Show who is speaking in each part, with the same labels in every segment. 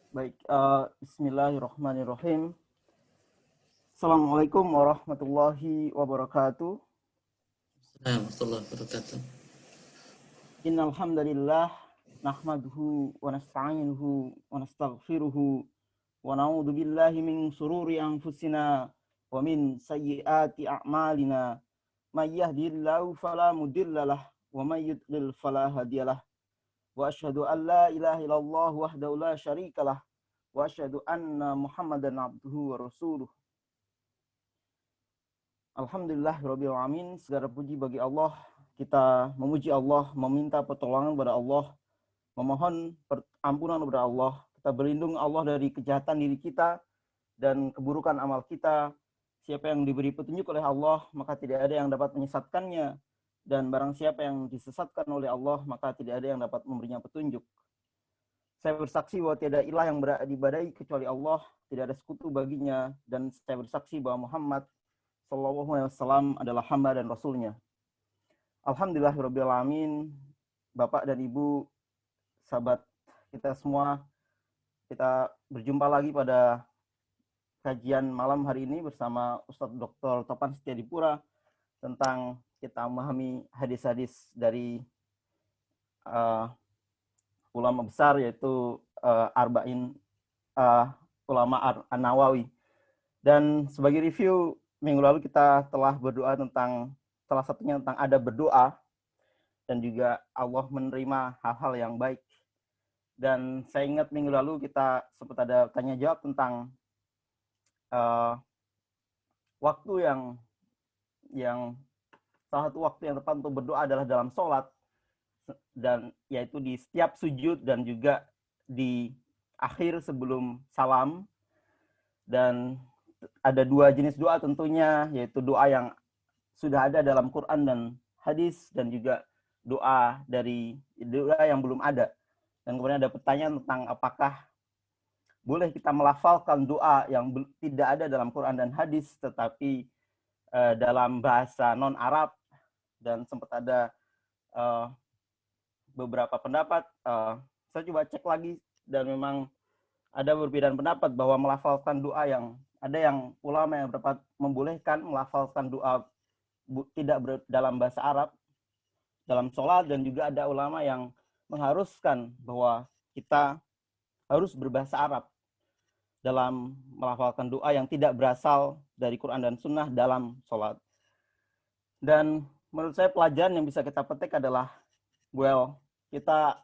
Speaker 1: Baik, bismillahirrahmanirrahim. Assalamualaikum warahmatullahi wabarakatuh.
Speaker 2: Warahmatullahi wabarakatuh.
Speaker 1: Innal hamdalillah nahmaduhu wa nasta'inuhu wa nastaghfiruhu wa na'udzu billahi min shururi anfusina wa min sayyiati a'malina. May yahdihillahu fala mudhillalah wa may yudlil fala hadiyalah. Wa asyhadu an la ilaha illallah wahdahu la syarikalah wa asyhadu anna Muhammadan abduhu wa rasuluh. Alhamdulillahirabbil alamin, segala puji bagi Allah. Kita memuji Allah, meminta pertolongan kepada Allah, memohon ampunan kepada Allah. Kita berlindung Allah dari kejahatan diri kita dan keburukan amal kita. Siapa yang diberi petunjuk oleh Allah, maka tidak ada yang dapat menyesatkannya. Dan barang siapa yang disesatkan oleh Allah, maka tidak ada yang dapat memberinya petunjuk. Saya bersaksi bahwa tiada ilah yang berhak diibadahi kecuali Allah, tidak ada sekutu baginya, dan saya bersaksi bahwa Muhammad Sallallahu Alaihi Wasallam adalah hamba dan rasulnya. Alhamdulillahirabbil alamin, Bapak dan Ibu, sahabat kita semua, kita berjumpa lagi pada kajian malam hari ini bersama Ustadz Dr. Topan Setiadipura tentang kita memahami hadis-hadis dari ulama besar, yaitu Arba'in ulama An-Nawawi. Dan sebagai review, minggu lalu kita telah berdoa tentang salah satunya tentang adab berdoa dan juga Allah menerima hal-hal yang baik. Dan saya ingat minggu lalu kita sempat ada tanya jawab tentang waktu yang salah satu waktu yang tepat untuk berdoa adalah dalam sholat, dan yaitu di setiap sujud dan juga di akhir sebelum salam. Dan ada dua jenis doa tentunya, yaitu doa yang sudah ada dalam Quran dan hadis, dan juga doa yang belum ada. Dan kemudian ada pertanyaan tentang apakah boleh kita melafalkan doa yang tidak ada dalam Quran dan hadis, tetapi dalam bahasa non-Arab. Dan sempat ada beberapa pendapat. Saya coba cek lagi, dan memang ada perbedaan pendapat bahwa melafalkan doa yang ada yang ulama yang dapat membolehkan melafalkan doa tidak dalam bahasa Arab dalam sholat, dan juga ada ulama yang mengharuskan bahwa kita harus berbahasa Arab dalam melafalkan doa yang tidak berasal dari Quran dan Sunnah dalam sholat. Dan menurut saya pelajaran yang bisa kita petik adalah, kita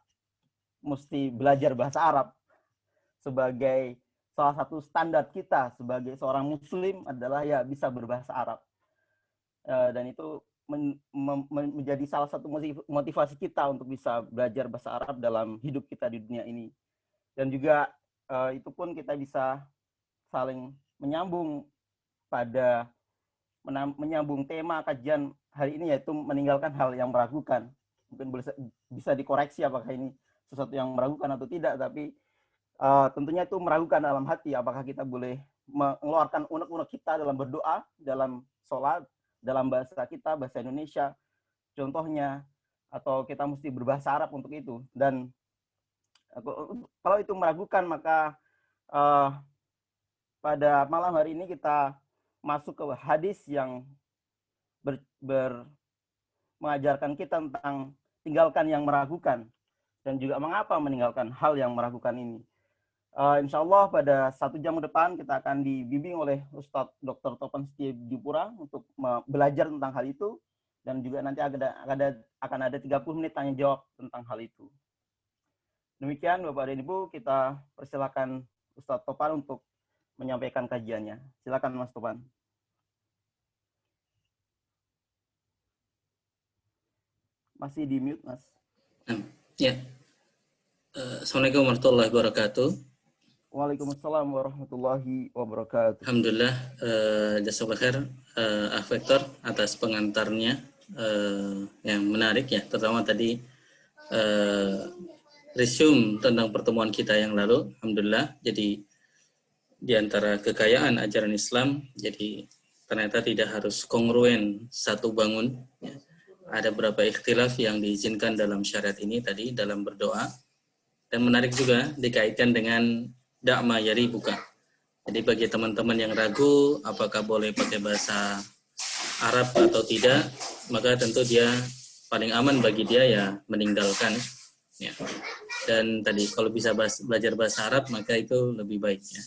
Speaker 1: mesti belajar bahasa Arab sebagai salah satu standar kita sebagai seorang muslim adalah ya bisa berbahasa Arab. Dan itu menjadi salah satu motivasi kita untuk bisa belajar bahasa Arab dalam hidup kita di dunia ini. Dan juga itu pun kita bisa saling menyambung tema kajian hari ini, yaitu meninggalkan hal yang meragukan. Mungkin bisa dikoreksi apakah ini sesuatu yang meragukan atau tidak, tapi tentunya itu meragukan dalam hati, apakah kita boleh mengeluarkan unek-unek kita dalam berdoa, dalam sholat, dalam bahasa kita, bahasa Indonesia contohnya, atau kita mesti berbahasa Arab untuk itu. Dan kalau itu meragukan, maka pada malam hari ini kita masuk ke hadis yang mengajarkan kita tentang tinggalkan yang meragukan, dan juga mengapa meninggalkan hal yang meragukan ini. Insya Allah pada 1 jam ke depan kita akan dibimbing oleh Ustadz Dr. Topan Setiadipura untuk belajar tentang hal itu, dan juga nanti akan ada 30 menit tanya jawab tentang hal itu. Demikian Bapak dan Ibu, kita persilakan Ustadz Topan untuk menyampaikan kajiannya. Silakan Mas Topan. Masih di mute, Mas.
Speaker 2: Ya. Assalamualaikum warahmatullahi wabarakatuh.
Speaker 1: Waalaikumsalam warahmatullahi wabarakatuh.
Speaker 2: Alhamdulillah, jazakallahu khair Vector atas pengantarnya yang menarik ya, terutama tadi resume tentang pertemuan kita yang lalu. Alhamdulillah, jadi di antara kekayaan ajaran Islam, jadi ternyata tidak harus kongruen satu bangun ya. Ada beberapa ikhtilaf yang diizinkan dalam syariat ini tadi dalam berdoa. Dan menarik juga dikaitkan dengan da'ma yaribuka. Jadi bagi teman-teman yang ragu apakah boleh pakai bahasa Arab atau tidak, maka tentu dia paling aman bagi dia ya meninggalkan ya. Dan tadi kalau bisa belajar bahasa Arab maka itu lebih baik ya.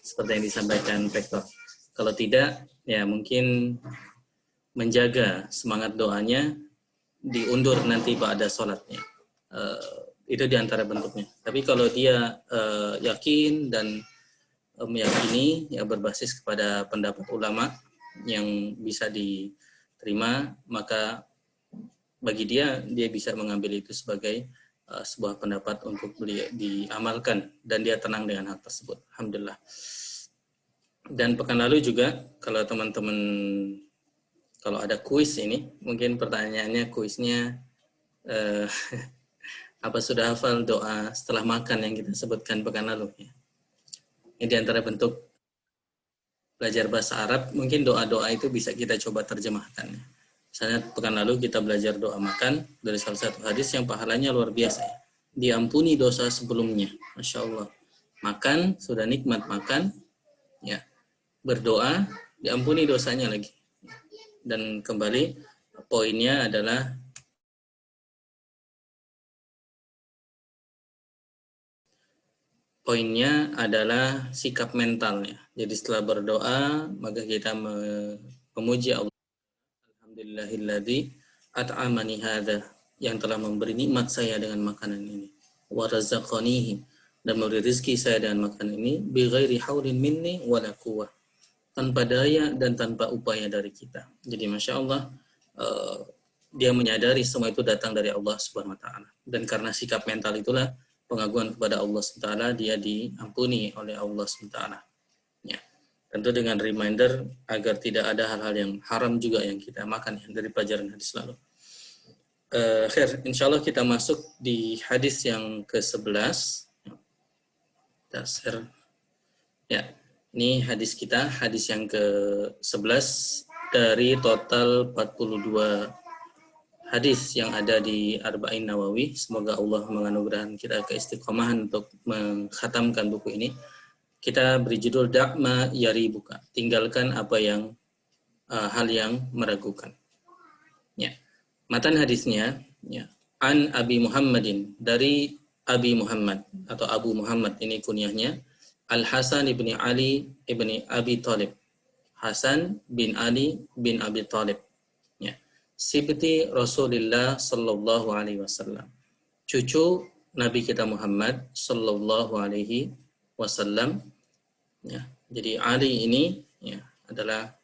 Speaker 2: Seperti yang disampaikan Rektor. Kalau tidak ya mungkin menjaga semangat doanya diundur nanti pada sholatnya. Itu diantara bentuknya. Tapi kalau dia yakin dan meyakini ya berbasis kepada pendapat ulama yang bisa diterima, maka bagi dia bisa mengambil itu sebagai sebuah pendapat untuk diamalkan dan dia tenang dengan hal tersebut. Alhamdulillah. Dan pekan lalu juga kalau teman-teman kalau ada kuis ini, mungkin pertanyaannya kuisnya apa sudah hafal doa setelah makan yang kita sebutkan pekan lalu ya. Ini di antara bentuk belajar bahasa Arab, mungkin doa-doa itu bisa kita coba terjemahkan. Misalnya pekan lalu kita belajar doa makan dari salah satu hadis yang pahalanya luar biasa. Diampuni dosa sebelumnya, Masya Allah. Makan, sudah nikmat makan, ya berdoa, diampuni dosanya lagi. Dan kembali, poinnya adalah sikap mentalnya. Jadi setelah berdoa, maka kita memuji Allah. Alhamdulillahilladzi at'amani hadza, yang telah memberi nikmat saya dengan makanan ini. Wa razaqanihi, dan memberi rezeki saya dengan makanan ini bighairi haulin minni wala quwwah, tanpa daya dan tanpa upaya dari kita. Jadi Masya Allah, dia menyadari semua itu datang dari Allah Subhanahu wa taala. Dan karena sikap mental itulah pengaguan kepada Allah Subhanahu wa taala, dia diampuni oleh Allah Subhanahu wa taala. Ya. Tentu dengan reminder agar tidak ada hal-hal yang haram juga yang kita makan dari pelajaran hadis lalu. Insyaallah kita masuk di hadis yang ke-11. Dasar. Ya. Ini hadis kita, hadis yang ke-11 dari total 42 hadis yang ada di Arba'in Nawawi. Semoga Allah menganugerahkan kita keistiqomahan untuk mengkhatamkan buku ini. Kita beri judul Da'ma yaribuka, tinggalkan apa yang hal yang meragukan. Ya. Matan hadisnya ya, an Abi Muhammadin, dari Abi Muhammad atau Abu Muhammad, ini kunyahnya, Al-Hasan ibni Ali ibni Abi Talib. Hasan bin Ali bin Abi Talib. Ya. Sibti Rasulullah sallallahu alaihi wasallam. Cucu Nabi kita Muhammad sallallahu alaihi wasallam. Ya. Jadi Ali ini ya adalah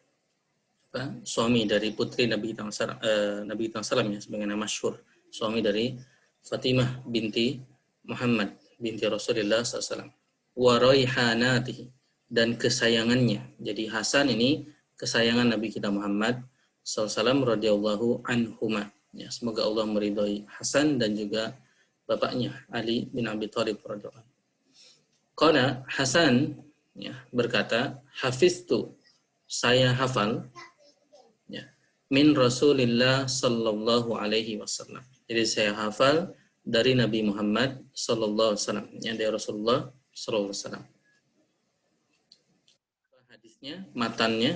Speaker 2: suami dari putri Nabi Sallam ya, sebagaimana masyhur, suami dari Fatimah binti Muhammad binti Rasulullah SAW. Wa raihanatihi, dan kesayangannya. Jadi Hasan ini kesayangan Nabi kita Muhammad SAW radhiyallahu anhuma. Ya, semoga Allah meridhai Hasan dan juga bapaknya Ali bin Abi Thalib radhiyallahu anhu. Qala Hasan ya, berkata, hafiztu, saya hafal ya, min Rasulillah sallallahu alaihi wasallam. Jadi saya hafal dari Nabi Muhammad sallallahu alaihi wasallam, yang dari Rasulullah sallallahu alaihi wasallam. Hadisnya, matannya,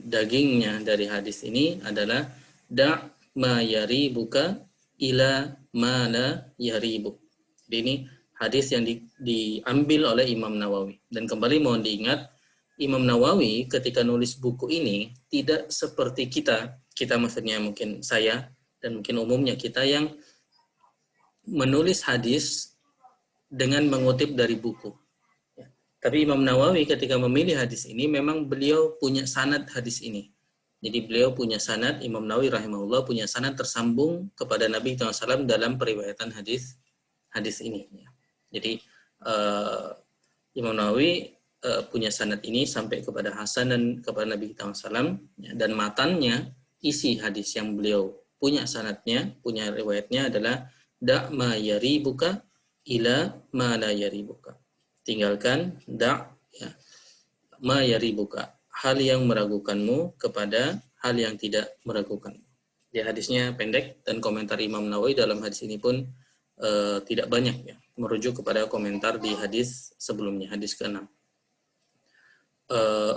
Speaker 2: dagingnya dari hadis ini adalah da' ma yaribuka ila ma la yaribuk. Jadi ini hadis yang diambil oleh Imam Nawawi. Dan kembali mohon diingat, Imam Nawawi ketika nulis buku ini tidak seperti kita maksudnya mungkin saya dan mungkin umumnya kita yang menulis hadis dengan mengutip dari buku. Tapi Imam Nawawi ketika memilih hadis ini memang beliau punya sanad hadis ini. Jadi beliau punya sanad, Imam Nawawi rahimahullah punya sanad tersambung kepada Nabi SAW dalam periwayatan hadis ini. Jadi Imam Nawawi punya sanad ini sampai kepada Hasan dan kepada Nabi SAW, dan matannya, isi hadis yang beliau punya sanadnya, punya riwayatnya adalah da' ma yaribuka ila ma la yaribuka. Tinggalkan da' ya, ma yaribuka, hal yang meragukanmu kepada hal yang tidak meragukanmu. Di hadisnya pendek dan komentar Imam Nawawi dalam hadis ini pun tidak banyak ya. merujuk kepada komentar di hadis sebelumnya, hadis ke-6.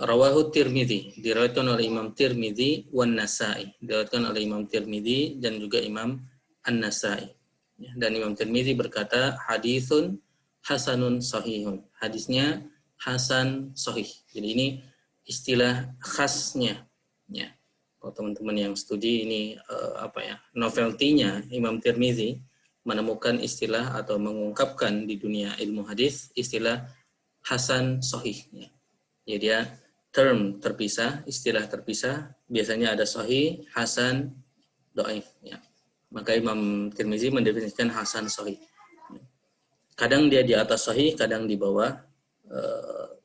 Speaker 2: Rawahu Tirmidzi, diriwayatkan oleh Imam Tirmidzi wan Nasa'i, diriwayatkan oleh Imam Tirmidzi dan juga Imam An-Nasa'i. Dan Imam Tirmidzi berkata haditsun hasanun sahihun. Hadisnya hasan sahih. Jadi ini istilah khasnya, ya. Kalau teman-teman yang studi ini novelty-nya Imam Tirmidzi menemukan istilah atau mengungkapkan di dunia ilmu hadis istilah hasan sahih. Ya. Ya, dia term terpisah, istilah terpisah, biasanya ada sahih, hasan, dhaif. Ya. Maka Imam Tirmidzi mendefinisikan hasan sahih. Kadang dia di atas sahih, kadang di bawah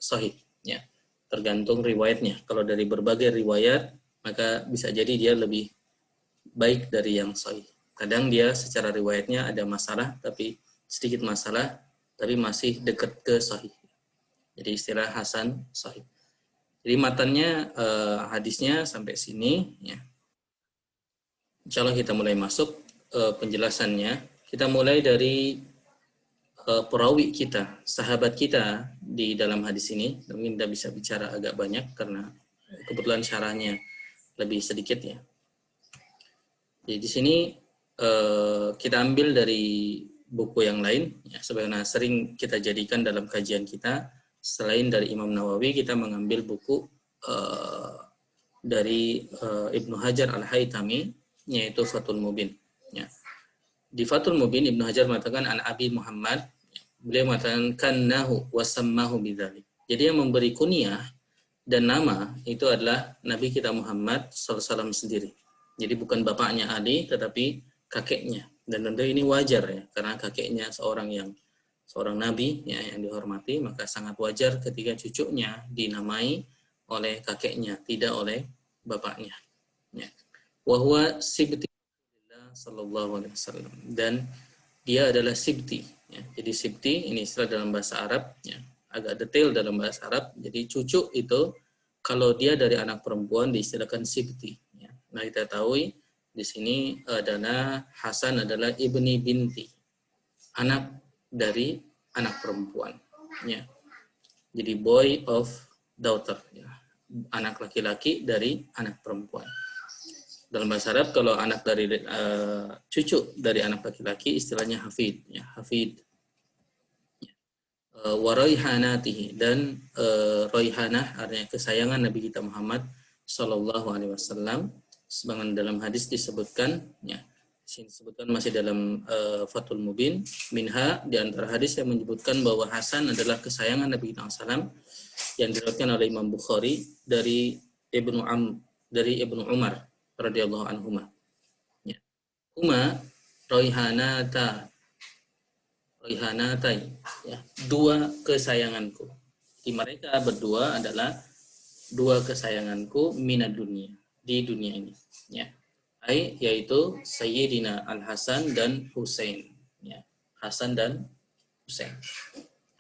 Speaker 2: sahih. Ya. Tergantung riwayatnya. Kalau dari berbagai riwayat, maka bisa jadi dia lebih baik dari yang sahih. Kadang dia secara riwayatnya ada masalah, tapi sedikit masalah, tapi masih dekat ke sahih. Jadi istilah hasan sahih. Jadi matannya hadisnya sampai sini. Ya. Insya Allah kita mulai masuk penjelasannya. Kita mulai dari perawi kita, sahabat kita di dalam hadis ini. Mungkin kita bisa bicara agak banyak karena kebetulan syarahnya lebih sedikit ya. Jadi di sini kita ambil dari buku yang lain, ya, sebagaimana sering kita jadikan dalam kajian kita. Selain dari Imam Nawawi, kita mengambil buku dari Ibnu Hajar Al-Haytami, yaitu Fathul Mubin. Ya. Di Fathul Mubin, Ibnu Hajar mengatakan an Abi Muhammad, beliau mengatakan kannahu wasammahu bidzalik. Jadi yang memberi kunyah dan nama itu adalah Nabi kita Muhammad SAW sendiri. Jadi bukan bapaknya Ali, tetapi kakeknya. Dan tentu ini wajar ya, karena kakeknya seorang nabi ya, yang dihormati, maka sangat wajar ketika cucunya dinamai oleh kakeknya, tidak oleh bapaknya. Ya. Wa huwa sibti sallallahu alaihi wasallam, dan dia adalah sibti. Ya. Jadi sibti ini istilah dalam bahasa Arab, ya, agak detail dalam bahasa Arab. Jadi cucu itu kalau dia dari anak perempuan diistilahkan sibti. Ya. Nah kita tahu di sini adalah Hasan adalah ibni binti, anak dari anak perempuan, ya. Jadi boy of daughter, ya. Anak laki-laki dari anak perempuan. Dalam bahasa Arab kalau anak dari cucu dari anak laki-laki istilahnya hafid, ya, hafid. Wa raihanatihi, dan raihanah artinya kesayangan Nabi kita Muhammad sallallahu alaihi wasallam. Sebagaimana dalam hadis disebutkan, ya. Disebutkan masih dalam Fathul Mubin, minha, di antara hadis yang menyebutkan bahwa Hasan adalah kesayangan Nabi Muhammad SAW yang diriwayatkan oleh Imam Bukhari dari Ibnu Umar radhiyallahu anhuma. Ya. Huma raihanatai, ya, dua kesayanganku. Di mereka berdua adalah dua kesayanganku minad dunia, di dunia ini, ya. Yaitu Sayyidina Al-Hasan dan Husain, ya. Hasan dan Husain.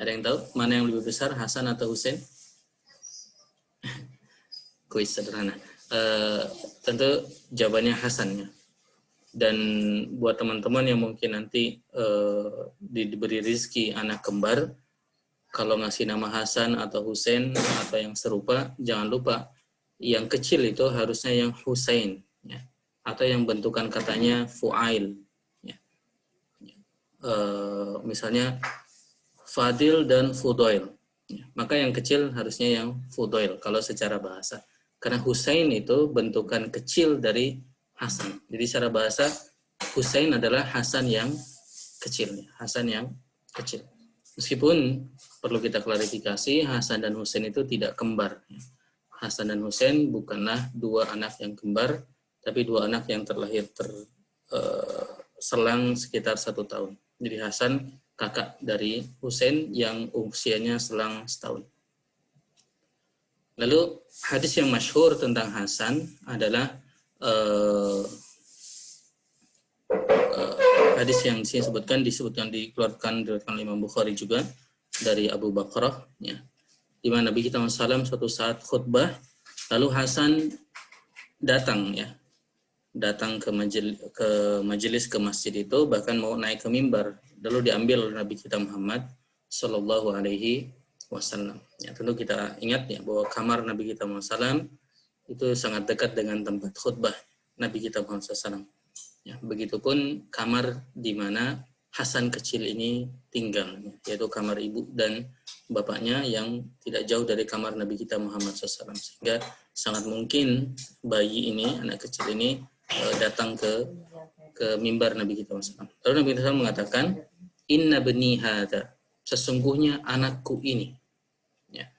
Speaker 2: Ada yang tahu mana yang lebih besar, Hasan atau Husain? Kuis sederhana. Tentu jawabannya Hasan, ya. Dan buat teman-teman yang mungkin nanti diberi rezeki anak kembar, kalau ngasih nama Hasan atau Husain atau yang serupa, jangan lupa yang kecil itu harusnya yang Husain, ya. Atau yang bentukan katanya fu'ail, ya. Misalnya Fadil dan Fudoil, ya. Maka yang kecil harusnya yang Fudoil kalau secara bahasa, karena Husain itu bentukan kecil dari Hasan. Jadi secara bahasa Husain adalah Hasan yang kecil, ya. Hasan yang kecil. Meskipun perlu kita klarifikasi, Hasan dan Husain itu tidak kembar, ya. Hasan dan Husain bukanlah dua anak yang kembar, tapi dua anak yang terlahir selang sekitar 1 tahun. Jadi Hasan kakak dari Husain yang usianya selang setahun. Lalu hadis yang masyhur tentang Hasan adalah hadis yang disebutkan dikeluarkan oleh Imam Bukhari juga dari Abu Bakrah, ya, di mana Nabi kita SAW suatu saat khutbah, lalu Hasan datang, ya. datang ke majelis ke masjid itu, bahkan mau naik ke mimbar, lalu diambil oleh Nabi kita Muhammad Shallallahu Alaihi Wasallam. Ya, tentu kita ingat ya bahwa kamar Nabi kita Muhammad SAW itu sangat dekat dengan tempat khutbah Nabi kita Muhammad SAW. Ya, begitupun kamar di mana Hasan kecil ini tinggal, yaitu kamar ibu dan bapaknya yang tidak jauh dari kamar Nabi kita Muhammad SAW. Sehingga sangat mungkin bayi ini, anak kecil ini datang ke mimbar Nabi kita Muhammad SAW. Lalu Nabi kita SAW mengatakan, Inna bani hadha, sesungguhnya anakku ini. Ya.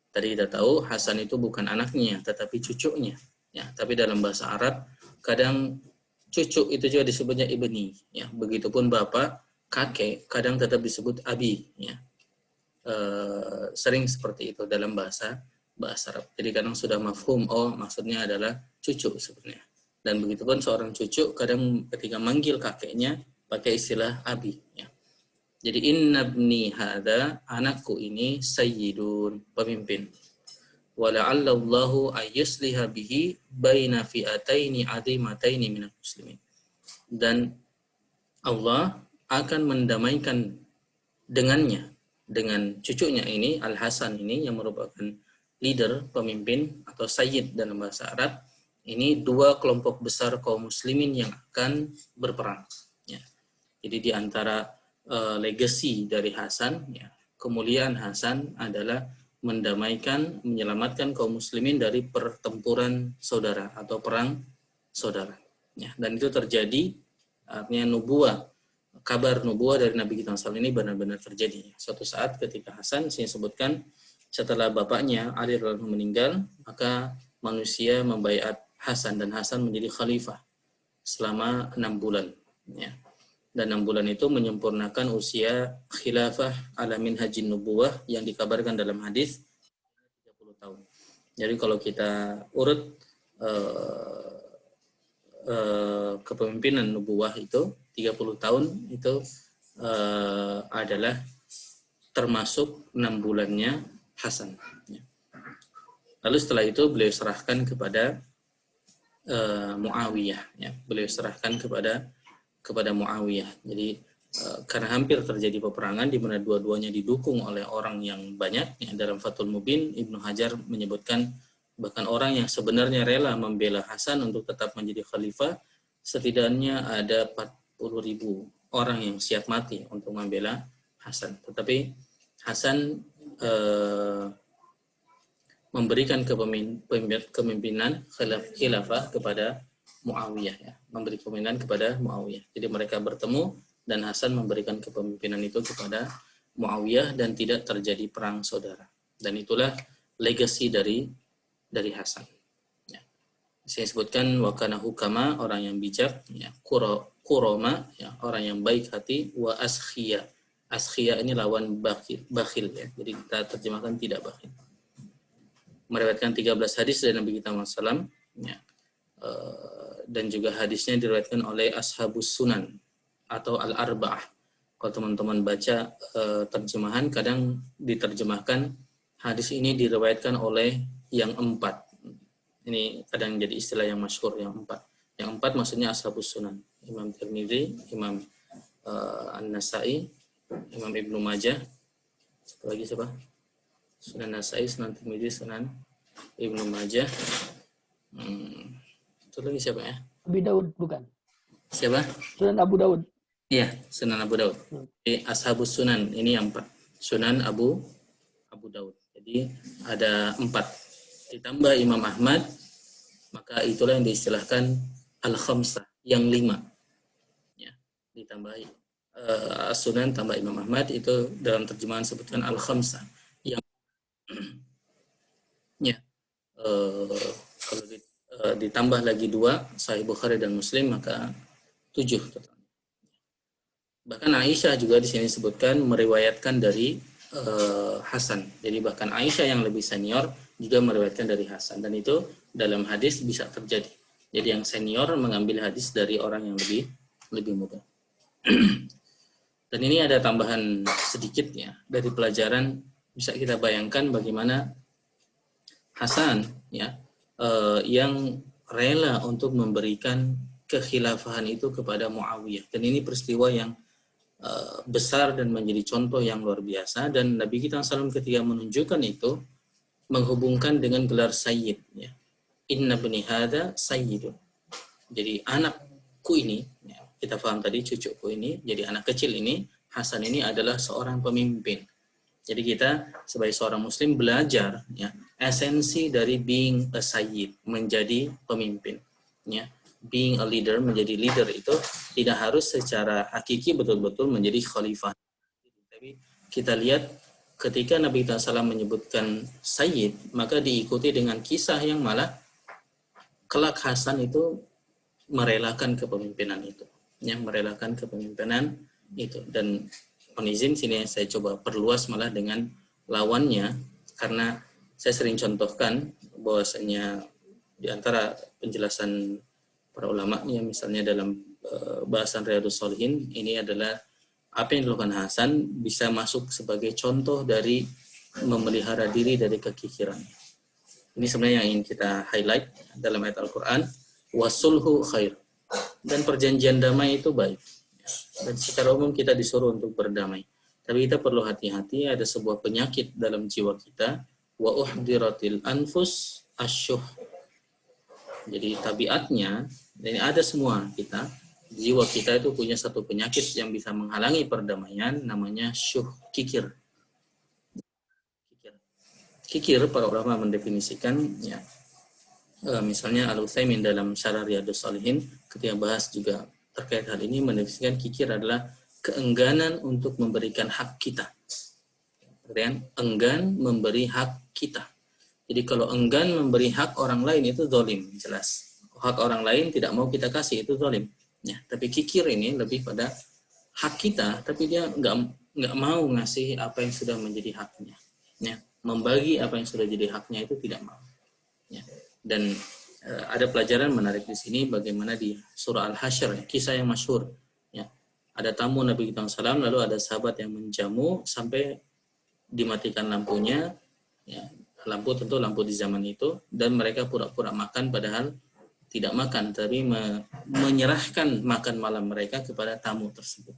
Speaker 2: Tadi kita tahu Hasan itu bukan anaknya, tetapi cucunya. Ya. Tapi dalam bahasa Arab, kadang cucu itu juga disebutnya ibni, ya. Begitupun bapak, kakek, kadang tetap disebut abi, ya. Sering seperti itu dalam bahasa Arab. Jadi kadang sudah mafhum, oh maksudnya adalah cucu sebenarnya. Dan begitupun seorang cucu kadang ketika manggil kakeknya pakai istilah abi, ya. Jadi inna ibni hadza, anakku ini sayyidun, pemimpin. Wala'allallahu ayyusliha bihi baina fi'ataini 'azimataini minal muslimin. Dan Allah akan mendamaikan dengannya, dengan cucunya ini, Al-Hasan ini, yang merupakan leader, pemimpin, atau sayyid dalam bahasa Arab. Ini dua kelompok besar kaum muslimin yang akan berperang. Ya. Jadi di antara legacy dari Hasan, ya, kemuliaan Hasan adalah mendamaikan, menyelamatkan kaum muslimin dari pertempuran saudara atau perang saudara. Ya, dan itu terjadi, artinya nubuah, kabar nubuah dari Nabi kita SAW ini benar-benar terjadi. Suatu saat ketika Hasan, saya sebutkan, setelah bapaknya Ali radhiyallahu anhu meninggal, maka manusia membaiat Hasan dan Hasan menjadi khalifah selama 6 bulan. Ya. Dan 6 bulan itu menyempurnakan usia khilafah ala minhajin nubuwah yang dikabarkan dalam hadis 30 tahun. Jadi kalau kita urut kepemimpinan nubuwah itu 30 tahun itu adalah termasuk 6 bulannya Hasan. Lalu setelah itu beliau serahkan kepada Muawiyah. Ya. Beliau serahkan kepada Muawiyah. Jadi karena hampir terjadi peperangan di mana dua-duanya didukung oleh orang yang banyak, ya, dalam Fathul Mubin Ibnu Hajar menyebutkan bahkan orang yang sebenarnya rela membela Hasan untuk tetap menjadi khalifah setidaknya ada 40.000 orang yang siap mati untuk membela Hasan. Tetapi Hasan memberikan kepemimpinan khilafah kepada Muawiyah, ya, memberi kepemimpinan kepada Muawiyah. Jadi mereka bertemu dan Hasan memberikan kepemimpinan itu kepada Muawiyah dan tidak terjadi perang saudara. Dan itulah legacy dari Hasan. Ya. Saya sebutkan wakana hukama, orang yang bijak, ya, kuroma, ya, orang yang baik hati, wa askhia. Askhia ini lawan bakhil, ya. Jadi kita terjemahkan tidak bakhil. Meriwayatkan 13 hadis dari Nabi kita Muhammad SAW, ya. Dan juga hadisnya diriwayatkan oleh Ashabus Sunan atau Al-Arba'ah. Kalau teman-teman baca terjemahan, kadang diterjemahkan hadis ini diriwayatkan oleh yang 4. Ini kadang jadi istilah yang masyhur, yang 4. Yang 4 maksudnya Ashabus Sunan. Imam Tirmidzi, Imam An-Nasai, Imam Ibnu Majah. Satu lagi siapa? Sunan Nasai, Sunan Tirmidzi, Sunan Ibnu Majah. Itu lagi siapa ya?
Speaker 3: Abi Daud bukan?
Speaker 2: Siapa?
Speaker 3: Sunan Abu Daud.
Speaker 2: Iya, Sunan Abu Daud. Ashabus Sunan ini yang 4. Sunan Abu Daud. Jadi ada 4. Ditambah Imam Ahmad, maka itulah yang diistilahkan al-khamsah, yang 5. Ya, ditambahi Sunan tambah Imam Ahmad, itu dalam terjemahan sebutkan al-khamsah. Yang ya, kalau ditambah lagi 2 Sahih Bukhari dan Muslim, maka 7 total. Bahkan Aisyah juga di sini disebutkan meriwayatkan dari Hasan. Jadi bahkan Aisyah yang lebih senior juga meriwayatkan dari Hasan, dan itu dalam hadis bisa terjadi. Jadi yang senior mengambil hadis dari orang yang lebih muda. Dan ini ada tambahan sedikit, ya, dari pelajaran bisa kita bayangkan bagaimana Hasan, ya, yang rela untuk memberikan kekhilafahan itu kepada Muawiyah. Dan ini peristiwa yang besar dan menjadi contoh yang luar biasa. Dan Nabi kita SAW ketika menunjukkan itu, menghubungkan dengan gelar sayyid. Ya. Inna bani hadha sayyidun. Jadi anakku ini, ya, kita paham tadi cucuku ini, jadi anak kecil ini, Hasan ini adalah seorang pemimpin. Jadi kita sebagai seorang muslim belajar ya, esensi dari being a sayyid, menjadi pemimpin. Ya. Being a leader, menjadi leader itu tidak harus secara hakiki betul-betul menjadi khalifah. Tapi kita lihat ketika Nabi SAW menyebutkan sayyid, maka diikuti dengan kisah yang malah kelak Hasan itu merelakan kepemimpinan itu. Ya, merelakan kepemimpinan itu. Dan mohon izin sini saya coba perluas malah dengan lawannya, karena saya sering contohkan bahwasanya di antara penjelasan para ulama ya, misalnya dalam bahasan Riyadhus Shalihin, ini adalah apa yang dilakukan Hasan bisa masuk sebagai contoh dari memelihara diri dari kekikiran. Ini sebenarnya yang ingin kita highlight dalam ayat Al-Quran, wasulhu khair, dan perjanjian damai itu baik. Dan secara umum kita disuruh untuk berdamai. Tapi kita perlu hati-hati, ada sebuah penyakit dalam jiwa kita, wa uhdiratil anfus asyuh. Jadi tabiatnya, dan ada semua kita, jiwa kita itu punya satu penyakit yang bisa menghalangi perdamaian, namanya syuh, kikir. Kikir, para ulama mendefinisikan, ya, misalnya Al-Utsaimin dalam Syarah Riyadhus Shalihin ketika bahas juga terkait hal ini mendefinisikan kikir adalah keengganan untuk memberikan hak kita. Kemudian enggan memberi hak kita. Jadi kalau enggan memberi hak orang lain itu zalim, jelas. Hak orang lain tidak mau kita kasih itu zalim. Ya, tapi kikir ini lebih pada hak kita, tapi dia nggak mau ngasih apa yang sudah menjadi haknya. Ya, membagi apa yang sudah jadi haknya itu tidak mau. Ya. Dan ada pelajaran menarik di sini bagaimana di surah Al-Hasyr, kisah yang masyhur. Ya. Ada tamu Nabi kita SAW, lalu ada sahabat yang menjamu sampai dimatikan lampunya. Ya. Lampu tentu lampu di zaman itu, dan mereka pura-pura makan padahal tidak makan, tapi menyerahkan makan malam mereka kepada tamu tersebut.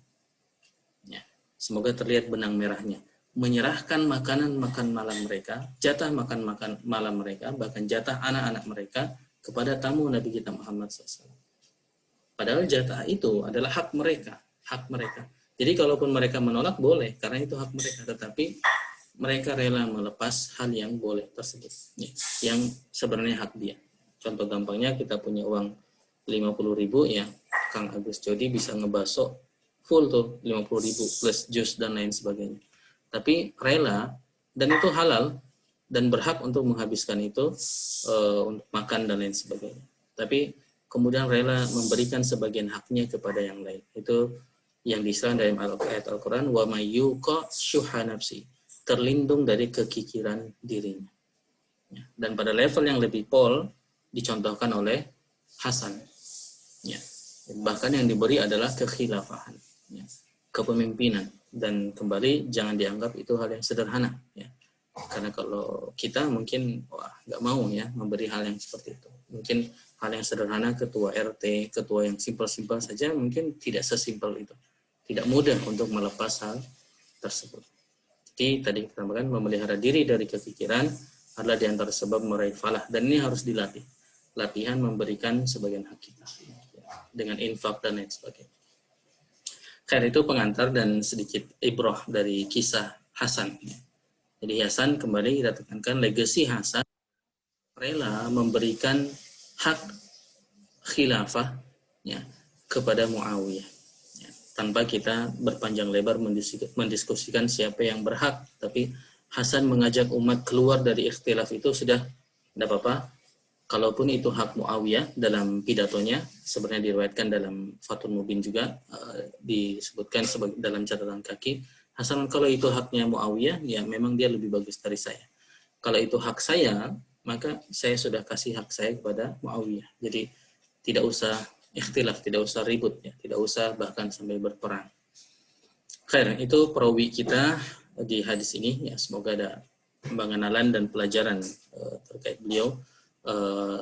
Speaker 2: Ya. Semoga terlihat benang merahnya. Menyerahkan makanan makan malam mereka, jatah makan malam mereka, bahkan jatah anak-anak mereka kepada tamu Nabi kita Muhammad SAW. Padahal jatah itu adalah hak mereka, hak mereka. Jadi kalaupun mereka menolak boleh, karena itu hak mereka, tetapi mereka rela melepas hal yang boleh tersebut, ya, yang sebenarnya hak dia. Contoh gampangnya, kita punya uang 50.000 ya, Kang Agus Jody bisa ngebaso full tuh 50.000 plus jus dan lain sebagainya. Tapi rela, dan itu halal dan berhak untuk menghabiskan itu untuk makan dan lain sebagainya. Tapi kemudian rela memberikan sebagian haknya kepada yang lain. Itu yang diistilah dalam ayat Al-Quran, wa may yuqa syuha nafsi, terlindung dari kekikiran dirinya. Ya. Dan pada level yang lebih pol dicontohkan oleh Hasan. Ya. Bahkan yang diberi adalah kekhilafahan, ya, kepemimpinan. Dan kembali jangan dianggap itu hal yang sederhana. Ya. Karena kalau kita mungkin nggak mau ya memberi hal yang seperti itu. Mungkin hal yang sederhana, ketua RT, ketua yang simpel-simpel saja mungkin tidak sesimpel itu. Tidak mudah untuk melepas hal tersebut. Jadi tadi kita katakan memelihara diri dari kepikiran adalah di antara sebab meraih falah, dan ini harus dilatih. Latihan memberikan sebagian hak kita dengan infak dan lain sebagainya. Karena itu pengantar dan sedikit ibrah dari kisah Hasan. Jadi Hasan, kembali kita tekankan legasi Hasan, rela memberikan hak khilafah ya, kepada Muawiyah. Tanpa kita berpanjang lebar mendiskusikan siapa yang berhak, tapi Hasan mengajak umat keluar dari ikhtilaf itu sudah tidak apa-apa. Kalaupun itu hak Muawiyah, dalam pidatonya sebenarnya diriwayatkan dalam Fathul Mubin juga disebutkan dalam catatan kaki, Hasan, kalau itu haknya Muawiyah, ya memang dia lebih bagus dari saya. Kalau itu hak saya, maka saya sudah kasih hak saya kepada Muawiyah. Jadi tidak usah ikhtilaf, tidak usah ribut, ya, tidak usah bahkan sampai berperang. Khair, itu perawi kita di hadis ini, ya, semoga ada pengenalan dan pelajaran terkait beliau.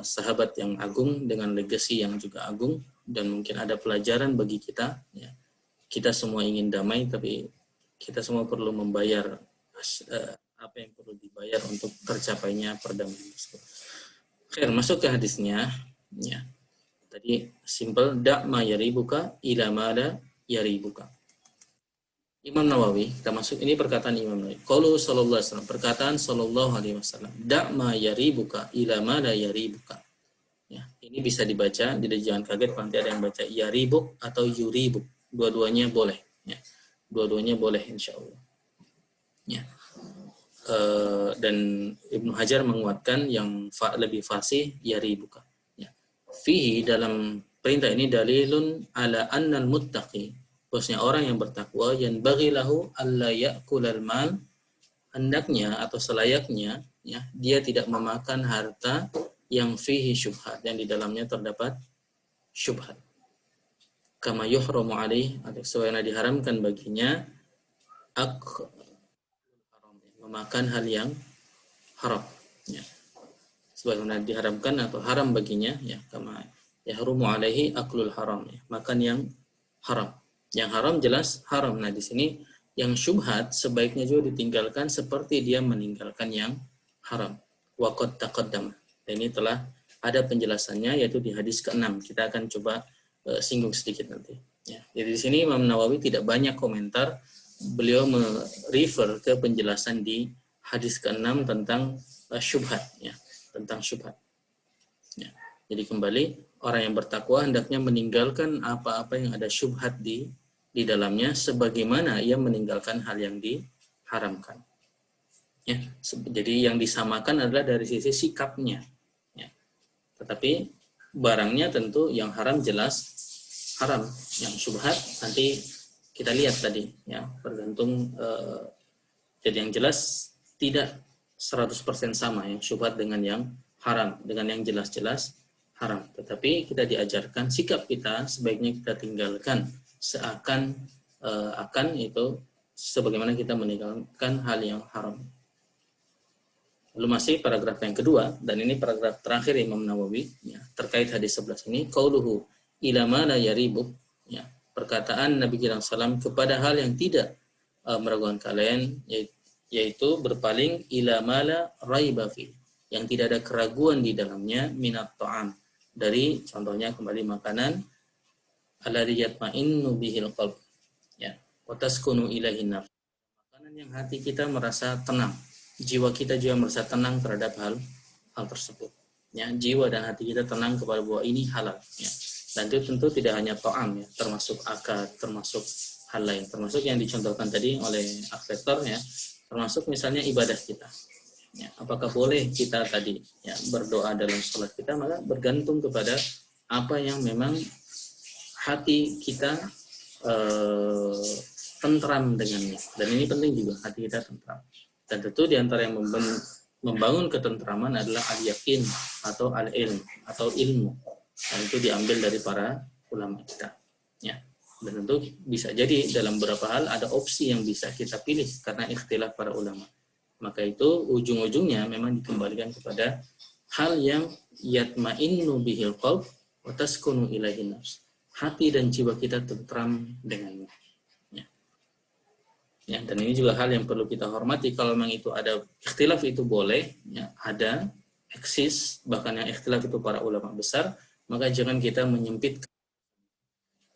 Speaker 2: sahabat yang agung dengan legasi yang juga agung, dan mungkin ada pelajaran bagi kita. Ya. Kita semua ingin damai, tapi kita semua perlu membayar apa yang perlu dibayar untuk tercapainya perdamaian. Oke, masuk ke hadisnya. Ya. Tadi simple, da' ma yaribuka ila ma la yaribuka. Imam Nawawi, kita masuk, ini perkataan Imam Nawawi. Qaulu sallallahu alaihi wasallam, perkataan sallallahu alaihi wasallam. Da' ma yaribuka ila ma la yaribuka. Ya, ini bisa dibaca, jadi jangan kaget nanti ada yang baca yaribuk atau yuribuk. Dua-duanya boleh, ya. Dua-duanya boleh insyaallah. Ya. Dan Ibnu Hajar menguatkan yang lebih fasih yaribuka. Ya. Fihi, dalam perintah ini dalilun ala annal muttaqi, bahwasanya orang yang bertakwa, yang bagilahu alla ya'kulal mal, hendaknya atau selayaknya, ya, dia tidak memakan harta yang fihi syubhat, yang di dalamnya terdapat syubhat. Kama yuhramu alaih, sesuai yang diharamkan baginya memakan hal yang haram, ya. Sebagaimana diharamkan atau haram baginya, ya, kama yahrumu alaihi aklul haram, ya, makan yang haram. Yang haram jelas haram. Nah, di sini yang syubhat sebaiknya juga ditinggalkan seperti dia meninggalkan yang haram. Waqad taqaddam. Ini telah ada penjelasannya, yaitu di hadis ke-6. Kita akan coba singgung sedikit nanti. Ya. Jadi di sini Imam Nawawi tidak banyak komentar. Beliau merefer ke penjelasan di hadis ke-6 tentang syubhat, ya, tentang syubhat. Ya. Jadi kembali, orang yang bertakwa hendaknya meninggalkan apa-apa yang ada syubhat di dalamnya, sebagaimana ia meninggalkan hal yang diharamkan. Ya, jadi yang disamakan adalah dari sisi sikapnya. Ya. Tetapi barangnya tentu yang haram jelas haram, yang syubhat nanti kita lihat tadi, ya, bergantung. Jadi yang jelas tidak 100% sama yang syubhat dengan yang haram, dengan yang jelas-jelas haram. Tetapi kita diajarkan sikap kita sebaiknya kita tinggalkan seakan akan itu sebagaimana kita meninggalkan hal yang haram. Lalu masih paragraf yang kedua, dan ini paragraf terakhir Imam Nawawi, ya, terkait hadis 11 ini, qauluhu ila ma la yaribuk, ya, perkataan Nabi kita sallam kepada hal yang tidak meragukan kalian, yaitu berpaling ila ma la raiba fi, yang tidak ada keraguan di dalamnya, minat ta'am, dari contohnya kembali makanan, alladhi yatma'innu bihil qalb, ya, wa taskunu ilaihin nafs, makanan yang hati kita merasa tenang, jiwa kita juga merasa tenang terhadap hal tersebut, ya, jiwa dan hati kita tenang kepada bahwa ini halal, ya. Dan itu tentu tidak hanya ta'am, ya, termasuk akad, termasuk hal lain, termasuk yang dicontohkan tadi oleh aktor, ya, termasuk misalnya ibadah kita, ya, apakah boleh kita tadi, ya, berdoa dalam sholat kita, maka bergantung kepada apa yang memang hati kita tentram dengannya. Dan ini penting juga, hati kita tentram. Dan tentu diantara yang membangun ketentraman adalah al-yakin atau al-ilm atau ilmu. Dan itu diambil dari para ulama kita, ya. Dan tentu bisa jadi dalam beberapa hal ada opsi yang bisa kita pilih karena ikhtilaf para ulama. Maka itu ujung-ujungnya memang dikembalikan kepada hal yang yatma'innu bihil qalb wa taskunu ilaihin nafs. Hati dan jiwa kita tentram dengannya. Ya. Ya, dan ini juga hal yang perlu kita hormati. Kalau memang itu ada ikhtilaf itu boleh, ya, ada eksis, bahkan yang ikhtilaf itu para ulama besar, maka jangan kita menyempit.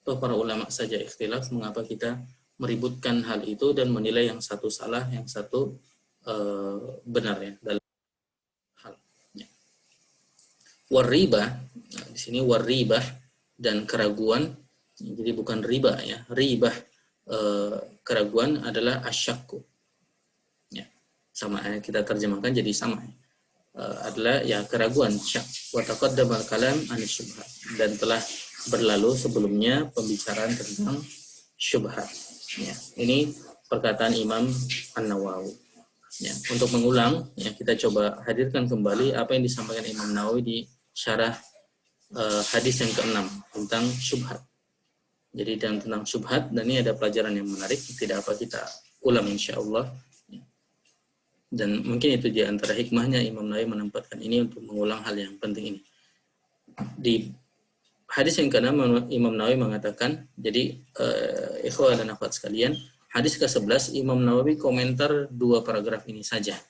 Speaker 2: Atau para ulama saja ikhtilaf, mengapa kita meributkan hal itu dan menilai yang satu salah, yang satu benar, ya, dalam hal. Ya. Warribah, nah, di sini warribah dan keraguan, jadi bukan riba, ya, ribah, keraguan adalah asyakku, ya, sama, kita terjemahkan jadi sama, ya. Adalah, ya, keraguan, syak, wa taqaddama kalam anis syubhat, dan telah berlalu sebelumnya pembicaraan tentang syubhat, ya. Ini perkataan Imam An-Nawawi, ya. Untuk mengulang, ya, kita coba hadirkan kembali apa yang disampaikan Imam Nawawi di syarah hadis yang ke-6 tentang syubhat. Jadi tentang syubhat, dan ini ada pelajaran yang menarik, tidak apa kita ulang insyaallah. Dan mungkin itu di antara hikmahnya Imam Nawawi menempatkan ini untuk mengulang hal yang penting ini. Di hadis yang ke-6 Imam Nawawi mengatakan, jadi ikhwah dan akhwat sekalian, hadis ke-11 Imam Nawawi komentar 2 paragraf ini saja.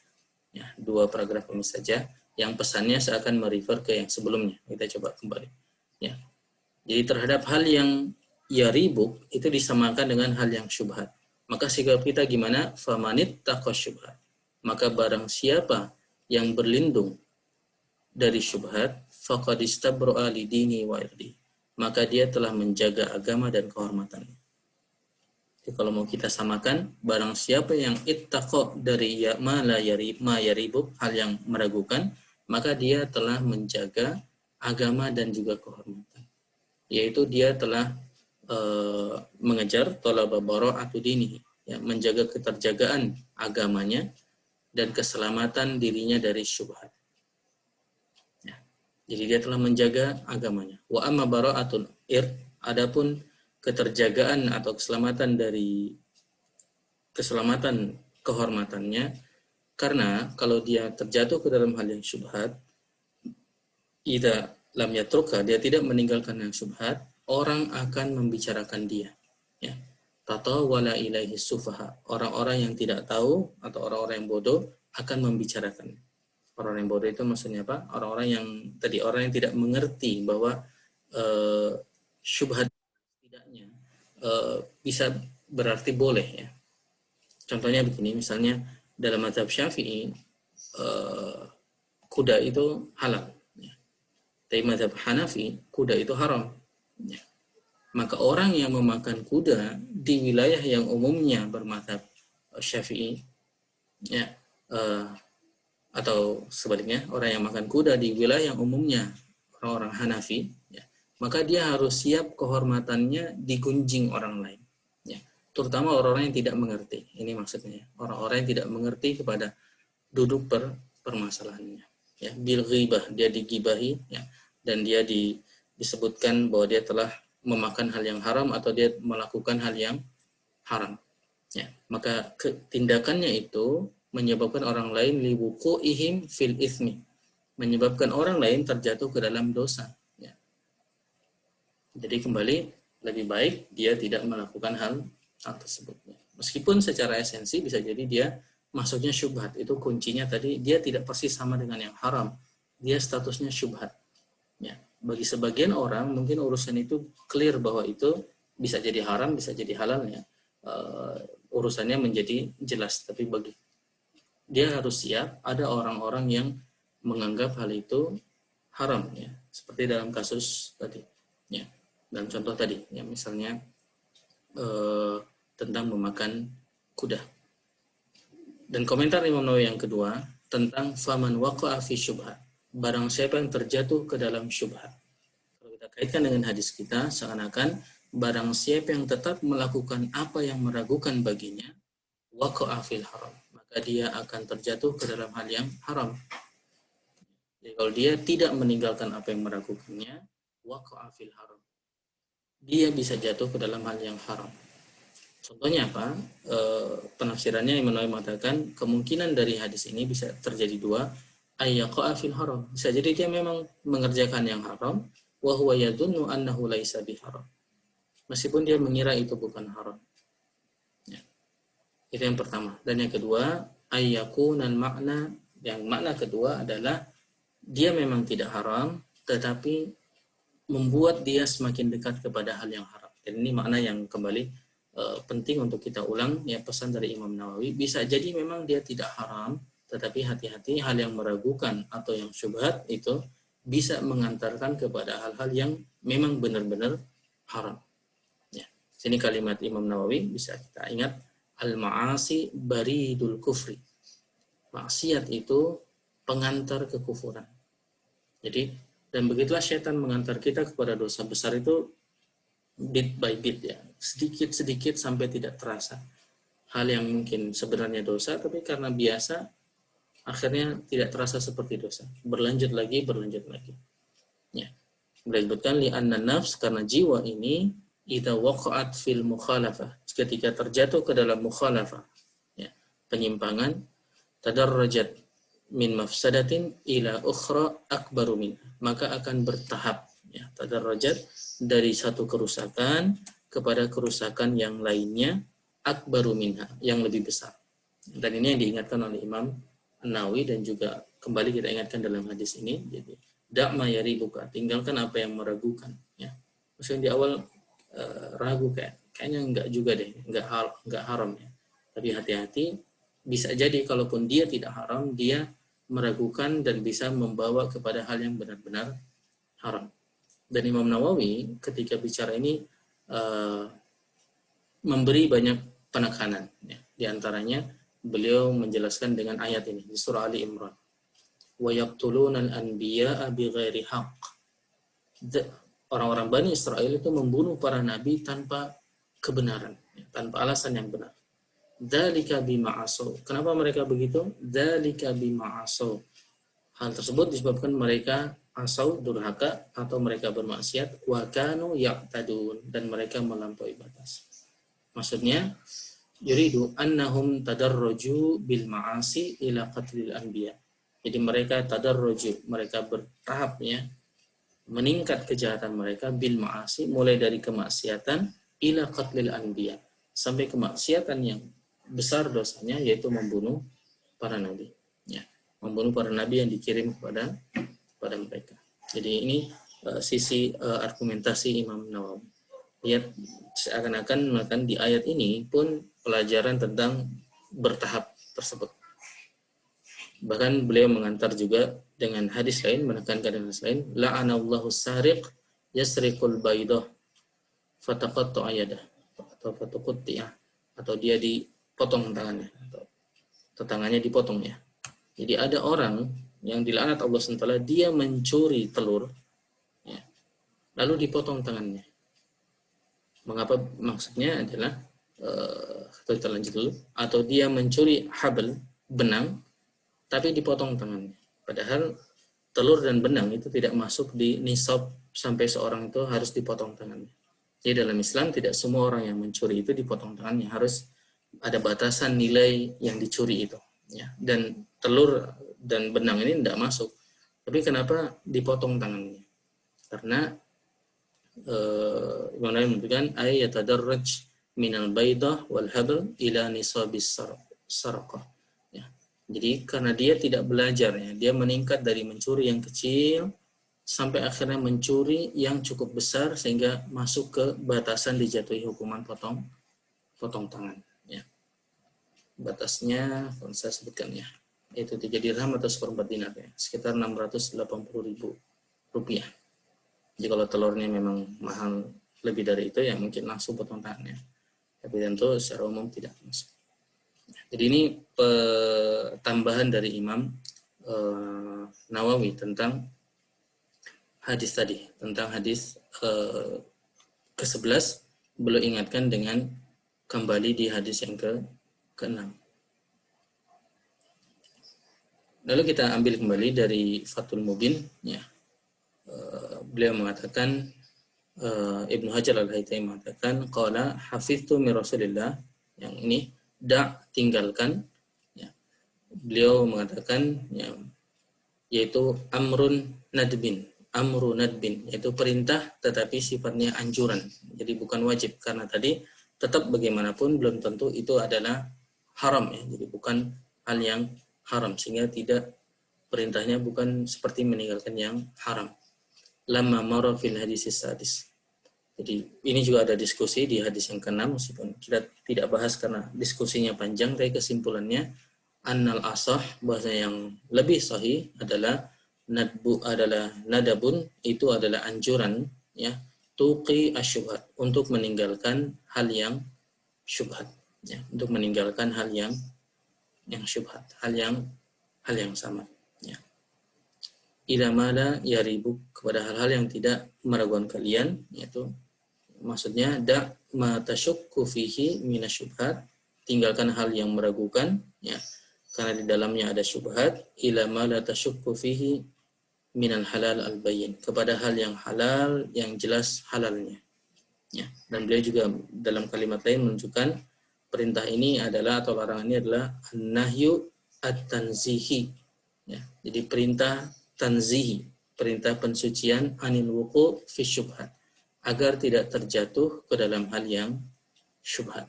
Speaker 2: Ya, 2 paragraf ini saja yang pesannya seakan merefer ke yang sebelumnya. Kita coba kembali. Ya. Jadi terhadap hal yang yaribuk itu disamakan dengan hal yang syubhat. Maka sikap kita gimana? Famanit taqwa syubhat. Maka barang siapa yang berlindung dari syubhat, faqad istabra'a li dini wa irdi. Maka dia telah menjaga agama dan kehormatannya. Jadi kalau mau kita samakan, barang siapa yang ittaqa dari ma yaribuk, hal yang meragukan, maka dia telah menjaga agama dan juga kehormatan. Yaitu dia telah mengejar talaba bara'atu dinihi, ya, menjaga keterjagaan agamanya dan keselamatan dirinya dari syubhat. Ya. Jadi dia telah menjaga agamanya. Wa amma bara'atul ir, adapun keterjagaan atau keselamatan dari keselamatan kehormatannya, karena kalau dia terjatuh ke dalam hal yang syubhat, idza lam yatruka, dia tidak meninggalkan yang syubhat, orang akan membicarakan dia. Ya. Tatawala ilaihi sufaha, orang-orang yang tidak tahu atau orang-orang yang bodoh akan membicarakan. Orang yang bodoh itu maksudnya apa? Orang-orang yang tidak mengerti bahwa syubhat tidaknya bisa berarti boleh, ya. Contohnya begini, misalnya dalam mazhab Syafi'i kuda itu halal, ya. Tapi mazhab Hanafi kuda itu haram, ya. Maka orang yang memakan kuda di wilayah yang umumnya bermazhab Syafi'i, ya, atau sebaliknya, orang yang makan kuda di wilayah yang umumnya orang-orang Hanafi, ya, maka dia harus siap kehormatannya digunjing orang lain, ya. Terutama orang-orang yang tidak mengerti. Ini maksudnya, orang-orang yang tidak mengerti kepada duduk permasalahannya, ya. Bil ghibah, dia digibahi, ya, dan dia disebutkan bahwa dia telah memakan hal yang haram atau dia melakukan hal yang haram, ya. Maka tindakannya itu menyebabkan orang lain liwuqu'ihim fil itsmi, menyebabkan orang lain terjatuh ke dalam dosa, ya. Jadi kembali, lebih baik dia tidak melakukan hal tersebut, ya. Meskipun secara esensi bisa jadi dia masuknya syubhat, itu kuncinya tadi, dia tidak persis sama dengan yang haram, dia statusnya syubhat, ya. Bagi sebagian orang mungkin urusan itu clear bahwa itu bisa jadi haram, bisa jadi halal, ya. Urusannya menjadi jelas. Tapi bagi dia harus siap, ada orang-orang yang menganggap hal itu haram, ya. Seperti dalam kasus tadi, ya. Dalam contoh tadi, ya, misalnya tentang memakan kuda. Dan komentar Imam Nawawi yang kedua tentang faman waqa'a fi syubhat, barang siapa yang terjatuh ke dalam syubhat. Kalau kita kaitkan dengan hadis kita, seakan-akan barang siapa yang tetap melakukan apa yang meragukan baginya, waqa'a fil haram, maka dia akan terjatuh ke dalam hal yang haram. Jadi kalau dia tidak meninggalkan apa yang meragukannya, waqa'a fil haram, dia bisa jatuh ke dalam hal yang haram. Contohnya apa? Penafsirannya Imam Nawawi mengatakan kemungkinan dari hadis ini bisa terjadi 2, ayyaqa'a fil haram. Bisa jadi dia memang mengerjakan yang haram, wa huwa yadhunnu annahu laisa biharam, meskipun dia mengira itu bukan haram, ya. Itu yang pertama. Dan yang kedua, ayyakunan makna, yang makna kedua adalah dia memang tidak haram, tetapi membuat dia semakin dekat kepada hal yang haram. Dan ini makna yang kembali penting untuk kita ulang, ya, pesan dari Imam Nawawi. Bisa jadi memang dia tidak haram, tetapi hati-hati, hal yang meragukan atau yang syubhat itu bisa mengantarkan kepada hal-hal yang memang benar-benar haram, ya. Sini kalimat Imam Nawawi bisa kita ingat, al-ma'asi baridul kufri, maksiat itu pengantar kekufuran. Jadi, dan begitulah syaitan mengantar kita kepada dosa besar itu bit by bit, ya, sedikit-sedikit sampai tidak terasa. Hal yang mungkin sebenarnya dosa, tapi karena biasa, akhirnya tidak terasa seperti dosa. Berlanjut lagi, ya. Disebutkan li'anna nafs, karena jiwa ini idza waqa'at fil mukhalafah, ketika terjatuh ke dalam mukhalafah, ya, penyimpangan, tadarrajat min mafsadatin ila ukhra akbaru minha, maka akan bertahap, ya, tadarrajat dari satu kerusakan kepada kerusakan yang lainnya, akbaru minha, yang lebih besar. Dan ini yang diingatkan oleh Imam An-Nawawi, dan juga kembali kita ingatkan dalam hadis ini. Jadi dakma yaribuka, tinggalkan apa yang meragukan, ya. Maksudnya di awal ragu kayaknya enggak juga deh, enggak haram, ya. Tapi hati-hati, bisa jadi kalaupun dia tidak haram, dia meragukan dan bisa membawa kepada hal yang benar-benar haram. Dan Imam Nawawi ketika bicara ini memberi banyak penekanan, ya. Di antaranya beliau menjelaskan dengan ayat ini di surah Ali Imran, wa yaqtuluna al-anbiya'a bighairi haqq. Orang-orang Bani Israel itu membunuh para nabi tanpa kebenaran, ya, tanpa alasan yang benar. Dzalika bima asaw. Kenapa mereka begitu? Dzalika bima asaw. Hal tersebut disebabkan mereka asaw, durhaka, atau mereka bermaksiat, wa kanu ya'tadun, dan mereka melampaui batas. Maksudnya, yuridu annahum tadarruju bil ma'asi ila qatlil anbiya. Jadi mereka tadarruju, mereka bertahap, ya, meningkat kejahatan mereka bil ma'asi, mulai dari kemaksiatan ila qatlil anbiya, sampai kemaksiatan yang besar dosanya, yaitu membunuh para nabi, ya, membunuh para nabi yang dikirim kepada mereka. Jadi ini sisi argumentasi Imam Nawawi. Lihat, seakan-akan di ayat ini pun pelajaran tentang bertahap tersebut. Bahkan beliau mengantar juga dengan hadis lain, menekankan dengan hadis lain, la'anallahu sariq yasriqul baydah fataqatta'a yadah, atau fatuqutti'ah, atau dia dipotong tangannya, atau tangannya dipotong, ya. Jadi ada orang yang dilaknat Allah SWT, dia mencuri telur, ya, lalu dipotong tangannya. Mengapa? Maksudnya adalah kita lanjut dulu. Atau dia mencuri habl, benang, tapi dipotong tangannya. Padahal telur dan benang itu tidak masuk di nisab sampai seorang itu harus dipotong tangannya. Jadi dalam Islam tidak semua orang yang mencuri itu dipotong tangannya, harus ada batasan nilai yang dicuri itu, ya. Dan telur dan benang ini tidak masuk. Tapi kenapa dipotong tangannya? Karena Imam Nawawi menunjukkan ayat tadarruj minal baidah wal habl ila nisabis sarqah, ya. Jadi karena dia tidak belajar, ya, dia meningkat dari mencuri yang kecil sampai akhirnya mencuri yang cukup besar, sehingga masuk ke batasan dijatuhi hukuman potong tangan, ya. Batasnya saya sebutkan, ya, itu 3 dirham atau 1/4 dinar, ya, sekitar 680.000 rupiah. Jadi kalau telurnya memang mahal lebih dari itu, ya mungkin langsung potong tangannya. Tapi tentu secara umum tidak masuk. Jadi ini tambahan dari Imam Nawawi tentang hadis tadi, tentang hadis ke-11. Beliau ingatkan dengan kembali di hadis yang ke-6. Lalu kita ambil kembali dari Fathul Mubin, ya. Beliau mengatakan, Ibnu Hajar al-Haytami mengatakan, qala hafiztu min Rasulillah, yang ini tinggalkan, ya. Beliau mengatakan, ya, yaitu amru nadbin, yaitu perintah tetapi sifatnya anjuran. Jadi bukan wajib, karena tadi tetap bagaimanapun belum tentu itu adalah haram, ya. Jadi bukan hal yang haram, sehingga tidak, perintahnya bukan seperti meninggalkan yang haram. Lamma mara fil hadis sadis. Jadi ini juga ada diskusi di hadis yang ke-6, meskipun kita tidak bahas karena diskusinya panjang, tapi kesimpulannya annal asah, bahasa yang lebih sahih adalah nadabun, itu adalah anjuran, ya, tuqi asyubhat, untuk meninggalkan hal yang syubhat, ya, untuk meninggalkan hal yang syubhat, hal yang sama, ya. Ila mala yaribuk, kepada hal-hal yang tidak meragukan kalian, yaitu maksudnya ma tasyukku fihi minasyubhat, tinggalkan hal yang meragukan, ya, karena di dalamnya ada syubhat. Ila mala tasyukku fihi minal halal al-bayyin, kepada hal yang halal yang jelas halalnya, ya. Dan beliau juga dalam kalimat lain menunjukkan perintah ini adalah, atau larangan ini adalah nahyu at-tanzihi, ya. Jadi perintah tanzihi, perintah pensucian anil wuqu fi syubhat, agar tidak terjatuh ke dalam hal yang syubhat.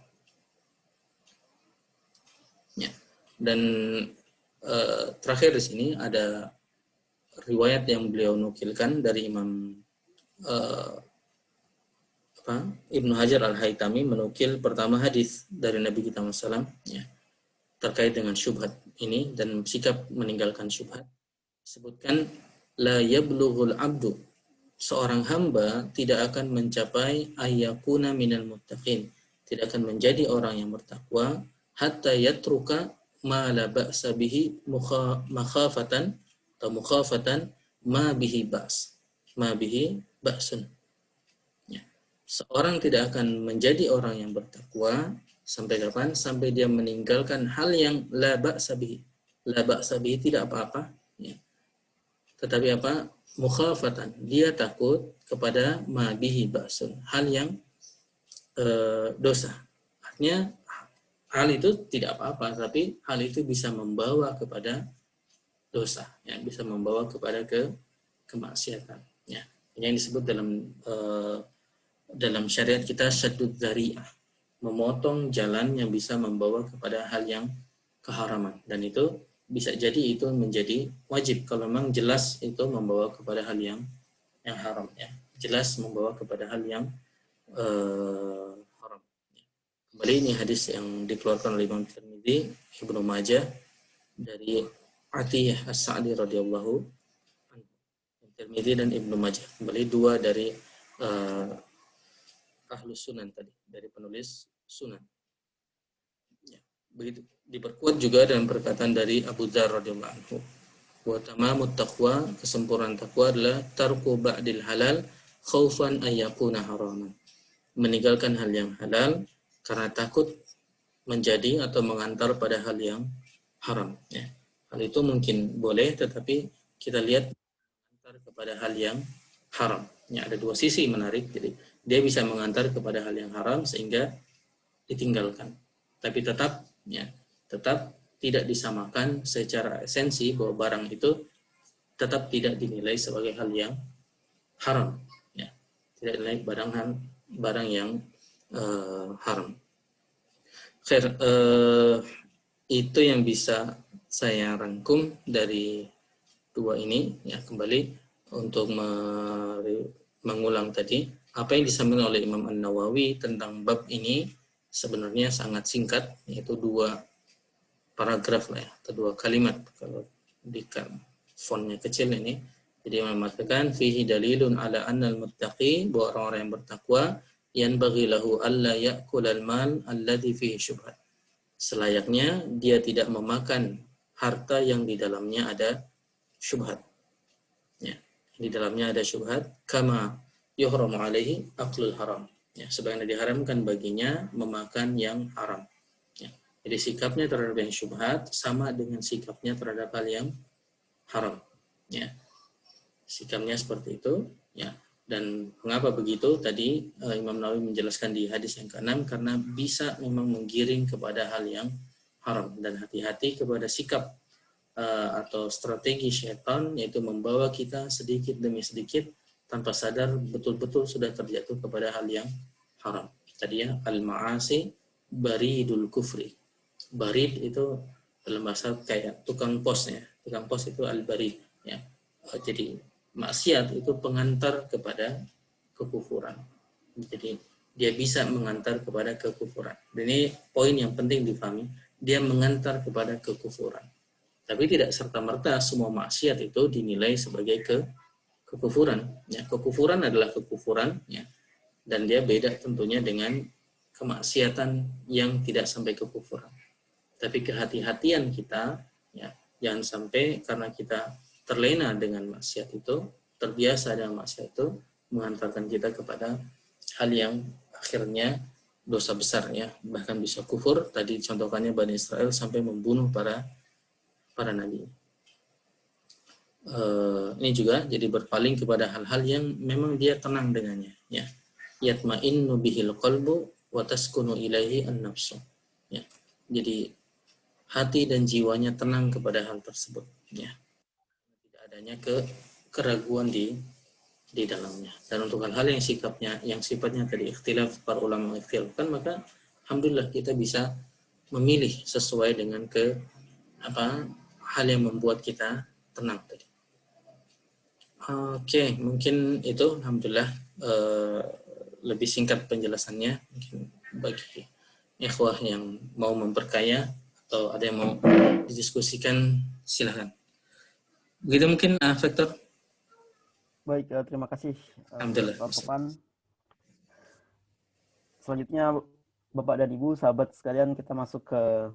Speaker 2: Ya. Dan terakhir di sini ada riwayat yang beliau nukilkan dari Imam Ibnu Hajar Al-Haytami, menukil pertama hadis dari Nabi kita SAW, ya, terkait dengan syubhat ini dan sikap meninggalkan syubhat. Sebutkan, la yablughul abdu, seorang hamba tidak akan mencapai ayyakuna minal muttaqin, tidak akan menjadi orang yang bertakwa, hatta yatruka ma la ba'sa bihi makhafatan atau mukhafatan ma bihi ba's, ma bihi ba'sun. Ya. Seorang tidak akan menjadi orang yang bertakwa sampai kapan? Sampai dia meninggalkan hal yang la ba'sa bihi. La ba'sa bihi, tidak apa-apa, ya. Tetapi apa? Mukhafatan, dia takut kepada ma bihi ba'sun, hal yang dosa. Artinya hal itu tidak apa-apa, tapi hal itu bisa membawa kepada dosa, ya, bisa membawa kepada kemaksiatan, ya. Yang disebut dalam syariat kita syaddud dzari'ah, memotong jalan yang bisa membawa kepada hal yang keharaman, dan itu bisa jadi itu menjadi wajib kalau memang jelas itu membawa kepada hal yang haram, ya, jelas membawa kepada hal yang haram. Kembali ini hadis yang dikeluarkan oleh Imam Tirmidzi, Ibnu Majah dari Atiyah As-Sa'di radhiyallahu anhu. Tirmidzi dan Ibnu Majah, kembali dua dari Ahlus Sunan tadi, dari penulis Sunan. Ya, begitu diperkuat juga dalam perkataan dari Abu Dzar radhiyallahu anhu. Wa tamamut taqwa, kesempurnaan takwa adalah tarku ba'dil halal khaufan ayyakuna haraman. Meninggalkan hal yang halal karena takut menjadi atau mengantar pada hal yang haram, ya. Hal itu mungkin boleh, tetapi kita lihat mengantar kepada hal yang haram. Ya, ada dua sisi menarik. Jadi dia bisa mengantar kepada hal yang haram sehingga ditinggalkan. Tapi tetap, ya, tetap tidak disamakan secara esensi bahwa barang itu tetap tidak dinilai sebagai hal yang haram, ya. Tidak dinilai barang yang haram. Itu yang bisa saya rangkum dari dua ini, ya. Kembali untuk mengulang tadi, apa yang disampaikan oleh Imam An-Nawawi tentang bab ini sebenarnya sangat singkat, yaitu 2 paragraf lah, ya, atau 2 kalimat kalau di fontnya kecil ini. Jadi mengatakan fihi dalilun ala annal muttaqi, bahwa orang-orang yang bertakwa yanbaghi lahu alla ya'kulal mal alladhi fihi syubhat, selayaknya dia tidak memakan harta yang di dalamnya ada syubhat, ya. Di dalamnya ada syubhat, kama yuhramu alaihi aklul haram, ya, sebagaimana diharamkan baginya memakan yang haram, ya. Jadi sikapnya terhadap yang syubhat sama dengan sikapnya terhadap hal yang haram, ya. Sikapnya seperti itu, ya. Dan mengapa begitu? Tadi Imam Nawawi menjelaskan di hadis yang ke-6, karena bisa memang menggiring kepada hal yang haram, dan hati-hati kepada sikap atau strategi syaitan, yaitu membawa kita sedikit demi sedikit tanpa sadar betul-betul sudah terjatuh kepada hal yang haram. Tadi, ya, al-ma'asi baridul kufri. Barid itu dalam bahasa kayak tukang pos, ya. Tukang pos itu al-barid, ya. Jadi maksiat itu pengantar kepada kekufuran. Jadi dia bisa mengantar kepada kekufuran. Dan ini poin yang penting difahami, dia mengantar kepada kekufuran. Tapi tidak serta-merta semua maksiat itu dinilai sebagai kekufuran, ya. Kekufuran adalah kekufuran, ya. Dan dia beda tentunya dengan kemaksiatan yang tidak sampai kekufuran. Tapi kehati-hatian kita, ya, jangan sampai karena kita terlena dengan maksiat itu, terbiasa dengan maksiat itu, mengantarkan kita kepada hal yang akhirnya dosa besar, ya, bahkan bisa kufur. Tadi contohkannya Bani Israel sampai membunuh para nabi. Ini juga jadi berpaling kepada hal-hal yang memang dia tenang dengannya, ya. Yatma'innu bihil qalbu wa taskunu ilaihi an-nafsu, ya. Jadi hati dan jiwanya tenang kepada hal tersebut, ya. Tidak adanya keraguan di dalamnya. Dan untuk hal-hal yang sifatnya tadi ikhtilaf, para ulama mengikhtilafkan, maka alhamdulillah kita bisa memilih sesuai dengan hal yang membuat kita tenang tadi. Oke, mungkin itu alhamdulillah lebih singkat penjelasannya. Mungkin bagi ikhwah yang mau memperkaya atau ada yang mau didiskusikan, silahkan. Begitu mungkin Victor.
Speaker 1: Baik, terima kasih
Speaker 2: Alhamdulillah.
Speaker 1: Pak Popan. Selanjutnya Bapak dan Ibu, sahabat sekalian, kita masuk ke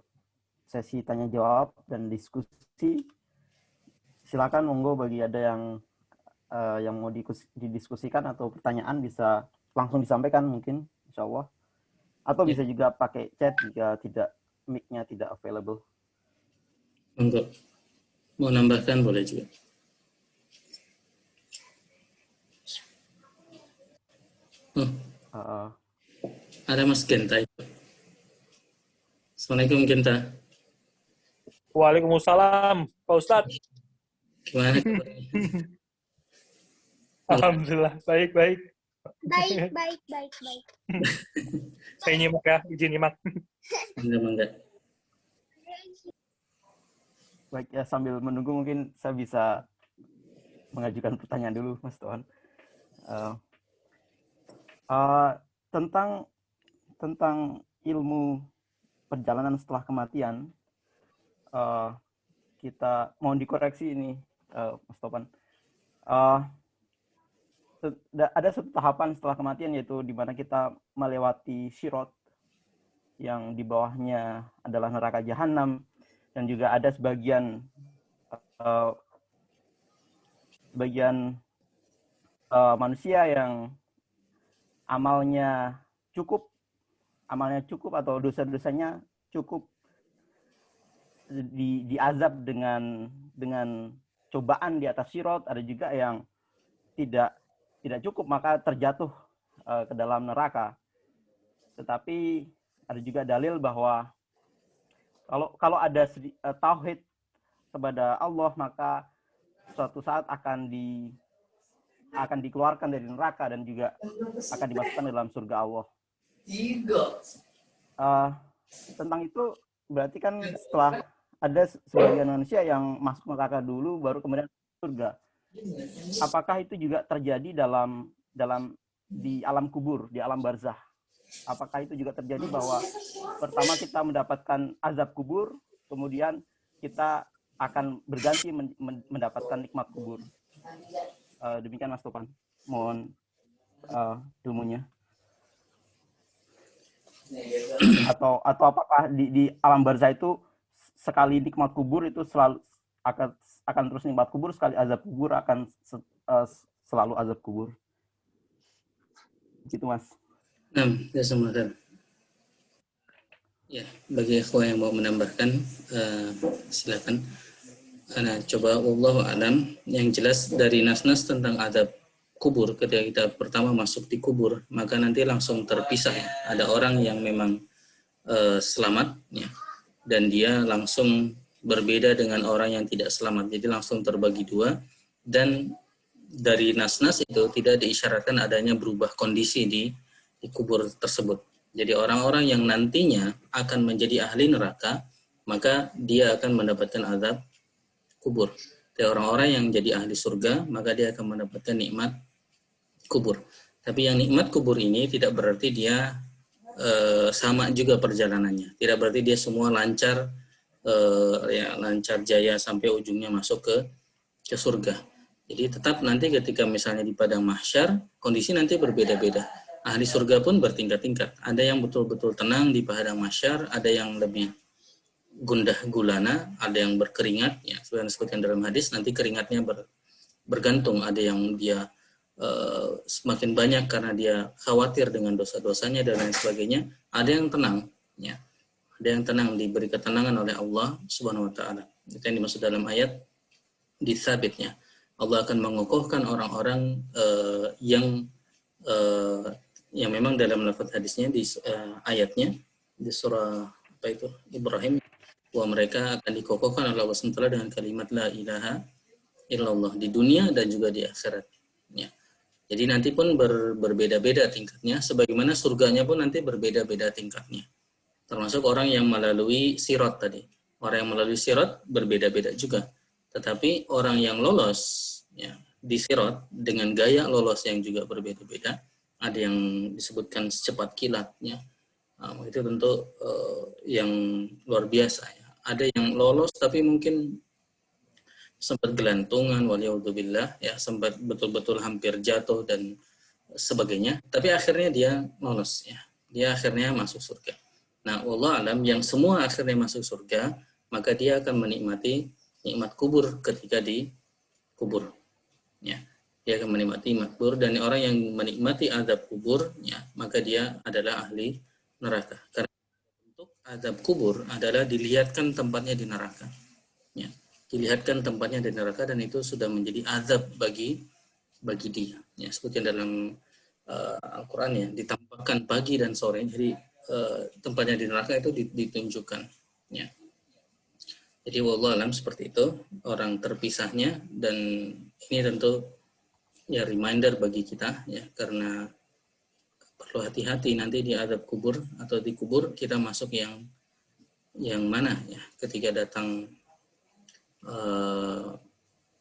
Speaker 1: sesi tanya jawab dan diskusi. Silakan monggo bagi ada yang mau didiskusikan atau pertanyaan bisa langsung disampaikan mungkin, insya Allah. Atau bisa juga pakai chat jika mic-nya tidak available.
Speaker 2: Monggo. Mau nambahkan boleh juga. Ada Mas Genta. Assalamualaikum Genta.
Speaker 3: Waalaikumsalam, Pak Ustadz.
Speaker 2: Gimana kabarnya?
Speaker 3: Alhamdulillah, baik.
Speaker 4: Baik.
Speaker 3: Saya nyimak ya, izin nyimak.
Speaker 2: Mangga.
Speaker 1: Baik, ya, sambil menunggu mungkin saya bisa mengajukan pertanyaan dulu, Mas Tuan. Tentang ilmu perjalanan setelah kematian, kita mohon dikoreksi ini, Mas Topan. Ada satu tahapan setelah kematian, yaitu di mana kita melewati Sirat, yang di bawahnya adalah neraka Jahanam, dan juga ada sebagian manusia yang amalnya cukup atau dosa-dosanya cukup diazab dengan cobaan di atas Sirat. Ada juga yang tidak cukup, maka terjatuh ke dalam neraka. Tetapi ada juga dalil bahwa kalau ada tauhid kepada Allah, maka suatu saat akan dikeluarkan dari neraka dan juga akan dimasukkan dalam surga Allah. Tentang itu berarti kan setelah ada sebagian manusia yang masuk neraka dulu baru kemudian surga. Apakah itu juga terjadi di alam kubur, di alam barzah? Apakah itu juga terjadi bahwa pertama kita mendapatkan azab kubur, kemudian kita akan berganti mendapatkan nikmat kubur? Demikian Mas Topan. Mohon ilmunya. Atau apakah di alam barzah itu sekali nikmat kubur itu selalu akan terus nikmat kubur, sekali azab kubur akan selalu azab kubur? Gitu Mas.
Speaker 2: Ya, bagi ikhwah yang mau menambahkan, silakan. Karena coba Allah alam, yang jelas dari nas-nas tentang azab kubur, ketika kita pertama masuk di kubur, maka nanti langsung terpisah. Ya. Ada orang yang memang selamat, ya, dan dia langsung berbeda dengan orang yang tidak selamat. Jadi langsung terbagi dua, dan dari nas-nas itu tidak diisyaratkan adanya berubah kondisi di kubur tersebut. Jadi orang-orang yang nantinya akan menjadi ahli neraka, maka dia akan mendapatkan azab kubur. Dan orang-orang yang jadi ahli surga, maka dia akan mendapatkan nikmat kubur. Tapi yang nikmat kubur ini tidak berarti dia sama juga perjalanannya. Tidak berarti dia semua lancar, lancar jaya sampai ujungnya masuk ke surga. Jadi tetap nanti ketika misalnya di padang mahsyar, kondisi nanti berbeda-beda. Ahli surga pun bertingkat-tingkat. Ada yang betul-betul tenang di padang mahsyar, ada yang lebih gundah gulana, ada yang berkeringat, ya, seperti disebutkan dalam hadis, nanti keringatnya bergantung. Ada yang dia semakin banyak karena dia khawatir dengan dosa-dosanya dan lain sebagainya. Ada yang tenang, ya. Ada yang tenang, diberi ketenangan oleh Allah Subhanahu wa taala. Itu yang dimaksud dalam ayat disabitnya. Allah akan mengokohkan orang-orang yang memang dalam lafaz hadisnya di ayatnya di surah apa itu Ibrahim, bahwa mereka akan dikokohkan oleh Allah SWT dengan kalimat la ilaha illallah di dunia dan juga di akhirat. Ya. Jadi nanti pun berbeda-beda tingkatnya, sebagaimana surganya pun nanti berbeda-beda tingkatnya. Termasuk orang yang melalui sirat tadi. Orang yang melalui sirat berbeda-beda juga. Tetapi orang yang lolos ya, di sirat dengan gaya lolos yang juga berbeda-beda, ada yang disebutkan secepat kilatnya. Itu tentu yang luar biasa ya. Ada yang lolos tapi mungkin sempat gelantungan, waliyahudzubillah, ya sempat betul-betul hampir jatuh dan sebagainya, tapi akhirnya dia lolos ya, dia akhirnya masuk surga. Nah, wallahu alam, yang semua akhirnya masuk surga, maka dia akan menikmati nikmat kubur ketika di kubur ya, dia akan menikmati nikmat kubur, dan orang yang menikmati azab kubur ya, maka dia adalah ahli neraka, karena untuk azab kubur adalah dilihatkan tempatnya di neraka ya, dilihatkan tempatnya di neraka, dan itu sudah menjadi azab bagi dia ya, seperti dalam Al-Quran ya, ditampakkan pagi dan sore, jadi tempatnya di neraka itu ditunjukkan ya. Jadi wallahu alam seperti itu orang terpisahnya, dan ini tentu ya reminder bagi kita ya, karena perlu hati-hati nanti di azab kubur atau di kubur kita masuk yang mana ya, ketika datang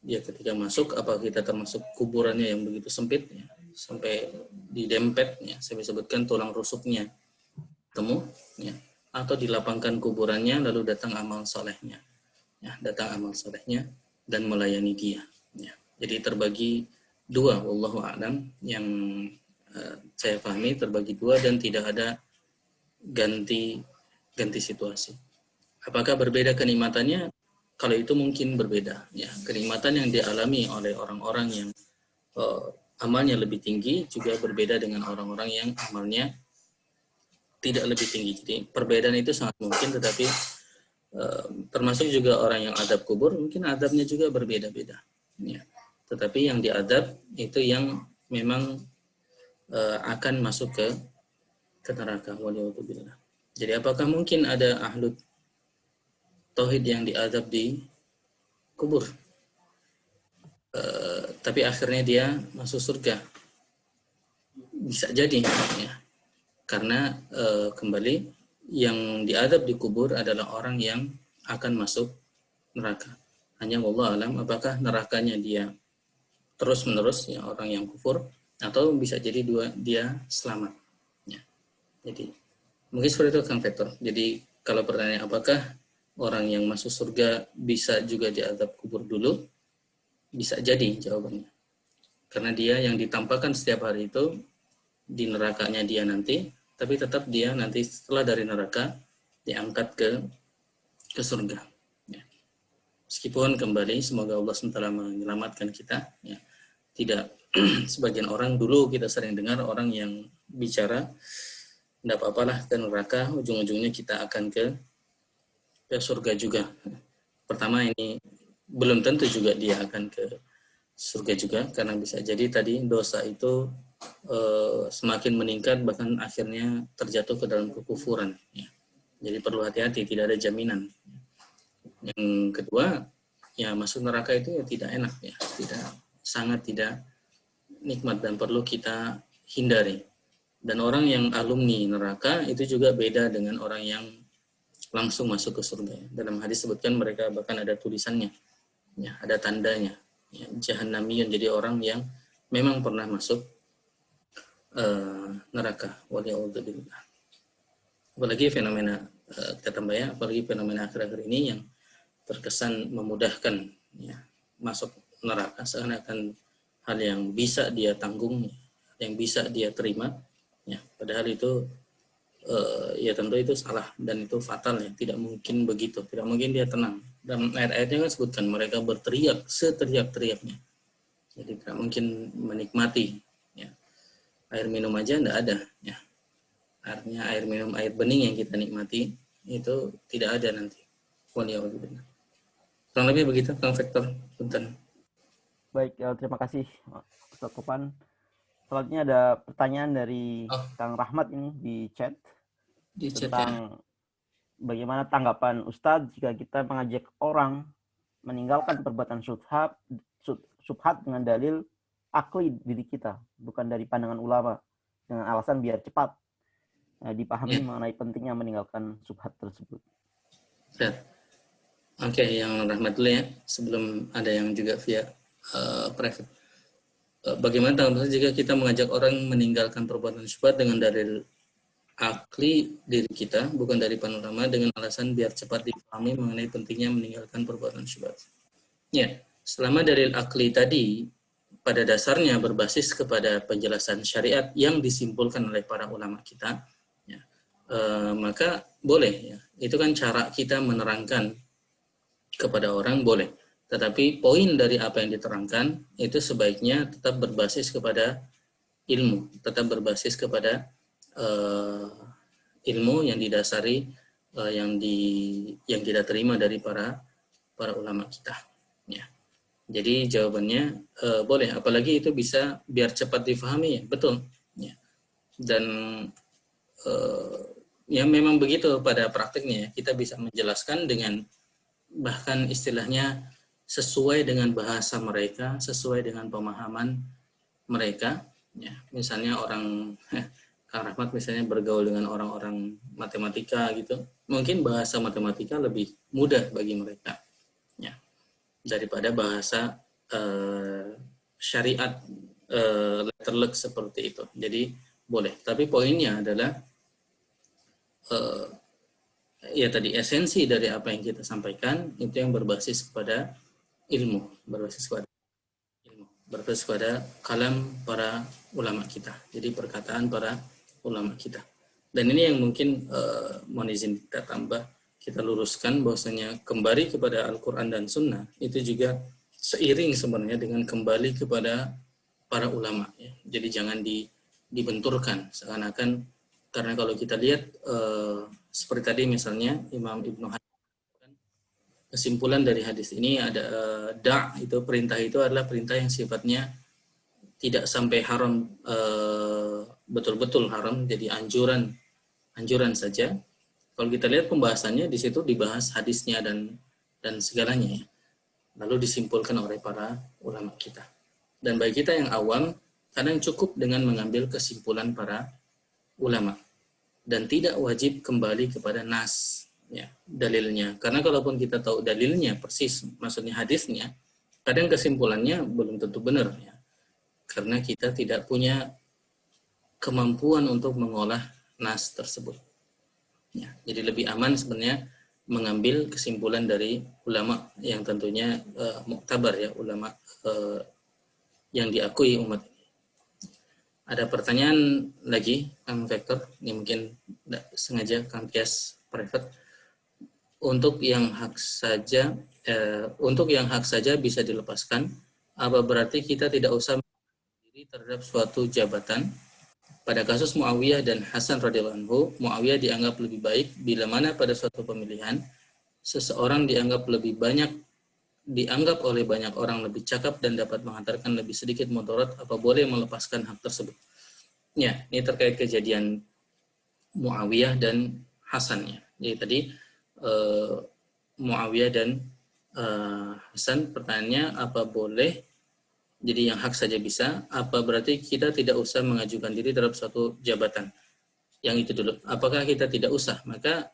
Speaker 2: ya ketika masuk, apa kita termasuk kuburannya yang begitu sempit ya, sampai didempet ya, saya sebutkan tulang rusuknya temu ya, atau dilapangkan kuburannya lalu datang amal solehnya ya, datang amal solehnya dan melayani dia ya. Jadi terbagi dua, wallahu a'lam, yang saya pahami terbagi dua dan tidak ada ganti situasi. Apakah berbeda kenikmatannya? Kalau itu mungkin berbeda ya, kenikmatan yang dialami oleh orang-orang yang amalnya lebih tinggi juga berbeda dengan orang-orang yang amalnya tidak lebih tinggi. Jadi perbedaan itu sangat mungkin, tetapi termasuk juga orang yang azab kubur mungkin azabnya juga berbeda-beda ya. Tetapi yang diazab itu yang memang akan masuk ke neraka, waliyahudzubillah. Jadi apakah mungkin ada ahlu tauhid yang diazab di kubur, tapi akhirnya dia masuk surga? Bisa jadi ya, karena kembali yang diazab di kubur adalah orang yang akan masuk neraka. Hanya wallahu alam apakah nerakanya dia terus menerus ya, orang yang kufur, atau bisa jadi dia selamat ya. Jadi mungkin seperti itu Kang Vektor. Jadi kalau pertanyaan apakah orang yang masuk surga bisa juga diazab kubur dulu, bisa jadi jawabannya. Karena dia yang ditampakkan setiap hari itu di nerakanya dia nanti, tapi tetap dia nanti setelah dari neraka diangkat ke surga. Ya. Meskipun kembali semoga Allah SWT menyelamatkan kita. Ya. Tidak sebagian orang dulu kita sering dengar orang yang bicara, tidak apa-apalah ke neraka, ujung-ujungnya kita akan ke surga juga. Pertama ini belum tentu juga dia akan ke surga juga, karena bisa jadi tadi dosa itu semakin meningkat bahkan akhirnya terjatuh ke dalam kekufuran ya. Jadi perlu hati-hati, tidak ada jaminan. Yang kedua ya, masuk neraka itu ya tidak enak ya, sangat tidak nikmat dan perlu kita hindari. Dan orang yang alumni neraka itu juga beda dengan orang yang langsung masuk ke surga. Dalam hadis sebutkan mereka bahkan ada tulisannya, ya, ada tandanya, ya, jahannamiyun, jadi orang yang memang pernah masuk neraka. Waliyahudzubillah. Apalagi fenomena kita tambah ya, apalagi fenomena akhir-akhir ini yang terkesan memudahkan ya, masuk neraka, seakan-akan hal yang bisa dia tanggung, yang bisa dia terima, ya, padahal itu ya tentu itu salah dan itu fatal ya, tidak mungkin begitu, tidak mungkin dia tenang. Dan ayat-ayatnya kan sebutkan mereka berteriak seteriak-teriaknya, jadi tidak mungkin menikmati ya. Air minum aja tidak ada ya, artinya air minum, air bening yang kita nikmati itu tidak ada nanti. Waliyahudzubillah. Kurang lebih begitu Kang Vektor. Punten.
Speaker 1: Baik, terima kasih Ustaz Topan. Selanjutnya ada pertanyaan dari Kang Rahmat ini di chat
Speaker 2: Di chat
Speaker 1: tentang bagaimana tanggapan Ustadz jika kita mengajak orang meninggalkan perbuatan subhat dengan dalil akli diri kita, bukan dari pandangan ulama, dengan alasan biar cepat dipahami mengenai pentingnya meninggalkan subhat tersebut.
Speaker 2: Oke, yang rahmat dulu ya, sebelum ada yang juga via private. Bagaimana tanggapan jika kita mengajak orang meninggalkan perbuatan syubhat dengan dalil akli diri kita, bukan dari panorama, dengan alasan biar cepat dipahami mengenai pentingnya meninggalkan perbuatan syubhat. Ya, selama dalil akli tadi pada dasarnya berbasis kepada penjelasan syariat yang disimpulkan oleh para ulama kita, ya, maka boleh. Ya. Itu kan cara kita menerangkan kepada orang boleh. Tetapi poin dari apa yang diterangkan itu sebaiknya tetap berbasis kepada ilmu, tetap berbasis kepada ilmu yang didasari yang kita terima dari para ulama kita. Ya. Jadi jawabannya boleh, apalagi itu bisa biar cepat difahami, ya betul. Ya. Dan ya memang begitu pada praktiknya, kita bisa menjelaskan dengan bahkan istilahnya sesuai dengan bahasa mereka, sesuai dengan pemahaman mereka. Ya, misalnya orang Kang Rahmat misalnya bergaul dengan orang-orang matematika gitu, mungkin bahasa matematika lebih mudah bagi mereka, ya, daripada bahasa syariat letterlek seperti itu. Jadi boleh. Tapi poinnya adalah ya tadi esensi dari apa yang kita sampaikan itu yang berbasis kepada ilmu, berbasis pada kalam para ulama kita. Jadi perkataan para ulama kita. Dan ini yang mungkin mohon izin kita tambah, kita luruskan bahwasanya kembali kepada Al-Quran dan Sunnah itu juga seiring sebenarnya dengan kembali kepada para ulama. Ya. Jadi jangan dibenturkan seakan-akan, karena kalau kita lihat seperti tadi misalnya Imam Ibnu Hajar, kesimpulan dari hadis ini ada itu perintah itu adalah perintah yang sifatnya tidak sampai haram, betul-betul haram, jadi anjuran saja. Kalau kita lihat pembahasannya di situ dibahas hadisnya dan segalanya, lalu disimpulkan oleh para ulama kita. Dan bagi kita yang awam, kadang cukup dengan mengambil kesimpulan para ulama dan tidak wajib kembali kepada nas, ya, dalilnya. Karena kalaupun kita tahu dalilnya persis, maksudnya hadisnya, kadang kesimpulannya belum tentu benar, ya. Karena kita tidak punya kemampuan untuk mengolah nas tersebut. Ya, jadi lebih aman sebenarnya mengambil kesimpulan dari ulama yang tentunya muktabar, ya, ulama yang diakui umat ini. Ada pertanyaan lagi, Kang Vektor? Ini mungkin sengaja Kang Tias private. Untuk yang hak saja bisa dilepaskan. Apa berarti kita tidak usah diri terhadap suatu jabatan? Pada kasus Muawiyah dan Hasan radhiyallahu anhu, Muawiyah dianggap lebih baik bila mana pada suatu pemilihan seseorang dianggap oleh banyak orang lebih cakap dan dapat menghantarkan lebih sedikit mudarat, apa boleh melepaskan hak tersebut? Ya, ini terkait kejadian Muawiyah dan Hasan, ya. Jadi tadi Muawiyah dan Hasan, pertanyaannya apa boleh? Jadi yang hak saja bisa, apa berarti kita tidak usah mengajukan diri terhadap suatu jabatan? Yang itu dulu. Apakah kita tidak usah? Maka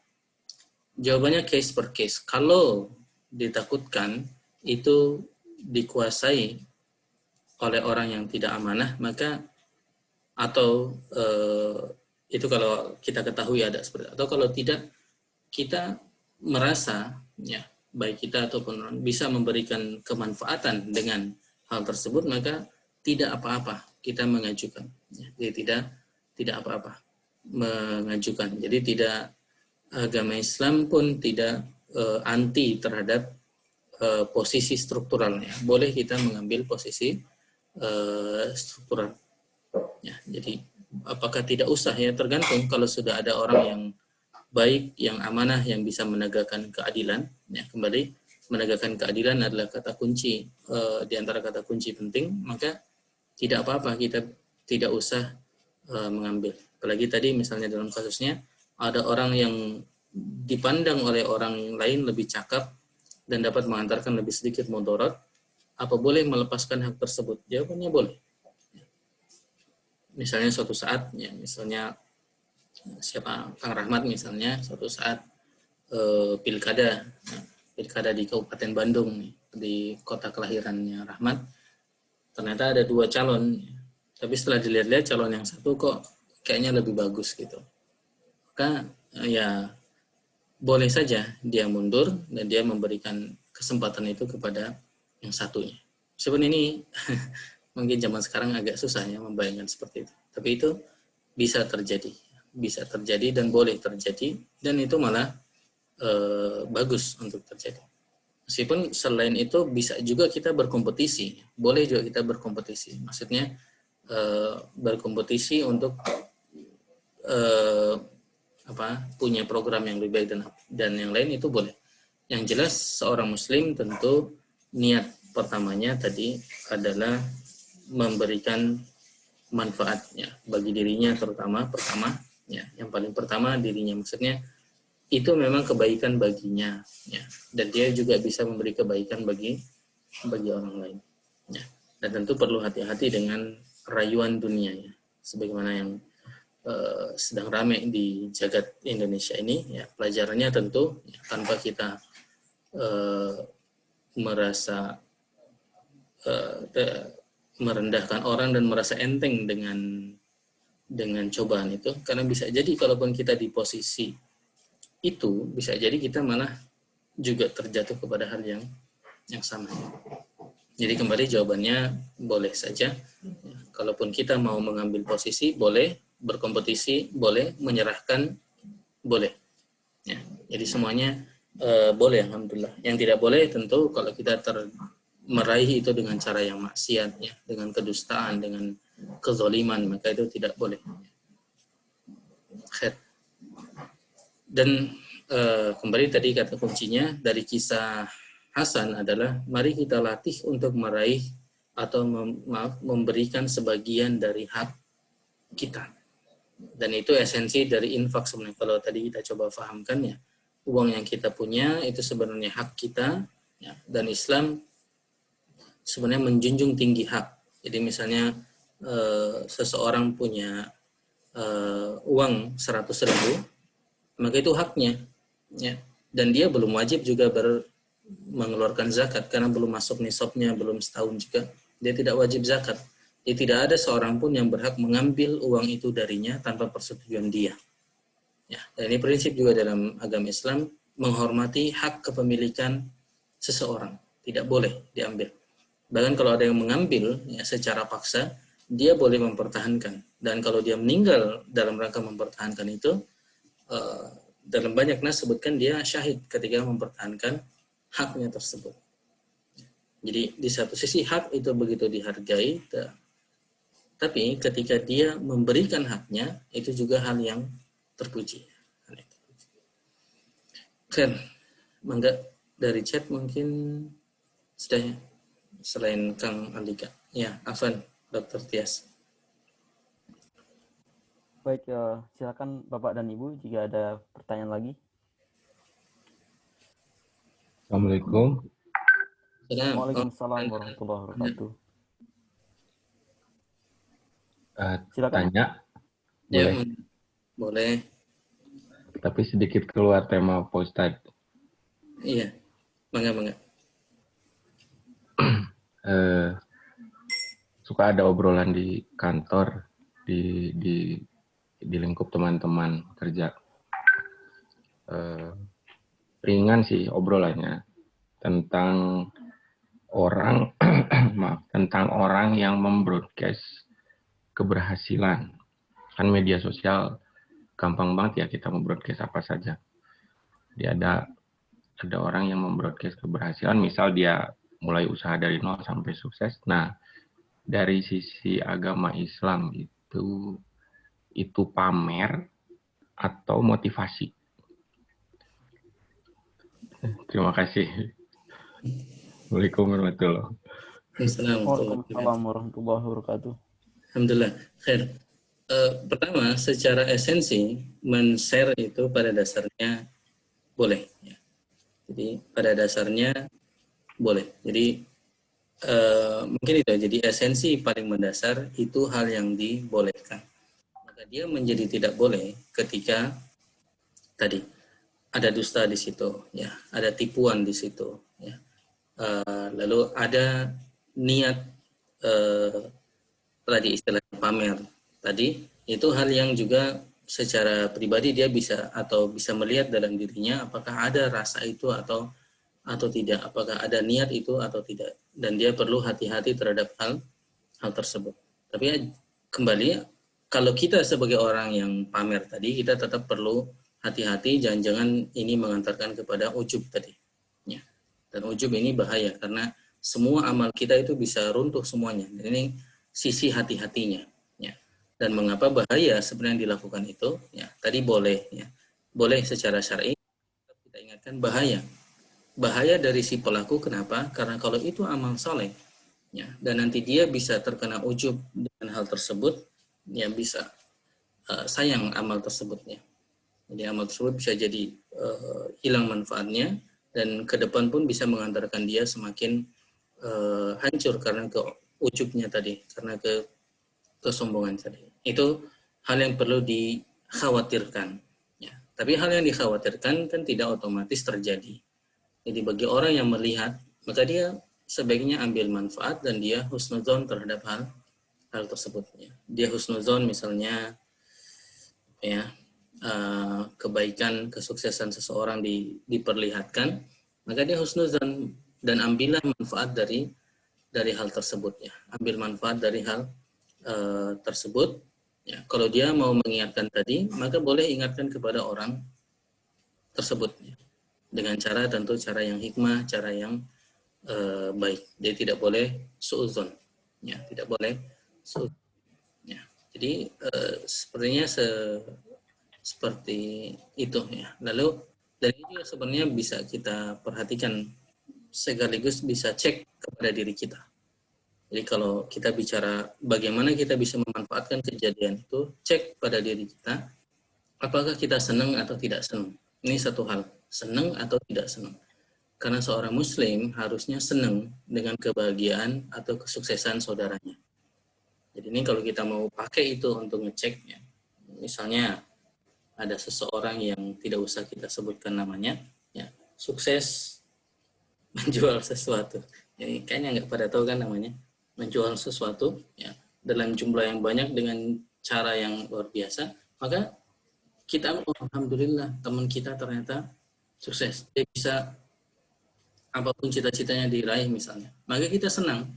Speaker 2: jawabannya case per case. Kalau ditakutkan itu dikuasai oleh orang yang tidak amanah, maka atau itu kalau kita ketahui ada seperti itu. Atau kalau tidak, kita merasa, ya, baik kita ataupun bisa memberikan kemanfaatan dengan hal tersebut, maka tidak apa-apa kita mengajukan. Ya, jadi tidak apa-apa mengajukan. Jadi tidak, agama Islam pun tidak anti terhadap posisi strukturalnya. Boleh kita mengambil posisi struktural. Ya, jadi apakah tidak usah, ya tergantung. Kalau sudah ada orang yang baik, yang amanah, yang bisa menegakkan keadilan, ya, kembali menegakkan keadilan adalah kata kunci di antara kata kunci penting, maka tidak apa-apa kita tidak usah mengambil. Apalagi tadi misalnya dalam kasusnya ada orang yang dipandang oleh orang lain lebih cakap dan dapat mengantarkan lebih sedikit mudarat, apa boleh melepaskan hak tersebut? Jawabannya boleh. Misalnya suatu saat, ya, misalnya siapa Kang Rahmat misalnya suatu saat pilkada di Kabupaten Bandung nih, di kota kelahirannya Rahmat, ternyata ada 2 calon, tapi setelah dilihat-lihat calon yang satu kok kayaknya lebih bagus gitu, maka ya boleh saja dia mundur dan dia memberikan kesempatan itu kepada yang satunya. Sebenarnya ini mungkin zaman sekarang agak susah ya membayangkan seperti itu, tapi itu bisa terjadi dan boleh terjadi, dan itu malah bagus untuk terjadi. Meskipun selain itu bisa juga kita berkompetisi, boleh juga kita berkompetisi. Maksudnya berkompetisi untuk punya program yang lebih baik dan yang lain itu boleh. Yang jelas seorang muslim tentu niat pertamanya tadi adalah memberikan manfaatnya bagi dirinya pertama ya, yang paling pertama dirinya, maksudnya itu memang kebaikan baginya ya, dan dia juga bisa memberi kebaikan bagi orang lain ya. Dan tentu perlu hati-hati dengan rayuan dunia ya, sebagaimana yang sedang ramai di jagat Indonesia ini ya. Pelajarannya tentu ya, tanpa kita merasa merendahkan orang dan merasa enteng dengan cobaan itu, karena bisa jadi kalaupun kita di posisi itu, bisa jadi kita malah juga terjatuh kepada hal yang sama. Jadi kembali jawabannya boleh saja. Ya, kalaupun kita mau mengambil posisi, boleh berkompetisi, boleh menyerahkan, boleh. Ya, jadi semuanya boleh, alhamdulillah. Yang tidak boleh tentu kalau kita meraih itu dengan cara yang maksiat, ya, dengan kedustaan, dengan kezaliman, maka itu tidak boleh. Khair. Dan kembali tadi kata kuncinya dari kisah Hasan adalah mari kita latih untuk meraih atau memberikan sebagian dari hak kita. Dan itu esensi dari infak sebenarnya. Kalau tadi kita coba fahamkan ya, uang yang kita punya itu sebenarnya hak kita ya, dan Islam sebenarnya menjunjung tinggi hak. Jadi misalnya seseorang punya uang 100.000, maka itu haknya ya, dan dia belum wajib juga mengeluarkan zakat karena belum masuk nisabnya, belum setahun juga dia tidak wajib zakat. Jadi tidak ada seorang pun yang berhak mengambil uang itu darinya tanpa persetujuan dia ya. Dan ini prinsip juga dalam agama Islam, menghormati hak kepemilikan seseorang, tidak boleh diambil. Bahkan kalau ada yang mengambil ya, secara paksa, dia boleh mempertahankan, dan kalau dia meninggal dalam rangka mempertahankan itu, dalam banyak nas sebutkan dia syahid ketika mempertahankan haknya tersebut. Jadi di satu sisi hak itu begitu dihargai, tapi ketika dia memberikan haknya itu juga hal yang terpuji. Kan, mangga dari chat mungkin sudah ya, selain Kang Andika. Ya, Afan, Dr. Tias.
Speaker 1: Baik, silakan Bapak dan Ibu jika ada pertanyaan lagi.
Speaker 4: Assalamualaikum.
Speaker 1: Waalaikumsalam warahmatullahi wabarakatuh. Silakan.
Speaker 4: Tanya,
Speaker 2: boleh? Ya, boleh.
Speaker 4: Tapi sedikit keluar tema Pak Ustadz.
Speaker 2: Iya, bangga.
Speaker 4: Suka ada obrolan di kantor, di lingkup teman-teman kerja. Ringan sih obrolannya tentang orang tentang orang yang membroadcast keberhasilan. Kan media sosial gampang banget ya kita membroadcast apa saja. Dia ada orang yang membroadcast keberhasilan, misal dia mulai usaha dari nol sampai sukses. Nah, dari sisi agama Islam itu pamer atau motivasi? Terima kasih. Assalamualaikum warahmatullahi
Speaker 1: wabarakatuh.
Speaker 2: Alhamdulillah. Khair. Pertama, secara esensi, men-share itu pada dasarnya boleh. Ya. Jadi pada dasarnya boleh. Jadi mungkin itu. Jadi esensi paling mendasar itu hal yang dibolehkan. Maka dia menjadi tidak boleh ketika tadi ada dusta di situ, ya, ada tipuan di situ, ya. Lalu ada niat tadi istilahnya pamer tadi, itu hal yang juga secara pribadi dia bisa atau bisa melihat dalam dirinya apakah ada rasa itu atau tidak, apakah ada niat itu atau tidak, dan dia perlu hati-hati terhadap hal tersebut. Tapi ya, kembali kalau kita sebagai orang yang pamer tadi, kita tetap perlu hati-hati, jangan-jangan ini mengantarkan kepada ujub tadi. Ya. Dan ujub ini bahaya karena semua amal kita itu bisa runtuh semuanya. Dan ini sisi hati-hatinya. Ya. Dan mengapa bahaya sebenarnya dilakukan itu? Ya, tadi boleh, ya, boleh secara syar'i. Kita ingatkan bahaya. Bahaya dari si pelaku, kenapa? Karena kalau itu amal soleh, ya, dan nanti dia bisa terkena ujub dengan hal tersebut, ya bisa sayang amal tersebutnya. Jadi amal tersebut bisa jadi hilang manfaatnya, dan ke depan pun bisa mengantarkan dia semakin hancur karena ke ujubnya tadi, karena kesombongan tadi. Itu hal yang perlu dikhawatirkan. Ya. Tapi hal yang dikhawatirkan kan tidak otomatis terjadi. Jadi bagi orang yang melihat, maka dia sebaiknya ambil manfaat dan dia husnuzon terhadap hal tersebut. Ya. Dia husnuzon misalnya, ya, kebaikan, kesuksesan seseorang diperlihatkan, maka dia husnuzon dan ambillah manfaat dari hal tersebut. Ya. Ambil manfaat dari hal tersebut. Ya. Kalau dia mau mengingatkan tadi, maka boleh ingatkan kepada orang tersebut. Ya. Dengan cara tentu cara yang hikmah, cara yang baik. Jadi tidak boleh suudzon. Ya, tidak boleh suudzon. Ya. Jadi sepertinya seperti itu, ya. Lalu dari itu sebenarnya bisa kita perhatikan, sekaligus bisa cek kepada diri kita. Jadi kalau kita bicara bagaimana kita bisa memanfaatkan kejadian itu, cek pada diri kita, apakah kita senang atau tidak senang. Ini satu hal, senang atau tidak senang. Karena seorang muslim harusnya senang dengan kebahagiaan atau kesuksesan saudaranya. Jadi ini kalau kita mau pakai itu untuk ngecek, ya, misalnya ada seseorang yang tidak usah kita sebutkan namanya, ya, sukses menjual sesuatu. Jadi kayaknya nggak pada tahu kan namanya, menjual sesuatu, ya, dalam jumlah yang banyak dengan cara yang luar biasa, maka kita, oh, alhamdulillah teman kita ternyata sukses, dia bisa apapun cita-citanya diraih misalnya, maka kita senang.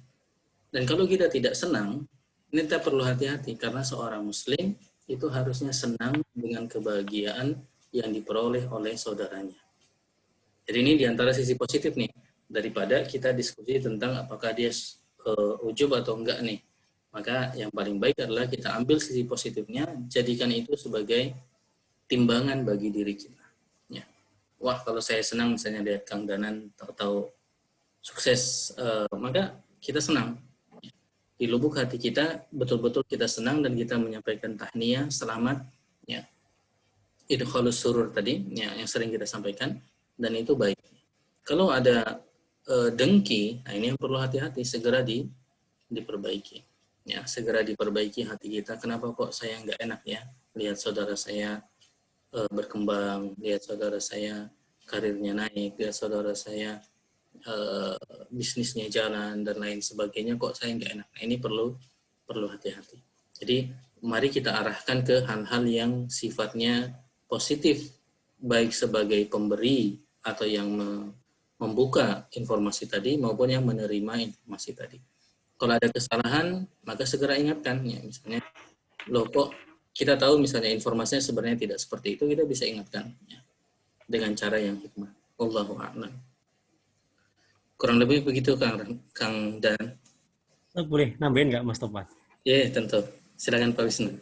Speaker 2: Dan kalau kita tidak senang, ini kita perlu hati-hati, karena seorang muslim itu harusnya senang dengan kebahagiaan yang diperoleh oleh saudaranya. Jadi ini diantara sisi positif nih, daripada kita diskusi tentang apakah dia ujub atau enggak nih. Maka yang paling baik adalah kita ambil sisi positifnya, jadikan itu sebagai timbangan bagi diri kita. Ya. Wah, kalau saya senang misalnya lihat Kang Danan tahu sukses, maka kita senang. Di lubuk hati kita betul-betul kita senang dan kita menyampaikan tahniah, selamat, ya. Idkhalus surur tadi, ya, yang sering kita sampaikan, dan itu baik. Kalau ada dengki, nah ini yang perlu hati-hati, segera diperbaiki. Ya, segera diperbaiki hati kita. Kenapa kok saya nggak enak ya lihat saudara saya berkembang, lihat saudara saya karirnya naik, lihat saudara saya bisnisnya jalan dan lain sebagainya, kok saya nggak enak. Nah, ini perlu hati-hati. Jadi mari kita arahkan ke hal-hal yang sifatnya positif, baik sebagai pemberi atau yang membuka informasi tadi maupun yang menerima informasi tadi. Kalau ada kesalahan, maka segera ingatkan. Ya, misalnya, loh kok kita tahu misalnya informasinya sebenarnya tidak seperti itu, kita bisa ingatkan, ya, dengan cara yang hikmah. Wallahu a'lam. Kurang lebih begitu, Kang Dan.
Speaker 5: Boleh nambahin nggak, Mas Topan?
Speaker 2: Ya, tentu. Silakan Pak Wisnu.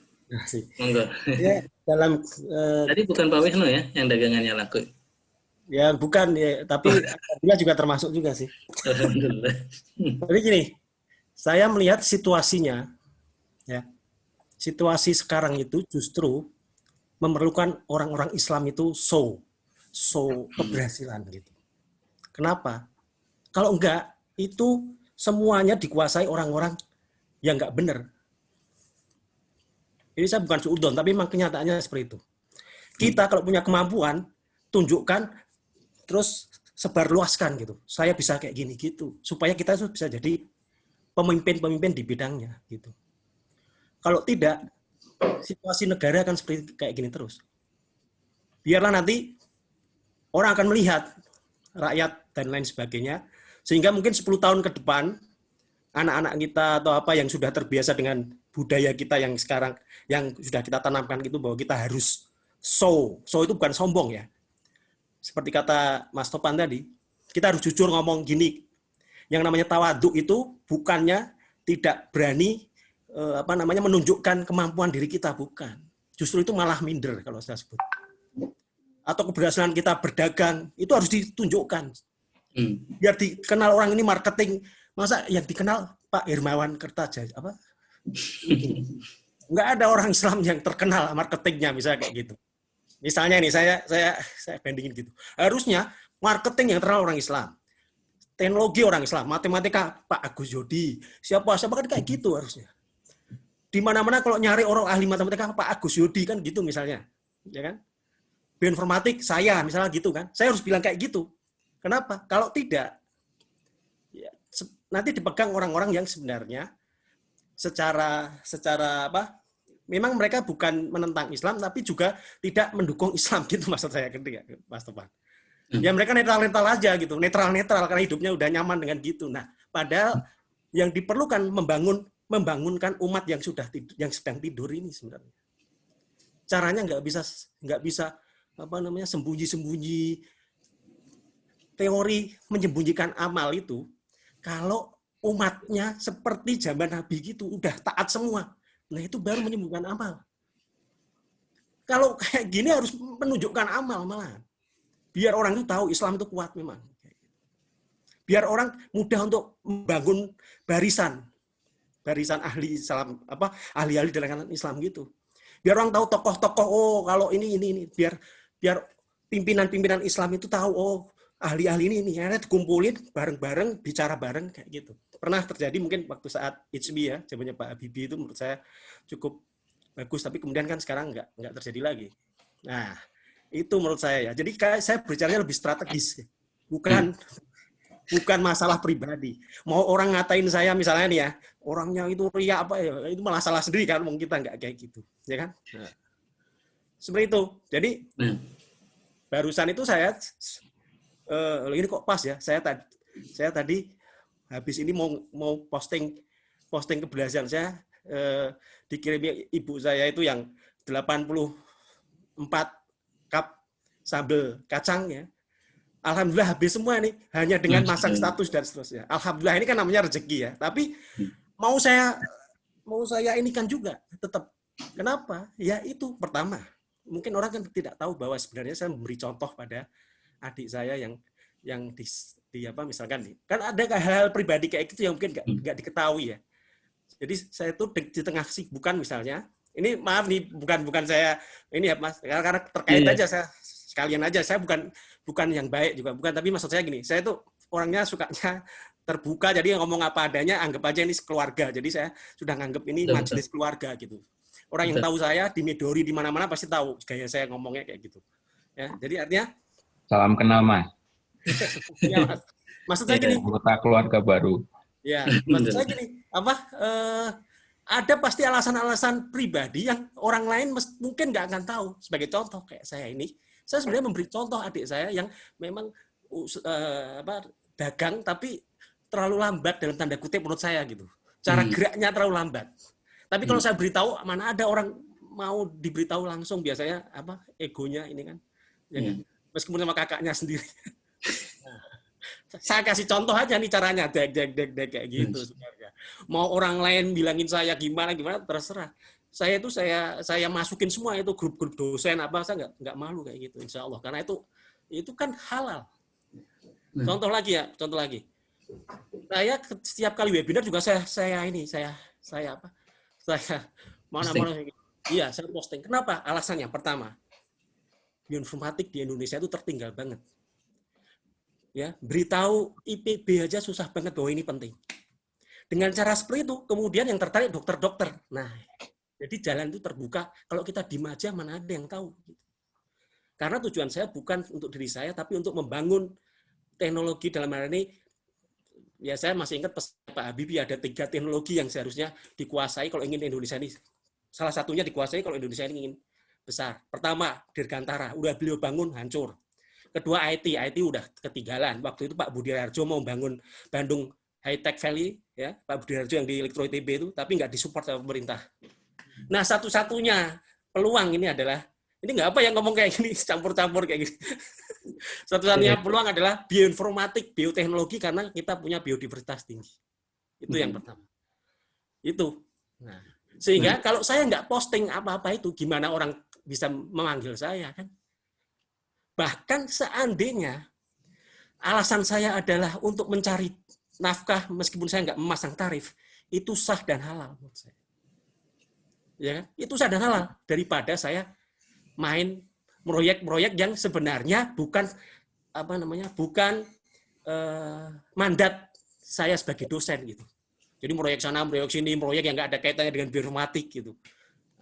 Speaker 2: Monggo.
Speaker 5: Ya, dalam
Speaker 2: tadi bukan Pak Wisnu ya yang dagangannya laku.
Speaker 5: Ya bukan ya, tapi alhamdulillah juga termasuk juga sih.
Speaker 2: Alhamdulillah.
Speaker 5: Jadi gini, saya melihat situasinya, ya, situasi sekarang itu justru memerlukan orang-orang Islam itu show, show keberhasilan gitu. Kenapa? Kalau enggak, itu semuanya dikuasai orang-orang yang enggak benar. Ini saya bukan suudzon, tapi memang kenyataannya seperti itu. Kita kalau punya kemampuan, tunjukkan, terus sebarluaskan gitu. Saya bisa kayak gini gitu, supaya kita itu bisa jadi pemimpin-pemimpin di bidangnya gitu. Kalau tidak, situasi negara akan seperti kayak gini terus. Biarlah nanti orang akan melihat rakyat dan lain sebagainya, sehingga mungkin 10 tahun ke depan anak-anak kita atau apa yang sudah terbiasa dengan budaya kita yang sekarang yang sudah kita tanamkan gitu, bahwa kita harus show itu bukan sombong ya. Seperti kata Mas Topan tadi, kita harus jujur ngomong gini. Yang namanya tawadhu itu bukannya tidak berani menunjukkan kemampuan diri kita, bukan. Justru itu malah minder kalau saya sebut. Atau keberhasilan kita berdagang itu harus ditunjukkan. Biar dikenal orang ini marketing. Masa yang dikenal Pak Hermawan Kertajaya apa? Enggak ada orang Islam yang terkenal marketingnya, misalnya kayak gitu. Misalnya ini saya bandingin gitu. Harusnya marketing yang terkenal orang Islam. Teknologi orang Islam, matematika Pak Agus Yodi. Siapa kan kayak gitu harusnya. Di mana-mana kalau nyari orang ahli matematika Pak Agus Yodi kan gitu misalnya. Ya kan? Bioinformatik saya misalnya gitu kan. Saya harus bilang kayak gitu. Kenapa? Kalau tidak ya, nanti dipegang orang-orang yang sebenarnya secara apa? Memang mereka bukan menentang Islam tapi juga tidak mendukung Islam gitu maksud saya ketika Mas Topan. Ya mereka netral-netral aja gitu, netral-netral karena hidupnya udah nyaman dengan gitu. Nah, padahal yang diperlukan membangunkan umat yang sedang tidur ini sebenarnya. Caranya nggak bisa sembunyi-sembunyi. Teori menyembunyikan amal itu kalau umatnya seperti zaman Nabi gitu udah taat semua. Nah, itu baru menyembunyikan amal. Kalau kayak gini harus menunjukkan amal malah. Biar orang itu tahu Islam itu kuat memang. Biar orang mudah untuk membangun barisan ahli Islam, ahli-ahli dalam Islam gitu. Biar orang tahu tokoh-tokoh, kalau ini. Biar pimpinan-pimpinan Islam itu tahu, ahli-ahli ini. Akhirnya dikumpulin bareng-bareng, bicara bareng kayak gitu. Pernah terjadi mungkin waktu saat HB ya, zamannya Pak Habibie itu menurut saya cukup bagus, tapi kemudian kan sekarang nggak terjadi lagi. Nah, itu menurut saya ya. Jadi saya bicaranya lebih strategis, bukan masalah pribadi. Mau orang ngatain saya misalnya nih ya, orangnya itu ria apa ya, itu malah salah sendiri kan, mungkin kita nggak kayak gitu, ya kan? Nah, seperti itu. Jadi barusan itu saya ini kok pas ya. Saya tadi habis ini mau posting keberhasilan saya, dikirimnya ibu saya itu yang 84 cup sambal kacang ya. Alhamdulillah habis semua nih, hanya dengan masang status dan seterusnya. Alhamdulillah ini kan namanya rezeki ya. Tapi mau saya ini kan juga tetap. Kenapa? Ya itu pertama. Mungkin orang kan tidak tahu bahwa sebenarnya saya memberi contoh pada adik saya yang di apa misalkan kan ada hal-hal pribadi kayak gitu yang mungkin nggak diketahui ya. Jadi saya tuh di tengah kesibukan misalnya. Ini maaf nih bukan saya ini ya Mas, karena terkait aja saya sekalian aja, saya bukan yang baik juga bukan, tapi maksud saya gini, saya tuh orangnya sukanya terbuka, jadi ngomong apa adanya, anggap aja ini keluarga, jadi saya sudah nganggap ini majelis keluarga gitu. Orang yang tahu saya di Midori di mana-mana pasti tahu gaya saya ngomongnya kayak gitu. Ya, jadi artinya
Speaker 4: salam kenal Mas.
Speaker 5: Ya, Mas. Maksud saya gini,
Speaker 4: anggota keluarga baru.
Speaker 5: Ya, maksud saya gini, ada pasti alasan-alasan pribadi yang orang lain mungkin nggak akan tahu. Sebagai contoh kayak saya ini, saya sebenarnya memberi contoh adik saya yang memang dagang tapi terlalu lambat dalam tanda kutip menurut saya gitu. Cara geraknya terlalu lambat. Tapi kalau saya beritahu, mana ada orang mau diberitahu langsung, biasanya egonya ini kan. Ya, meskipun sama kakaknya sendiri. Saya kasih contoh aja nih caranya, dek kayak gitu sebenarnya. Mau orang lain bilangin saya gimana terserah. Saya masukin semua itu grup-grup dosen saya nggak malu kayak gitu insya Allah, karena itu kan halal. Contoh lagi. Saya setiap kali webinar juga saya posting. Kenapa? Alasannya pertama, bioinformatik di Indonesia itu tertinggal banget. Ya, beritahu IPB aja susah banget bahwa ini penting. Dengan cara seperti itu, kemudian yang tertarik dokter-dokter. Nah, jadi jalan itu terbuka. Kalau kita diem aja, mana ada yang tahu. Karena tujuan saya bukan untuk diri saya, tapi untuk membangun teknologi dalam hal ini. Ya, saya masih ingat pesan Pak Habibie, ada 3 teknologi yang seharusnya dikuasai kalau ingin Indonesia ini. Salah satunya dikuasai kalau Indonesia ini ingin besar. Pertama, Dirgantara. Udah beliau bangun, hancur. Kedua, IT udah ketinggalan. Waktu itu Pak Budi Harjo mau bangun Bandung High Tech Valley, ya Pak Budi Harjo yang di Elektro ITB itu, tapi nggak disupport sama pemerintah. Nah, satu-satunya peluang ini adalah, ini nggak apa yang ngomong kayak gini, campur-campur kayak gini. Satu-satunya peluang adalah bioinformatik, bioteknologi, karena kita punya biodiversitas tinggi. Itu yang pertama. Itu. Nah, sehingga kalau saya nggak posting apa-apa itu, gimana orang bisa memanggil saya, kan? Bahkan seandainya alasan saya adalah untuk mencari nafkah meskipun saya nggak memasang tarif, itu sah dan halal menurut saya. Ya kan? Itu sah dan halal daripada saya main proyek-proyek yang sebenarnya bukan bukan mandat saya sebagai dosen gitu. Jadi proyek sana, proyek sini, proyek yang nggak ada kaitannya dengan bioinformatik gitu.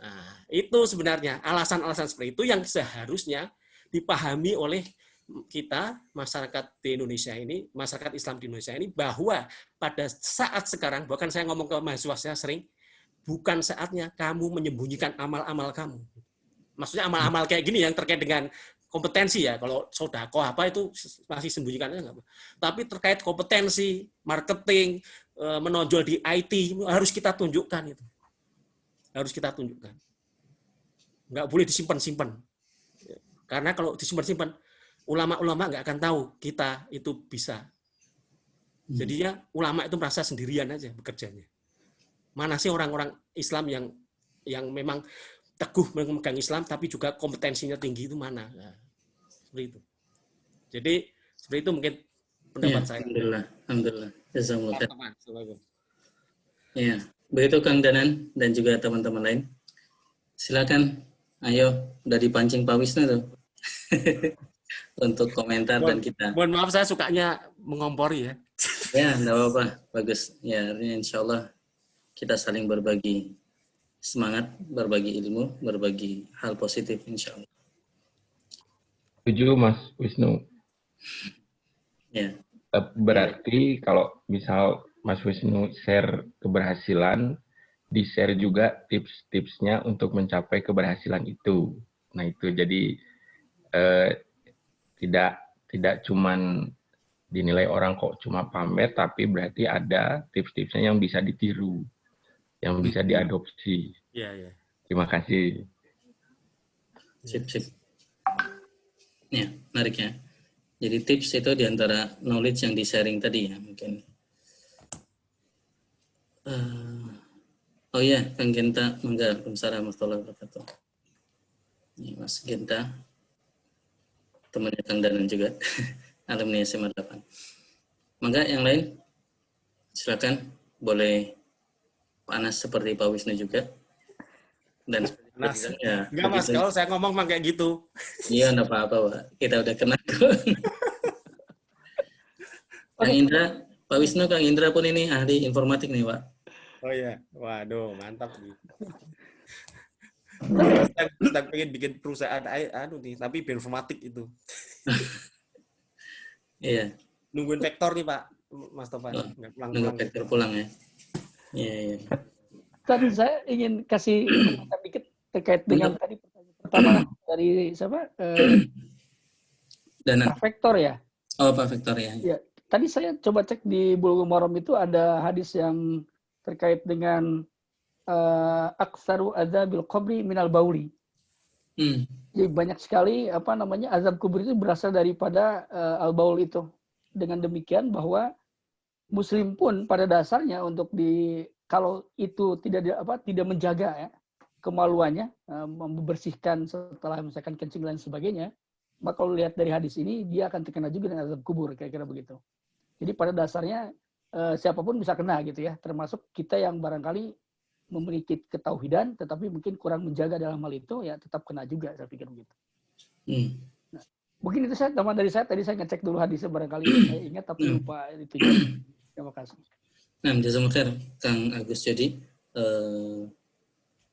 Speaker 5: Nah, itu sebenarnya alasan-alasan seperti itu yang seharusnya dipahami oleh kita, masyarakat di Indonesia ini, masyarakat Islam di Indonesia ini, bahwa pada saat sekarang, bahkan saya ngomong ke mahasiswa saya sering, bukan saatnya kamu menyembunyikan amal-amal kamu. Maksudnya amal-amal kayak gini yang terkait dengan kompetensi ya, kalau sodako apa itu masih sembunyikan aja nggak apa. Tapi terkait kompetensi, marketing, menonjol di IT, harus kita tunjukkan itu. Harus kita tunjukkan. Nggak boleh disimpan-simpan. Karena kalau disimpan-simpan, ulama-ulama nggak akan tahu kita itu bisa. Jadinya ulama itu merasa sendirian aja bekerjanya. Mana sih orang-orang Islam yang memang teguh memegang Islam tapi juga kompetensinya tinggi itu mana? Nah, seperti itu. Jadi seperti itu mungkin pendapat saya.
Speaker 2: Alhamdulillah. Jazakumullah. Ya, begitu Kang Danan dan juga teman-teman lain. Silakan, ayo, udah dipancing Pak Wisnu tuh. Untuk komentar dan kita.
Speaker 5: Mohon maaf saya sukanya mengompori ya.
Speaker 2: Ya, enggak apa-apa. Bagus. Ya, insya Allah kita saling berbagi semangat, berbagi ilmu, berbagi hal positif insya Allah.
Speaker 4: Setuju Mas Wisnu.
Speaker 2: Ya.
Speaker 4: Berarti kalau misal Mas Wisnu share keberhasilan, di-share juga tips-tipsnya untuk mencapai keberhasilan itu. Nah itu jadi tidak cuman dinilai orang kok cuma pamer, tapi berarti ada tips-tipsnya yang bisa ditiru, yang bisa diadopsi.
Speaker 5: Iya.
Speaker 4: Terima kasih.
Speaker 2: Sip. Ya, menarik ya. Jadi tips itu diantara knowledge yang di-sharing tadi ya mungkin. Oh ya, Kang Genta, Waalaikumsalam warahmatullahi wabarakatuh. Ini Mas Genta, temannya Kang Danan juga, alumni SMA 8. Maka yang lain, silakan boleh panas seperti Pak Wisnu juga. Dan
Speaker 5: Mas,
Speaker 2: ya,
Speaker 5: enggak Mas, kalau saya ngomong mah kayak gitu.
Speaker 2: Iya, enggak apa-apa, Pak. Kita udah kenal. Kang Indra, Pak Wisnu, Kang Indra pun ini ahli informatik nih, Pak.
Speaker 5: Oh iya, waduh, mantap nih. Sedang pengen bikin perusahaan nih, tapi bioinformatik itu.
Speaker 2: Iya.
Speaker 5: Nungguin vektor nih Pak, Mas Topan. Nggak pulang-pulang.
Speaker 2: Nunggu vektor pulang ya. Iya.
Speaker 6: Tadi saya ingin kasih komentar dikit terkait dengan tadi pertanyaan pertama dari siapa?
Speaker 2: Danan.
Speaker 6: Pak Vektor ya.
Speaker 2: Oh, Pak Vektor ya.
Speaker 6: Ya, tadi saya coba cek di Bulughul Maram itu ada hadis yang terkait dengan aksaru azabil qabri minal bauli. Jadi banyak sekali azab kubur itu berasal daripada al-baul itu. Dengan demikian bahwa Muslim pun pada dasarnya untuk kalau itu tidak menjaga ya kemaluannya, membersihkan setelah misalkan kencing dan sebagainya, maka kalau lihat dari hadis ini dia akan terkena juga dengan azab kubur, kira-kira begitu. Jadi pada dasarnya siapapun bisa kena gitu ya, termasuk kita yang barangkali memiliki ketauhidan tetapi mungkin kurang menjaga dalam hal itu ya tetap kena juga, saya pikir begitu. Mungkin itu saya teman dari saya tadi saya ngecek dulu hadisnya barangkali saya ingat tapi lupa itu. Terima kasih.
Speaker 2: Nah, jazakumullah khair Kang Agus. Jadi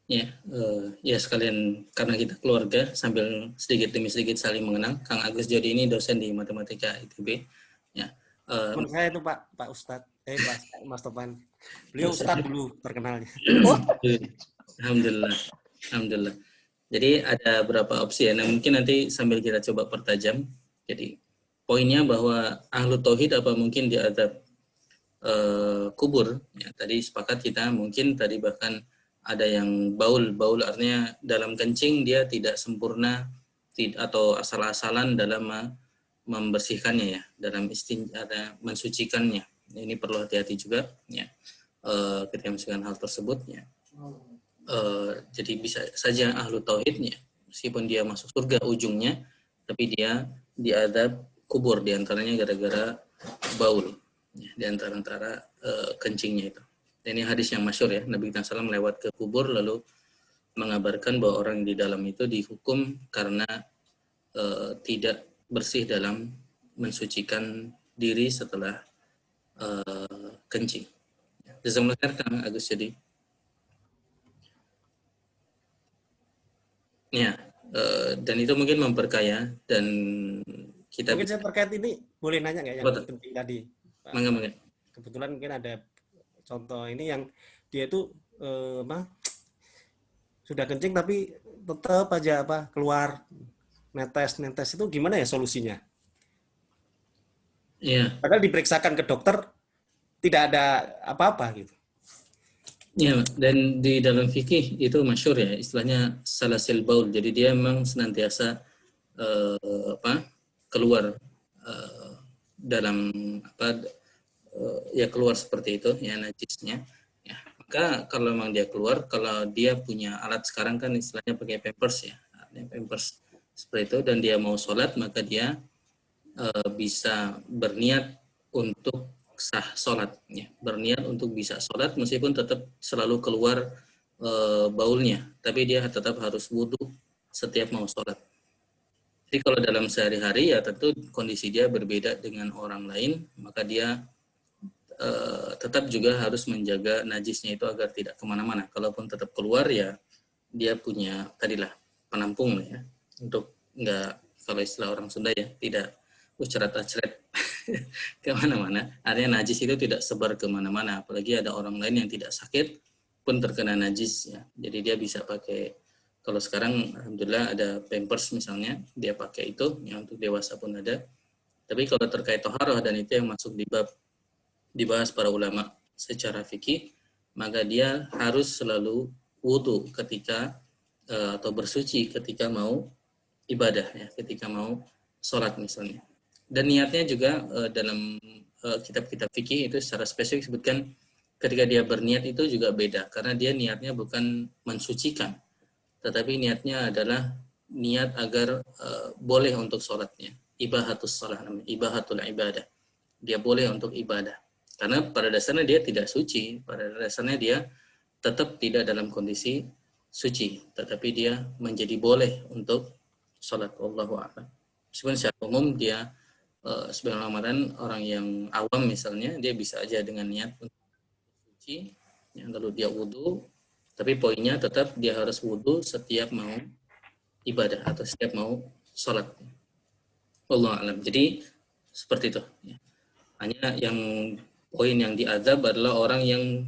Speaker 2: ya sekalian karena kita keluarga sambil sedikit demi sedikit saling mengenal. Kang Agus Jody ini dosen di Matematika ITB. Ya.
Speaker 5: Teman saya itu Pak Ustadz, Pak Mas Topan. Beliau Ustadz dulu terkenalnya.
Speaker 2: Alhamdulillah. Jadi ada beberapa opsi ya. Nah, mungkin nanti sambil kita coba pertajam. Jadi poinnya bahwa ahlu tauhid apa mungkin diadab kubur. Ya, tadi sepakat kita mungkin tadi bahkan ada yang baul artinya dalam kencing dia tidak sempurna atau asal-asalan dalam membersihkannya ya, dalam ada mensucikannya. Ini perlu hati-hati juga ya ketika melakukan hal tersebut ya. Jadi bisa saja ahlu tauhidnya meskipun dia masuk surga ujungnya, tapi dia diadab kubur diantaranya gara-gara baul ya, diantara kencingnya itu. Dan ini hadis yang masyhur ya, Nabi kita SAW lewat ke kubur lalu mengabarkan bahwa orang di dalam itu dihukum karena tidak bersih dalam mensucikan diri setelah kencing. Jazakumullah khair Kang Agus Jody. Ya, dan itu mungkin memperkaya dan kita
Speaker 5: mungkin saya terkait ini boleh nanya nggak yang penting tadi?
Speaker 2: Mangga.
Speaker 5: Kebetulan mungkin ada contoh ini yang dia itu sudah kencing tapi tetap aja keluar netes itu gimana ya solusinya?
Speaker 2: Iya.
Speaker 5: Padahal diperiksakan ke dokter tidak ada apa-apa gitu.
Speaker 2: Ya, dan di dalam fikih itu masyhur ya, istilahnya salasil baul. Jadi dia memang senantiasa keluar dalam ya keluar seperti itu ya najisnya. Ya, maka kalau memang dia keluar, kalau dia punya alat sekarang kan istilahnya pakai pampers ya, pampers seperti itu dan dia mau sholat maka dia bisa berniat untuk sah sholat ya, berniat untuk bisa sholat meskipun tetap selalu keluar baulnya, tapi dia tetap harus wudhu setiap mau sholat. Jadi kalau dalam sehari-hari ya tentu kondisi dia berbeda dengan orang lain, maka dia tetap juga harus menjaga najisnya itu agar tidak kemana-mana. Kalaupun tetap keluar ya dia punya tadilah penampung ya, untuk nggak, kalau istilah orang Sunda ya, tidak ucerat-aceret kemana-mana. Artinya najis itu tidak sebar kemana-mana, apalagi ada orang lain yang tidak sakit pun terkena najis ya. Jadi dia bisa pakai, kalau sekarang alhamdulillah ada pampers misalnya, dia pakai itu ya, untuk dewasa pun ada. Tapi kalau terkait toharoh dan itu yang masuk di bab dibahas para ulama secara fikih, maka dia harus selalu wudu ketika atau bersuci ketika mau ibadah ya, ketika mau sholat misalnya. Dan niatnya juga dalam kitab-kitab fikih itu secara spesifik sebutkan ketika dia berniat itu juga beda, karena dia niatnya bukan mensucikan, tetapi niatnya adalah niat agar boleh untuk sholatnya, ibahatus sholat namanya, ibahatul ibadah, dia boleh untuk ibadah. Karena pada dasarnya dia tidak suci, pada dasarnya dia tetap tidak dalam kondisi suci, tetapi dia menjadi boleh untuk sholat. Wallahu a'lam. Meskipun secara umum dia sebagai Ramadan orang yang awam misalnya, dia bisa aja dengan niat untuk suci, ya, lalu dia wudhu, tapi poinnya tetap dia harus wudhu setiap mau ibadah atau setiap mau sholat. Wallahu a'lam. Jadi seperti itu. Ya. Hanya yang poin yang diazab adalah orang yang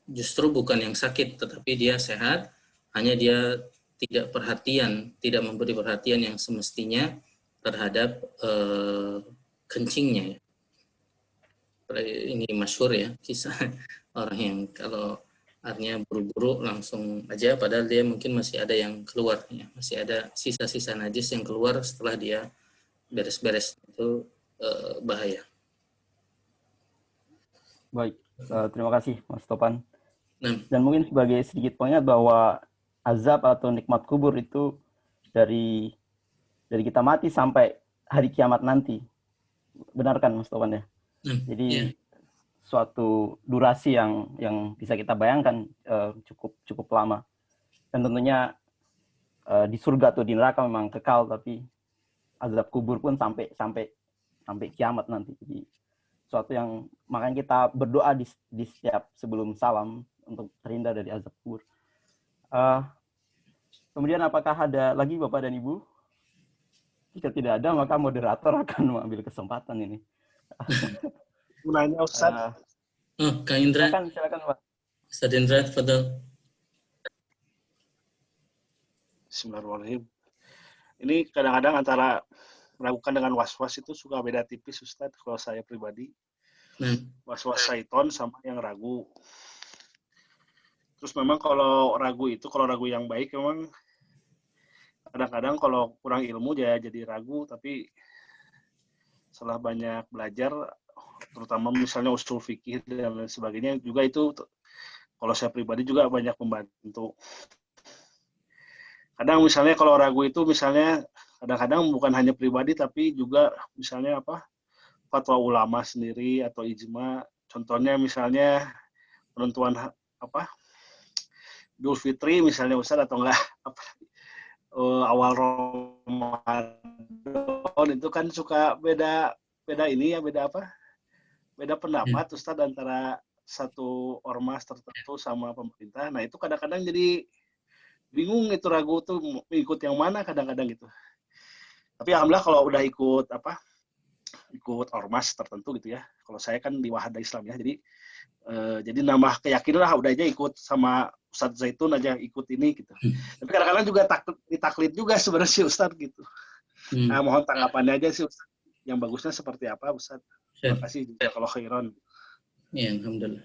Speaker 2: justru bukan yang sakit, tetapi dia sehat, hanya dia tidak perhatian, tidak memberi perhatian yang semestinya terhadap kencingnya. Ini masyhur ya, kisah orang yang kalau artinya buru-buru langsung aja, padahal dia mungkin masih ada yang keluar, ya, masih ada sisa-sisa najis yang keluar setelah dia beres-beres, itu bahaya.
Speaker 1: Baik, terima kasih Mas Topan. Dan mungkin sebagai sedikit pengingat bahwa azab atau nikmat kubur itu dari kita mati sampai hari kiamat nanti. Benar kan Mas Topan ya? Jadi suatu durasi yang bisa kita bayangkan cukup lama. Dan tentunya di surga atau di neraka memang kekal, tapi azab kubur pun sampai kiamat nanti. Jadi suatu yang makanya kita berdoa di setiap sebelum salam untuk terhindar dari azab kubur. Kemudian apakah ada lagi Bapak dan Ibu? Jika tidak ada, maka moderator akan mengambil kesempatan ini.
Speaker 7: Menanya Ustaz.
Speaker 2: Kang Indra.
Speaker 1: Silakan Pak.
Speaker 2: Ustaz Indra, tafadhol.
Speaker 7: Bismillahirrahmanirrahim. Ini kadang-kadang antara meragukan dengan was-was itu suka beda tipis Ustaz kalau saya pribadi. Was-was syaiton sama yang ragu. Terus memang kalau ragu yang baik memang kadang-kadang kalau kurang ilmu ya jadi ragu, tapi setelah banyak belajar, terutama misalnya usul fikih dan lain sebagainya, juga itu kalau saya pribadi juga banyak membantu. Kadang misalnya kalau ragu itu misalnya kadang-kadang bukan hanya pribadi tapi juga misalnya fatwa ulama sendiri atau ijma. Contohnya misalnya penentuan Idul Fitri misalnya Ustaz atau enggak awal Ramadan itu kan suka beda pendapat Ustaz antara satu ormas tertentu sama pemerintah. Nah itu kadang-kadang jadi bingung, itu ragu tuh ikut yang mana kadang-kadang gitu. Tapi alhamdulillah kalau udah ikut ormas tertentu gitu ya. Kalau saya kan di Wahadah Islam ya, jadi nambah keyakinan lah, udah aja ikut sama Ustadz Zaitun aja ikut ini gitu. Tapi kadang-kadang juga ditaklid juga sebenarnya sih Ustadz gitu. Nah, mohon tanggapannya aja sih Ustadz. Yang bagusnya seperti apa Ustadz? Terima kasih juga kalau khairan.
Speaker 2: Ya, alhamdulillah.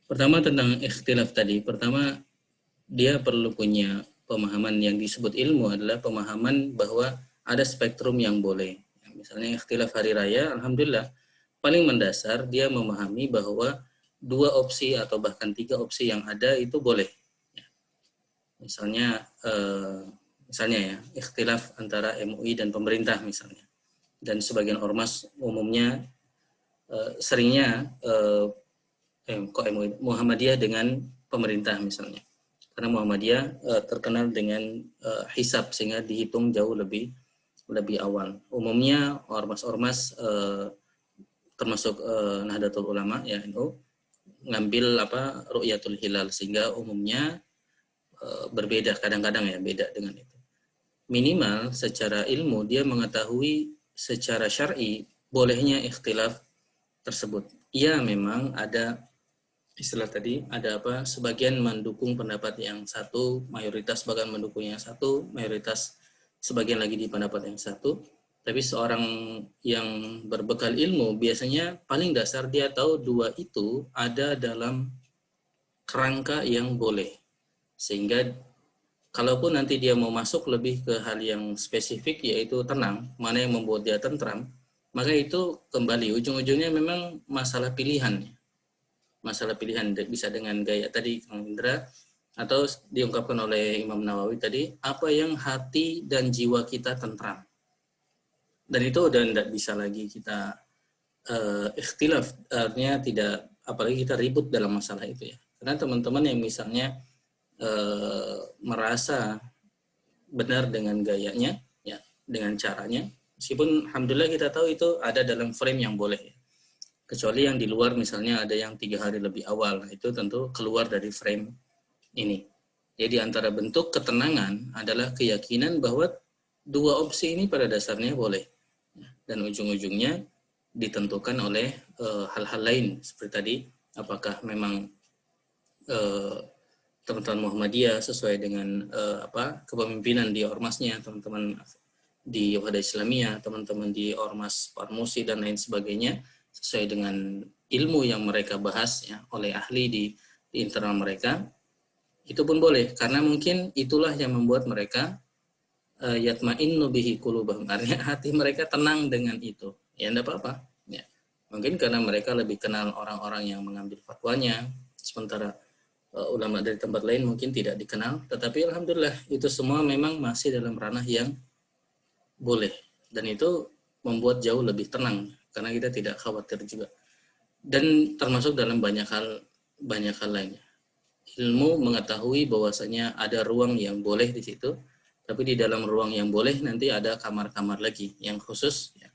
Speaker 2: Pertama tentang ikhtilaf tadi. Pertama, dia perlu punya pemahaman yang disebut ilmu adalah pemahaman bahwa ada spektrum yang boleh. Misalnya ikhtilaf hari raya, alhamdulillah. Paling mendasar dia memahami bahwa 2 opsi atau bahkan 3 opsi yang ada itu boleh. Misalnya ya, ikhtilaf antara MUI dan pemerintah misalnya. Dan sebagian ormas umumnya seringnya MUI, Muhammadiyah dengan pemerintah misalnya. Karena Muhammadiyah terkenal dengan hisab sehingga dihitung jauh lebih awal. Umumnya ormas-ormas termasuk Nahdlatul Ulama ya NU ngambil ru'yatul hilal sehingga umumnya berbeda kadang-kadang ya beda dengan itu. Minimal secara ilmu dia mengetahui secara syar'i bolehnya ikhtilaf tersebut. Ya memang ada istilah tadi ada sebagian mendukung pendapat yang satu, mayoritas bahkan mendukung yang satu, mayoritas sebagian lagi di pendapat yang satu. Tapi seorang yang berbekal ilmu biasanya paling dasar dia tahu 2 itu ada dalam kerangka yang boleh. Sehingga kalaupun nanti dia mau masuk lebih ke hal yang spesifik yaitu tenang, mana yang membuat dia tentram, maka itu kembali ujung-ujungnya memang masalah pilihan. Masalah pilihan bisa dengan gaya tadi Kang Indra atau diungkapkan oleh Imam Nawawi tadi, apa yang hati dan jiwa kita tentram. Dan itu udah tidak bisa lagi kita ikhtilaf, artinya tidak, apalagi kita ribut dalam masalah itu ya. Karena teman-teman yang misalnya merasa benar dengan gayanya, ya, dengan caranya, meskipun alhamdulillah kita tahu itu ada dalam frame yang boleh. Ya. Kecuali yang di luar misalnya ada yang 3 hari lebih awal, nah, itu tentu keluar dari frame ini. Jadi antara bentuk ketenangan adalah keyakinan bahwa 2 opsi ini pada dasarnya boleh. Dan ujung-ujungnya ditentukan oleh hal-hal lain seperti tadi, apakah memang teman-teman Muhammadiyah sesuai dengan kepemimpinan di ormasnya, teman-teman di Wahadah Islamiyah, teman-teman di ormas Parmusi dan lain sebagainya sesuai dengan ilmu yang mereka bahas ya oleh ahli di internal mereka, itu pun boleh karena mungkin itulah yang membuat mereka yatma'innu bihi qulubahum, artinya hati mereka tenang dengan itu. Ya enggak apa-apa. Ya. Mungkin karena mereka lebih kenal orang-orang yang mengambil fatwanya, sementara ulama dari tempat lain mungkin tidak dikenal, tetapi alhamdulillah itu semua memang masih dalam ranah yang boleh dan itu membuat jauh lebih tenang karena kita tidak khawatir juga. Dan termasuk dalam banyak hal lainnya. Ilmu mengetahui bahwasanya ada ruang yang boleh di situ Tapi di dalam ruang yang boleh nanti ada kamar-kamar lagi yang khusus. Ya.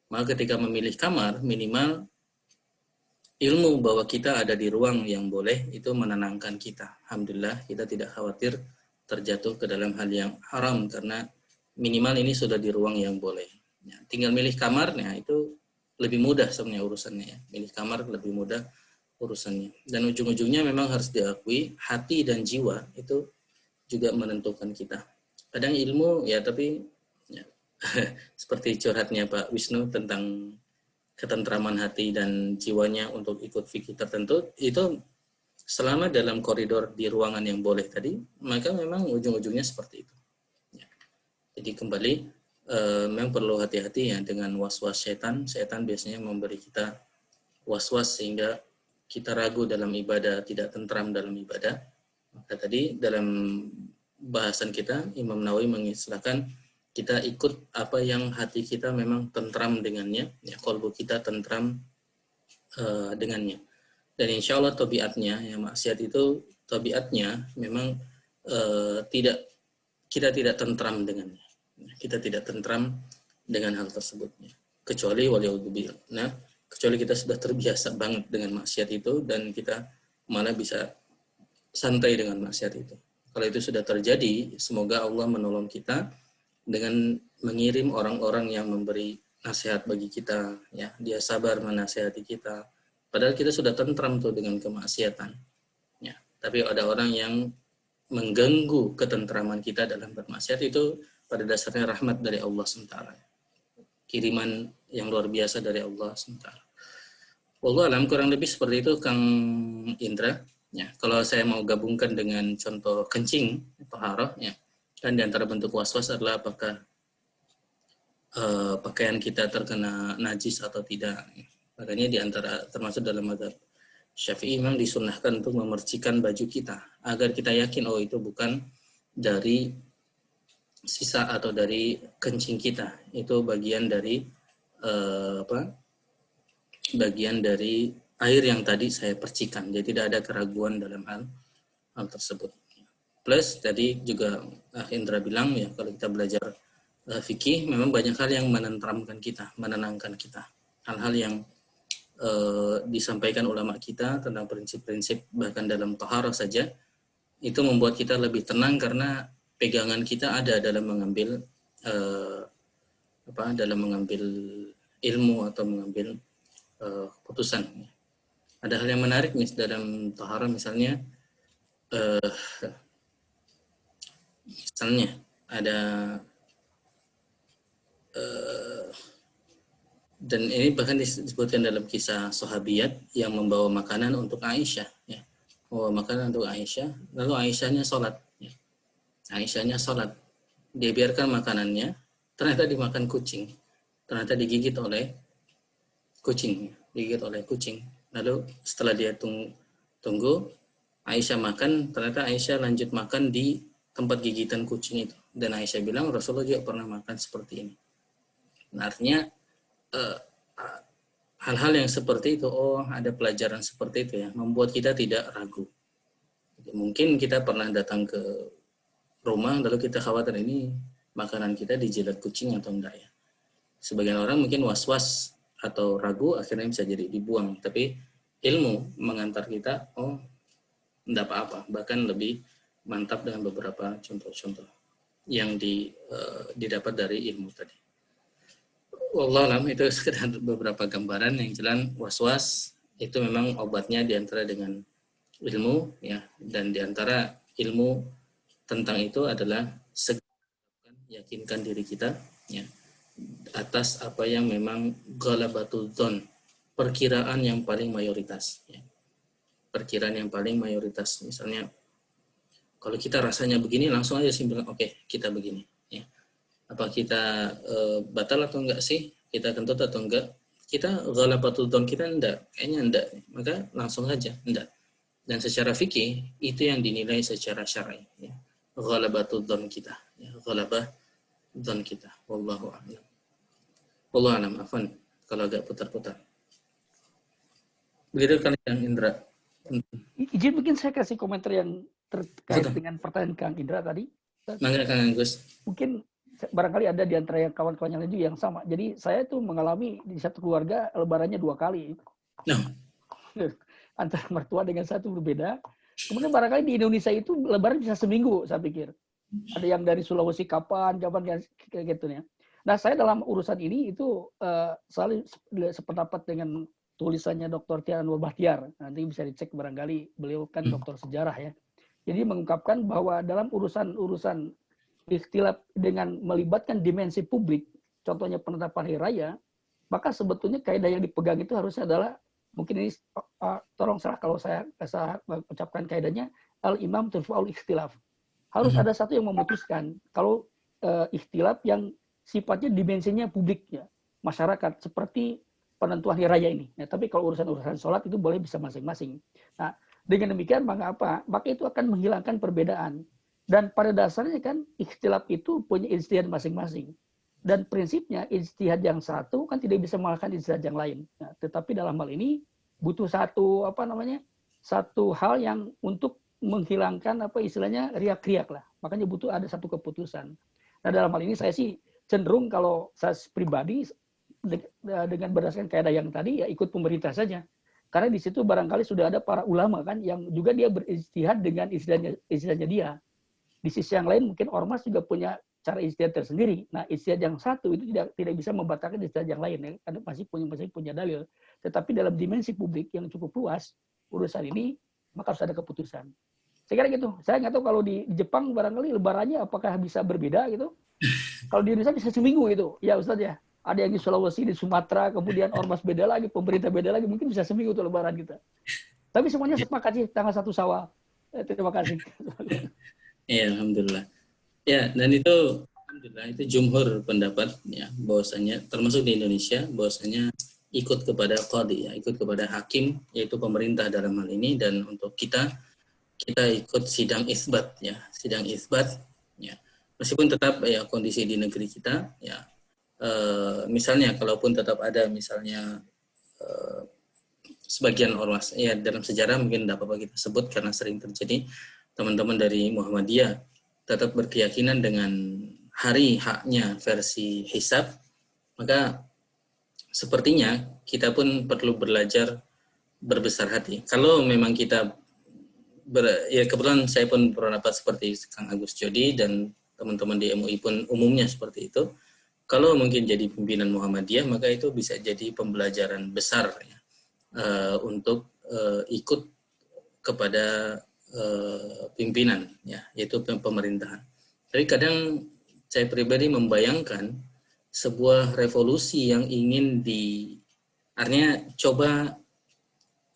Speaker 2: Maka ketika memilih kamar, minimal ilmu bahwa kita ada di ruang yang boleh itu menenangkan kita. Alhamdulillah kita tidak khawatir terjatuh ke dalam hal yang haram karena minimal ini sudah di ruang yang boleh. Ya, tinggal milih kamarnya itu lebih mudah sebenarnya urusannya. Ya. Milih kamar lebih mudah urusannya. Dan ujung-ujungnya memang harus diakui hati dan jiwa itu juga menentukan kita. Kadang ilmu ya tapi ya, seperti curhatnya Pak Wisnu tentang ketentraman hati dan jiwanya untuk ikut fikih tertentu, itu selama dalam koridor di ruangan yang boleh tadi, maka memang ujung-ujungnya seperti itu. Ya. Jadi kembali, memang perlu hati-hati ya dengan was-was setan. Setan biasanya memberi kita was-was sehingga kita ragu dalam ibadah, tidak tentram dalam ibadah. Maka tadi dalam bahasan kita, Imam Nawawi mengistilahkan kita ikut apa yang hati kita memang tentram dengannya, ya qalbu kita tentram dengannya. Dan insya Allah tabiatnya, ya maksiat itu tabiatnya memang kita tidak tentram dengannya. Kita tidak tentram dengan hal tersebut. Kecuali waliyaudzubillah. Nah, kecuali kita sudah terbiasa banget dengan maksiat itu dan kita malah bisa santai dengan maksiat itu. Kalau itu sudah terjadi, semoga Allah menolong kita dengan mengirim orang-orang yang memberi nasihat bagi kita, ya dia sabar menasihati kita. Padahal kita sudah tentram tuh dengan kemaksiatan, ya. Tapi ada orang yang mengganggu ketentraman kita dalam bermaksiat itu pada dasarnya rahmat dari Allah SWT. Kiriman yang luar biasa dari Allah SWT. Wallahu alam, kurang lebih seperti itu Kang Indra. Ya, kalau saya mau gabungkan dengan contoh kencing, taharah, ya. Dan di antara bentuk was-was adalah apakah pakaian kita terkena najis atau tidak. Makanya di antara termasuk dalam mazhab Syafi'i memang disunnahkan untuk memercikan baju kita agar kita yakin oh itu bukan dari sisa atau dari kencing kita. Itu bagian dari bagian dari air yang tadi saya percikan. Jadi tidak ada keraguan dalam hal tersebut. Plus tadi juga Indra bilang ya kalau kita belajar fikih memang banyak hal yang menenteramkan kita, menenangkan kita. Hal-hal yang disampaikan ulama kita tentang prinsip-prinsip bahkan dalam taharah saja itu membuat kita lebih tenang karena pegangan kita ada dalam mengambil dalam mengambil ilmu atau mengambil keputusan. Ada hal yang menarik dalam taharah misalnya ada dan ini bahkan disebutkan dalam kisah sahabiyat yang membawa makanan untuk Aisyah, ya. Membawa makanan untuk Aisyah, lalu Aisyahnya sholat, ya. Aisyahnya sholat, dia biarkan makanannya, ternyata dimakan kucing, ternyata digigit oleh kucing. Lalu setelah dia tunggu Aisyah makan, ternyata Aisyah lanjut makan di tempat gigitan kucing itu. Dan Aisyah bilang Rasulullah juga pernah makan seperti ini. Nah, artinya hal-hal yang seperti itu, ada pelajaran seperti itu ya, membuat kita tidak ragu. Jadi, mungkin kita pernah datang ke rumah, lalu kita khawatir ini makanan kita dijilat kucing atau enggak ya. Sebagian orang mungkin was-was atau ragu, akhirnya bisa jadi dibuang. Tapi ilmu mengantar kita, enggak apa-apa, bahkan lebih mantap dengan beberapa contoh-contoh yang didapat dari ilmu tadi. Wallahualam, itu sekedar beberapa gambaran yang jelas was-was itu memang obatnya diantara dengan ilmu ya, dan diantara ilmu tentang itu adalah yakinkan diri kita ya atas apa yang memang ghalabatul dzon, perkiraan yang paling mayoritas ya. Perkiraan yang paling mayoritas, misalnya kalau kita rasanya begini langsung aja simpel oke, kita begini ya. Apa kita batal atau enggak sih? Kita kentut atau enggak? Kita ghalabatul dzon kita enggak, kayaknya enggak. Maka langsung saja enggak. Dan secara fikih itu yang dinilai secara syar'i ya. Ghalabatul dzon kita ya, ghalabah dzon kita. Wallahu a'lam. Wallahu a'lam, afwan kalau agak putar-putar. Begitu kan yang Indra.
Speaker 6: Izin mungkin saya kasih komentar yang terkait dengan pertanyaan Kang Indra tadi.
Speaker 2: Mangga Kang Agus.
Speaker 6: Mungkin barangkali ada di antara yang kawan-kawan yang lain juga yang sama. Jadi saya tuh mengalami di satu keluarga lebarannya 2 kali.
Speaker 2: No.
Speaker 6: Antara mertua dengan satu berbeda. Kemudian barangkali di Indonesia itu lebaran bisa seminggu, saya pikir. Ada yang dari Sulawesi kapan kayak gitu ya. Nah, saya dalam urusan ini itu selalu sependapat dengan tulisannya Dr. Tiar Anwar Bahtiar. Nanti bisa dicek barangkali, beliau kan dokter sejarah ya. Jadi mengungkapkan bahwa dalam urusan ikhtilaf dengan melibatkan dimensi publik, contohnya penetapan hari raya, maka sebetulnya kaidah yang dipegang itu harusnya adalah, mungkin ini tolong salah kalau saya ucapkan kaidahnya, al-imam turfa'ul ikhtilaf. Harus ada satu yang memutuskan kalau ikhtilaf yang sifatnya dimensinya publik ya, masyarakat, seperti penentuan hari raya ini. Nah, tapi kalau urusan sholat itu boleh bisa masing-masing. Nah, dengan demikian maka apa? Maka itu akan menghilangkan perbedaan. Dan pada dasarnya kan ikhtilaf itu punya ijtihad masing-masing. Dan prinsipnya ijtihad yang satu kan tidak bisa mengalahkan ijtihad yang lain. Nah, tetapi dalam hal ini butuh satu hal yang untuk menghilangkan istilahnya riak-riak lah. Makanya butuh ada satu keputusan. Nah, dalam hal ini saya sih cenderung kalau saya pribadi dengan berdasarkan kaidah yang tadi ya ikut pemerintah saja. Karena di situ barangkali sudah ada para ulama kan yang juga dia berijtihad dengan ijtihadnya dia. Di sisi yang lain mungkin ormas juga punya cara ijtihad tersendiri. Nah, ijtihad yang satu itu tidak bisa membatalkan ijtihad yang lain ya. Karena masih punya dalil. Tetapi dalam dimensi publik yang cukup luas urusan ini maka harus ada keputusan. Saya kira gitu. Saya nggak tahu kalau di Jepang barangkali lebarannya apakah bisa berbeda gitu. Kalau di Indonesia bisa seminggu gitu. Ya Ustaz ya. Ada yang di Sulawesi, di Sumatera, kemudian ormas beda lagi, pemerintah beda lagi, mungkin bisa seminggu untuk lebaran kita. Tapi semuanya sepakat sih tanggal 1 Syawal. Terima kasih.
Speaker 2: Ya, alhamdulillah. Ya, dan itu alhamdulillah itu jumhur pendapat ya bahwasanya termasuk di Indonesia bahwasanya ikut kepada qadhi ya, ikut kepada hakim yaitu pemerintah dalam hal ini, dan untuk kita ikut sidang isbat ya, sidang isbat ya. Meskipun tetap ya kondisi di negeri kita ya misalnya kalaupun tetap ada misalnya sebagian ormas ya dalam sejarah mungkin tidak apa-apa kita sebut karena sering terjadi teman-teman dari Muhammadiyah tetap berkeyakinan dengan hari haknya versi hisab, maka sepertinya kita pun perlu belajar berbesar hati. Kalau memang kita ya kebetulan saya pun berpendapat seperti Kang Agus Jody dan teman-teman di MUI pun umumnya seperti itu. Kalau mungkin jadi pimpinan Muhammadiyah, maka itu bisa jadi pembelajaran besar ya, untuk ikut kepada pimpinan, ya, yaitu pemerintahan. Tapi kadang saya pribadi membayangkan sebuah revolusi yang ingin artinya coba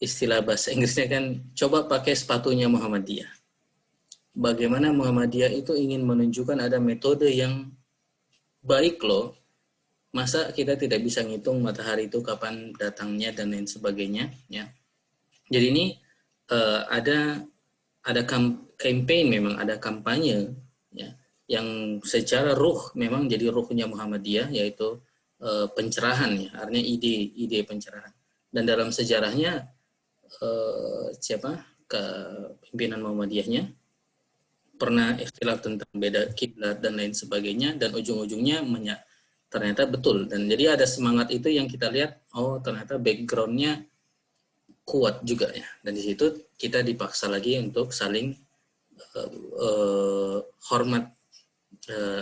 Speaker 2: istilah bahasa Inggrisnya kan, coba pakai sepatunya Muhammadiyah. Bagaimana Muhammadiyah itu ingin menunjukkan ada metode yang baik loh, masa kita tidak bisa ngitung matahari itu kapan datangnya dan lain sebagainya ya. Jadi ini ada campaign, memang ada kampanye ya yang secara ruh memang jadi ruhnya Muhammadiyah, yaitu pencerahan ya, artinya ide pencerahan. Dan dalam sejarahnya pimpinan Muhammadiyahnya pernah ikhtilaf tentang beda kiblat dan lain sebagainya, dan ujung-ujungnya ternyata betul. Dan jadi ada semangat itu yang kita lihat, oh ternyata background-nya kuat juga ya. Dan di situ kita dipaksa lagi untuk saling hormat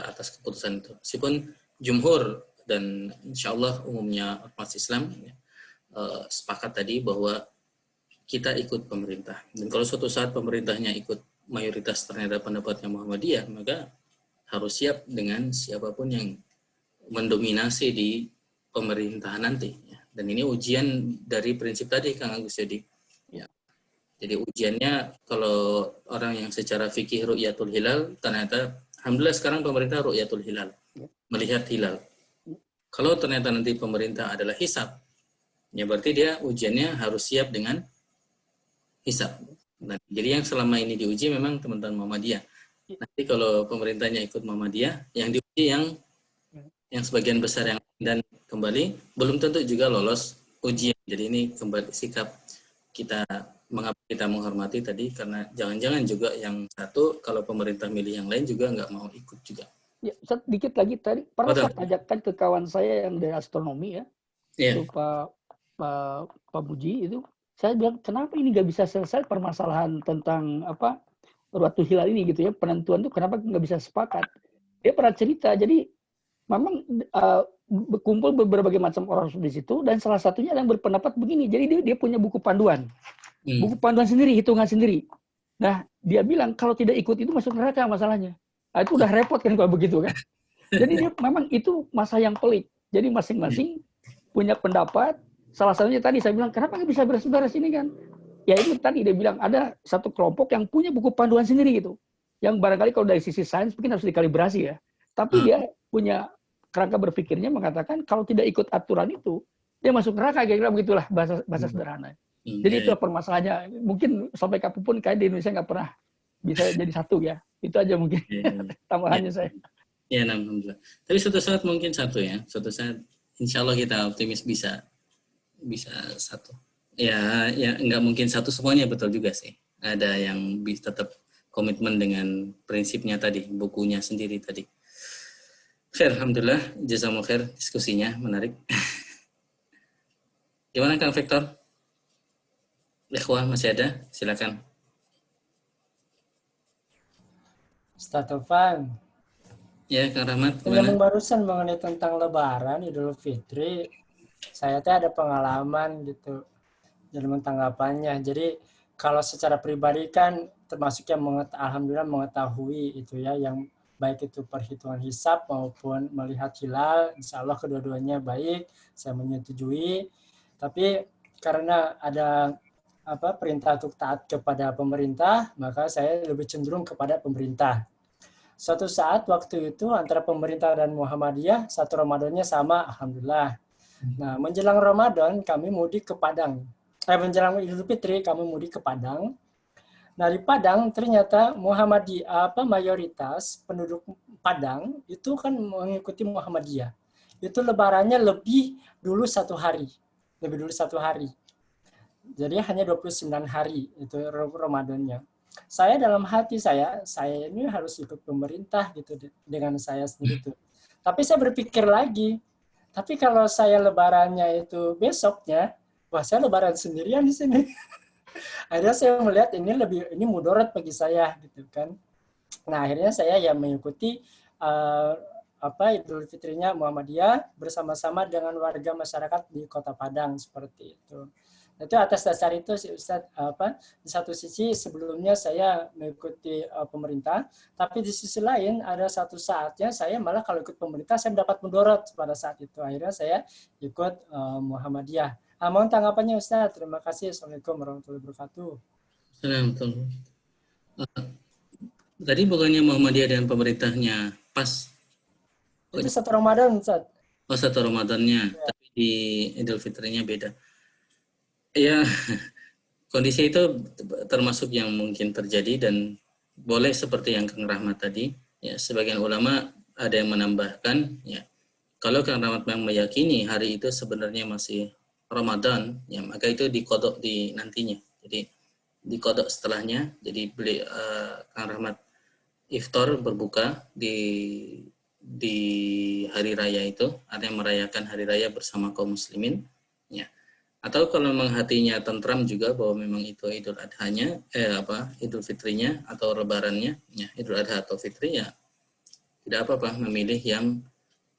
Speaker 2: atas keputusan itu. Meskipun jumhur dan insya Allah umumnya ormas Islam ya, sepakat tadi bahwa kita ikut pemerintah. Dan kalau suatu saat pemerintahnya ikut mayoritas ternyata pendapatnya Muhammadiyah, maka harus siap dengan siapapun yang mendominasi di pemerintahan nanti. Ya. Dan ini ujian dari prinsip tadi, Kang Agus. Jadi ujiannya kalau orang yang secara fikih ru'yatul hilal, ternyata alhamdulillah sekarang pemerintah ru'yatul hilal, melihat hilal. Kalau ternyata nanti pemerintah adalah hisab, ya berarti dia ujiannya harus siap dengan hisab. Nah, jadi yang selama ini diuji memang teman-teman Muhammadiyah. Nanti kalau pemerintahnya ikut Muhammadiyah, yang diuji yang sebagian besar yang dan kembali belum tentu juga lolos ujian. Jadi ini kembali sikap kita mengapa kita menghormati tadi, karena jangan-jangan juga yang satu kalau pemerintah milih yang lain juga nggak mau ikut juga.
Speaker 6: Ya, sedikit lagi tadi pernah saya tanyakan ke kawan saya yang dari astronomi ya, itu Pak Buji itu, saya bilang kenapa ini nggak bisa selesai permasalahan tentang apa Ru'yatul Hilal ini gitu ya, penentuan itu kenapa nggak bisa sepakat. Dia pernah cerita, jadi memang berkumpul berbagai macam orang di situ dan salah satunya yang berpendapat begini, jadi dia punya buku panduan. Buku panduan sendiri, hitungan sendiri. Nah, dia bilang kalau tidak ikut itu masuk neraka masalahnya. Nah, itu udah repot kan kalau begitu kan. Jadi dia memang itu masa yang pelik. Jadi masing-masing punya pendapat. Salah satunya tadi saya bilang, kenapa nggak bisa beres-beres ini kan? Ya itu tadi dia bilang ada satu kelompok yang punya buku panduan sendiri gitu. Yang barangkali kalau dari sisi sains mungkin harus dikalibrasi ya. Tapi dia punya kerangka berpikirnya mengatakan kalau tidak ikut aturan itu, dia masuk neraka, kira-kira begitulah bahasa sederhana. Jadi itu permasalahannya. Mungkin sampai kapanpun kayak di Indonesia nggak pernah bisa jadi satu ya. Itu aja mungkin tambahannya saya.
Speaker 2: Ya, alhamdulillah. Tapi suatu saat mungkin satu ya. Suatu saat insya Allah kita optimis bisa satu. Ya nggak mungkin satu semuanya, betul juga sih. Ada yang bisa tetap komitmen dengan prinsipnya tadi, bukunya sendiri tadi. Khair, alhamdulillah. Jazakumullah khair, diskusinya menarik. Gimana Kang Victor? Ikhwah masih ada? Silakan.
Speaker 8: Ustaz Tovan.
Speaker 2: Ya, Kang Rahmat.
Speaker 8: Yang barusan mengenai tentang Lebaran, Idul Fitri, saya tuh ada pengalaman gitu dalam tanggapannya. Jadi kalau secara pribadi kan termasuk yang alhamdulillah mengetahui itu ya, yang baik itu perhitungan hisab maupun melihat hilal, insya Allah kedua-duanya baik, saya menyetujui. Tapi karena ada perintah untuk taat kepada pemerintah, maka saya lebih cenderung kepada pemerintah. Suatu saat waktu itu antara pemerintah dan Muhammadiyah, satu Ramadannya sama, alhamdulillah. Nah, menjelang Ramadan kami mudik ke Padang. Menjelang Idul Fitri kami mudik ke Padang. Nah, di Padang ternyata Muhammadiyah, mayoritas penduduk Padang itu kan mengikuti Muhammadiyah. Itu lebarannya lebih dulu 1 hari. Lebih dulu 1 hari. Jadi hanya 29 hari itu Ramadannya. Saya dalam hati saya ini harus ikut pemerintah gitu dengan saya sendiri itu. Tapi saya berpikir lagi, tapi kalau saya lebarannya itu besoknya, wah saya lebaran sendirian di sini. Akhirnya saya melihat ini mudarat bagi saya gitu kan. Nah, akhirnya saya ya mengikuti Idul Fitrinya Muhammadiyah bersama-sama dengan warga masyarakat di Kota Padang seperti itu. Itu atas dasar itu sih Ustaz, di satu sisi sebelumnya saya mengikuti pemerintah, tapi di sisi lain ada satu saatnya saya malah kalau ikut pemerintah saya mendapat mudarat pada saat itu. Akhirnya saya ikut Muhammadiyah. Mohon tanggapannya Ustaz. Terima kasih. Assalamualaikum warahmatullahi wabarakatuh.
Speaker 2: Assalamualaikum. Tadi bukannya Muhammadiyah dan pemerintahnya pas?
Speaker 8: Itu 1 Ramadan Ustaz.
Speaker 2: Oh, 1 Ramadannya, ya. Tapi di Idul Fitrinya beda. Ya, kondisi itu termasuk yang mungkin terjadi dan boleh seperti yang Kang Rahmat tadi. Ya, sebagian ulama ada yang menambahkan, ya, kalau Kang Rahmat memang meyakini hari itu sebenarnya masih Ramadan, ya maka itu dikodok di nantinya. Jadi dikodok setelahnya. Jadi Kang Rahmat iftar berbuka di hari raya itu, ada yang merayakan hari raya bersama kaum muslimin, ya. Atau kalau memang hatinya tentram juga bahwa memang itu Idul Adhanya, Idul Fitrinya atau Lebarannya, ya, Idul Adha atau Fitri, ya tidak apa-apa memilih yang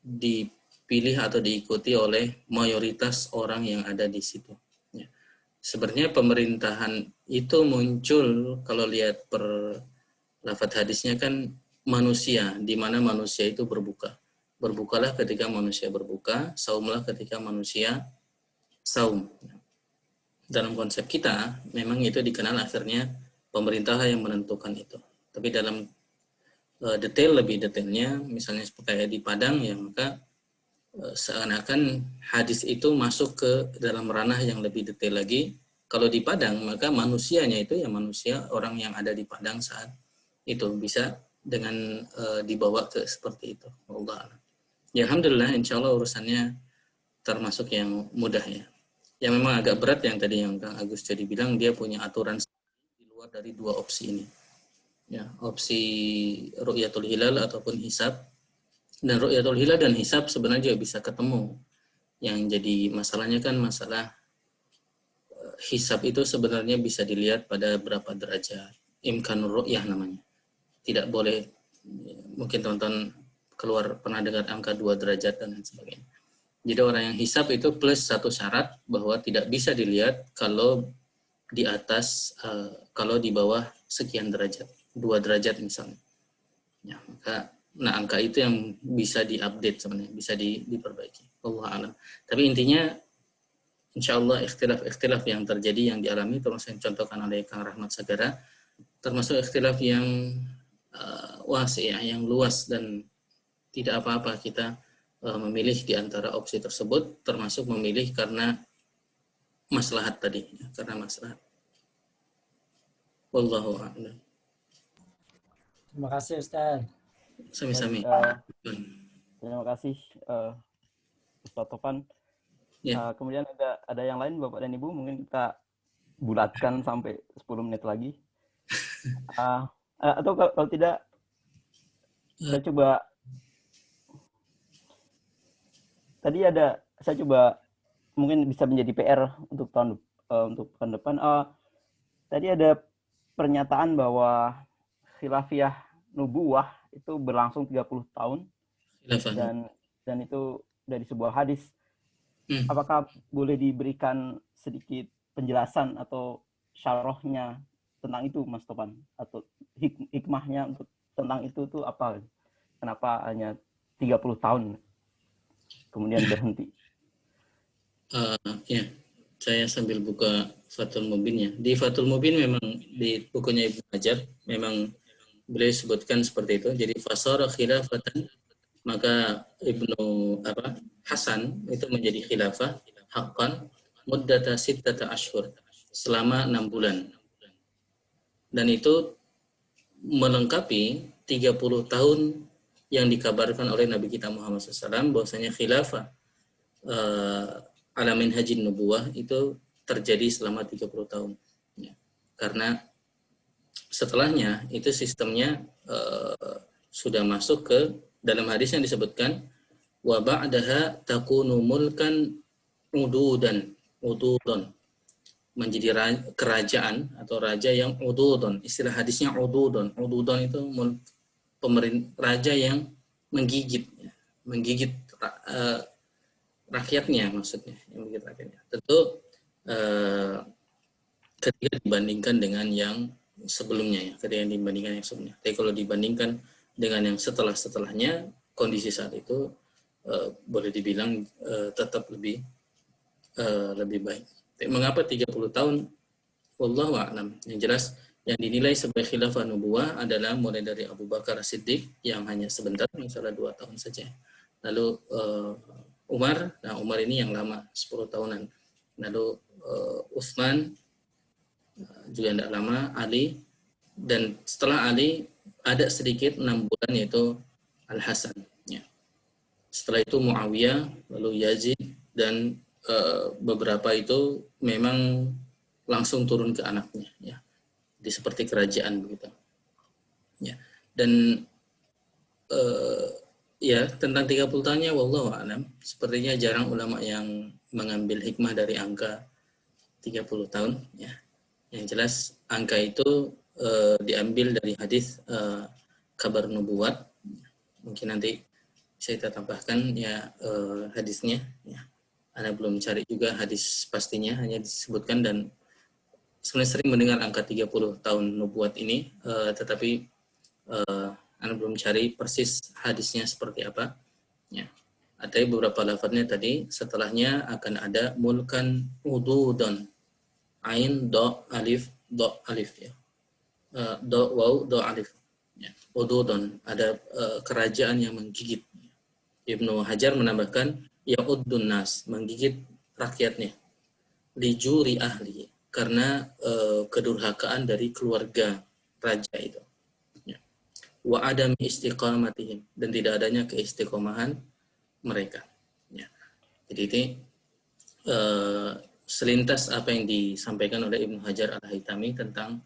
Speaker 2: dipilih atau diikuti oleh mayoritas orang yang ada di situ. Ya. Sebenarnya pemerintahan itu muncul kalau lihat per lafadz hadisnya kan manusia, di mana manusia itu berbuka. Berbukalah ketika manusia berbuka, saumlah ketika manusia saum. Dalam konsep kita, memang itu dikenal akhirnya pemerintah yang menentukan itu. Tapi dalam lebih detailnya, misalnya kayak di Padang, ya maka seakan-akan hadis itu masuk ke dalam ranah yang lebih detail lagi. Kalau di Padang, maka manusianya itu ya manusia orang yang ada di Padang saat itu bisa dengan dibawa ke seperti itu. Allah. Ya alhamdulillah, insya Allah urusannya termasuk yang mudah ya. yang memang agak berat yang tadi yang Kang Agus jadi bilang, dia punya aturan di luar dari dua opsi ini. Ya, opsi ru'yatul hilal ataupun hisab. Dan ru'yatul hilal dan hisab sebenarnya bisa ketemu. Yang jadi masalahnya kan masalah hisab itu sebenarnya bisa dilihat pada berapa derajat. Imkanur ru'yah namanya. Tidak boleh, mungkin teman-teman pernah dengar angka 2 derajat dan lain sebagainya. Jadi orang yang hisab itu plus satu syarat bahwa tidak bisa dilihat kalau di atas, kalau di bawah sekian derajat, 2 derajat misalnya. Ya, maka angka itu yang bisa diupdate sebenarnya, bisa diperbaiki. Allah alam. Tapi intinya, insya Allah ikhtilaf yang terjadi, yang dialami, termasuk yang contohkan oleh Kang Rahmat Sagara, termasuk ikhtilaf yang wasi, yang luas, dan tidak apa-apa kita memilih di antara opsi tersebut, termasuk memilih karena maslahat tadi, karena maslahat. Wallahu a'lam.
Speaker 8: Terima kasih Ustaz.
Speaker 2: Sami-sami.
Speaker 1: Terima kasih Ustaz Topan.
Speaker 2: Ya.
Speaker 1: Kemudian ada yang lain Bapak dan Ibu, mungkin kita bulatkan sampai 10 menit lagi. Atau kalau tidak, saya coba. Tadi saya coba mungkin bisa menjadi PR untuk untuk tahun depan. Tadi ada pernyataan bahwa khilafiyah nubuwah itu berlangsung 30 tahun dan itu dari sebuah hadis. Apakah boleh diberikan sedikit penjelasan atau syarahnya tentang itu, Mas Topan? Atau hikmahnya untuk tentang itu tuh apa? Kenapa hanya 30 tahun kemudian berhenti?
Speaker 2: Ya, saya sambil buka Fathul Mubinnya. Di Fathul Mubin memang di bukunya Ibnu Hajar memang beliau sebutkan seperti itu. Jadi fasara khilafatan, maka Ibnu Hasan itu menjadi khilafah haqqan muddata sittata ashhur, selama 6 bulan. Dan itu melengkapi 30 tahun yang dikabarkan oleh Nabi kita Muhammad SAW bahwasanya khilafah ala minhajin nubuwah itu terjadi selama 30 tahun. Ya. Karena setelahnya itu sistemnya sudah masuk ke dalam hadis yang disebutkan wa ba'daha takunu mulkan ududan, menjadi kerajaan atau raja yang ududun. Istilah hadisnya ududun. Ududun itu raja yang menggigit rakyatnya, maksudnya yang menggigit rakyatnya. Tentu ketika dibandingkan dengan yang sebelumnya, Tapi kalau dibandingkan dengan yang setelahnya, kondisi saat itu boleh dibilang tetap lebih baik. Mengapa 30 tahun? Wallahu a'lam. Yang jelas yang dinilai sebagai khilafah nubuwah adalah mulai dari Abu Bakar As-Siddiq yang hanya sebentar, misalnya 2 tahun saja. Lalu Umar ini yang lama, 10 tahunan. Lalu Utsman juga tidak lama, Ali, dan setelah Ali ada sedikit 6 bulan yaitu Al-Hasan. Ya. Setelah itu Muawiyah, lalu Yazid, dan beberapa itu memang langsung turun ke anaknya, ya. Jadi seperti kerajaan begitu. Ya. Dan ya tentang 30 tahunnya wallahu a'lam, sepertinya jarang ulama yang mengambil hikmah dari angka 30 tahun, ya. Yang jelas angka itu diambil dari hadis kabar nubuwat. Mungkin nanti saya tambahkan ya hadisnya, ya. Anda belum cari juga hadis pastinya, hanya disebutkan, dan sebenarnya sering mendengar angka 30 tahun nubuat ini, tetapi Anda belum cari persis hadisnya seperti apa. Ya. Ada beberapa lafadznya tadi, setelahnya akan ada mulkan ududon, ain, do, alif, ya. Do, waw, do, alif. Ya. Ududon, ada kerajaan yang menggigit. Ibnu Hajar menambahkan, ya'uddun nas, menggigit rakyatnya, lijuri ahli, karena kedurhakaan dari keluarga raja itu, ya. Wa adami istiqamatihim, dan tidak adanya keistiqomahan mereka, ya. Jadi ini selintas apa yang disampaikan oleh Ibnu Hajar Al-Haytami tentang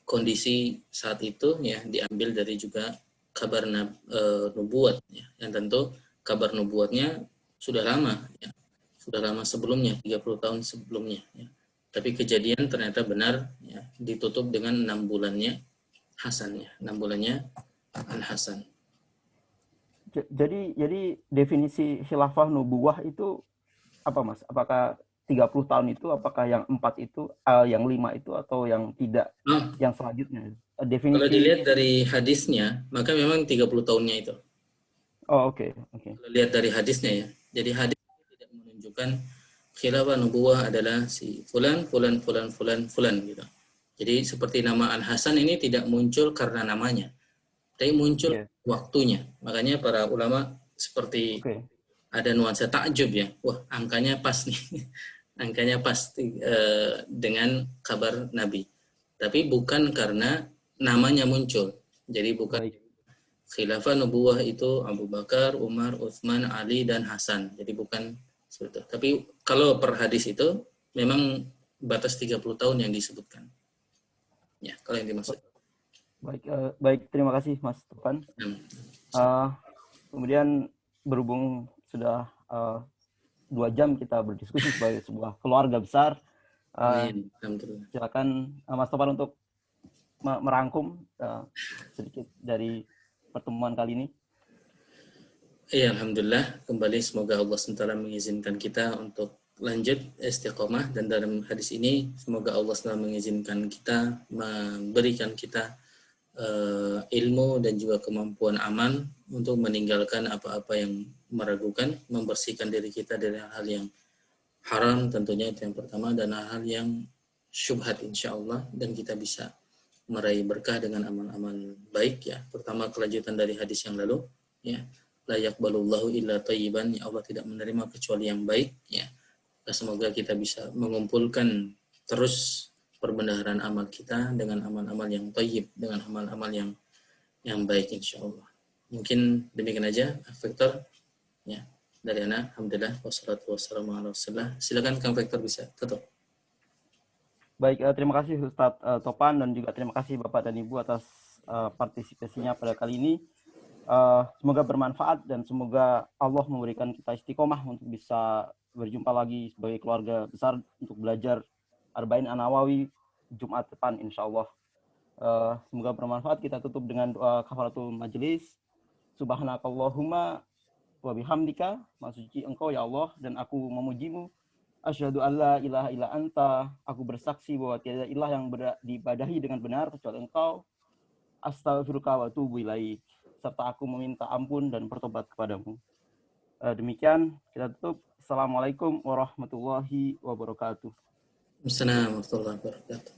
Speaker 2: kondisi saat itu ya, diambil dari juga kabar nubuat ya, yang tentu kabar nubuatnya sudah lama ya, sudah lama sebelumnya, 30 tahun sebelumnya ya. Tapi kejadian ternyata benar ya, ditutup dengan 6 bulannya Hasannya, 6 bulannya Al-Hasan.
Speaker 1: Jadi definisi khilafah nubuwah itu apa, Mas? Apakah 30 tahun itu, apakah yang 4 itu, yang 5 itu, atau yang tidak, yang selanjutnya? Definisi...
Speaker 2: Kalau dilihat dari hadisnya, maka memang 30 tahunnya itu.
Speaker 1: Oh, oke.
Speaker 2: Kalau lihat dari hadisnya ya. Jadi hadis tidak menunjukkan khilafah nubuwah adalah si fulan gitu. Jadi seperti nama Al-Hasan ini tidak muncul karena namanya, tapi muncul waktunya. Makanya para ulama seperti ada nuansa takjub ya. Wah, angkanya pas nih. Angkanya pasti dengan kabar Nabi. Tapi bukan karena namanya muncul. Jadi bukan khilafah nubuwah itu Abu Bakar, Umar, Utsman, Ali, dan Hasan. Jadi bukan seperti itu. Tapi kalau per hadis itu memang batas 30 tahun yang disebutkan. Ya, kalau yang dimaksud.
Speaker 1: Baik, terima kasih Mas Topan. Kemudian berhubung sudah 2 jam kita berdiskusi sebagai sebuah keluarga besar. Silakan Mas Topan untuk merangkum sedikit dari pertemuan kali ini.
Speaker 2: Iya, alhamdulillah. Kembali semoga Allah SWT mengizinkan kita untuk lanjut istiqomah, dan dalam hadis ini semoga Allah SWT mengizinkan kita, memberikan kita ilmu dan juga kemampuan amal untuk meninggalkan apa-apa yang meragukan, membersihkan diri kita dari hal-hal yang haram tentunya, itu yang pertama, dan hal-hal yang syubhat insyaallah, dan kita bisa meraih berkah dengan amal-amal baik ya. Pertama, kelanjutan dari hadis yang lalu ya, la yaqbalullahu illa thayyiban, ya Allah tidak menerima kecuali yang baik ya. Semoga kita bisa mengumpulkan terus perbendaharaan amal kita dengan amal-amal yang thayyib, dengan amal-amal yang baik insyaallah. Mungkin demikian aja, Vektor ya, dari ana. Alhamdulillah wassalatu wassalamu ala rasulillah. Silakan Kang Vektor bisa tutup.
Speaker 1: Baik, terima kasih Ustadz Topan, dan juga terima kasih Bapak dan Ibu atas partisipasinya pada kali ini. Semoga bermanfaat dan semoga Allah memberikan kita istiqomah untuk bisa berjumpa lagi sebagai keluarga besar untuk belajar Arba'in An-Nawawi Jumat depan insyaallah. Semoga bermanfaat. Kita tutup dengan doa kafaratul majelis. Subhanakallahumma wa bihamdika, maha suci Engkau ya Allah dan aku memujimu. Asyhadu alla ilaha illa anta, aku bersaksi bahwa tiada ilah yang diibadahi dengan benar kecuali Engkau. Astaghfiruka wa atubu ilaik, serta aku meminta ampun dan bertobat kepadamu. Demikian kita tutup. Assalamualaikum warahmatullahi wabarakatuh.
Speaker 2: Assalamualaikum warahmatullahi wabarakatuh.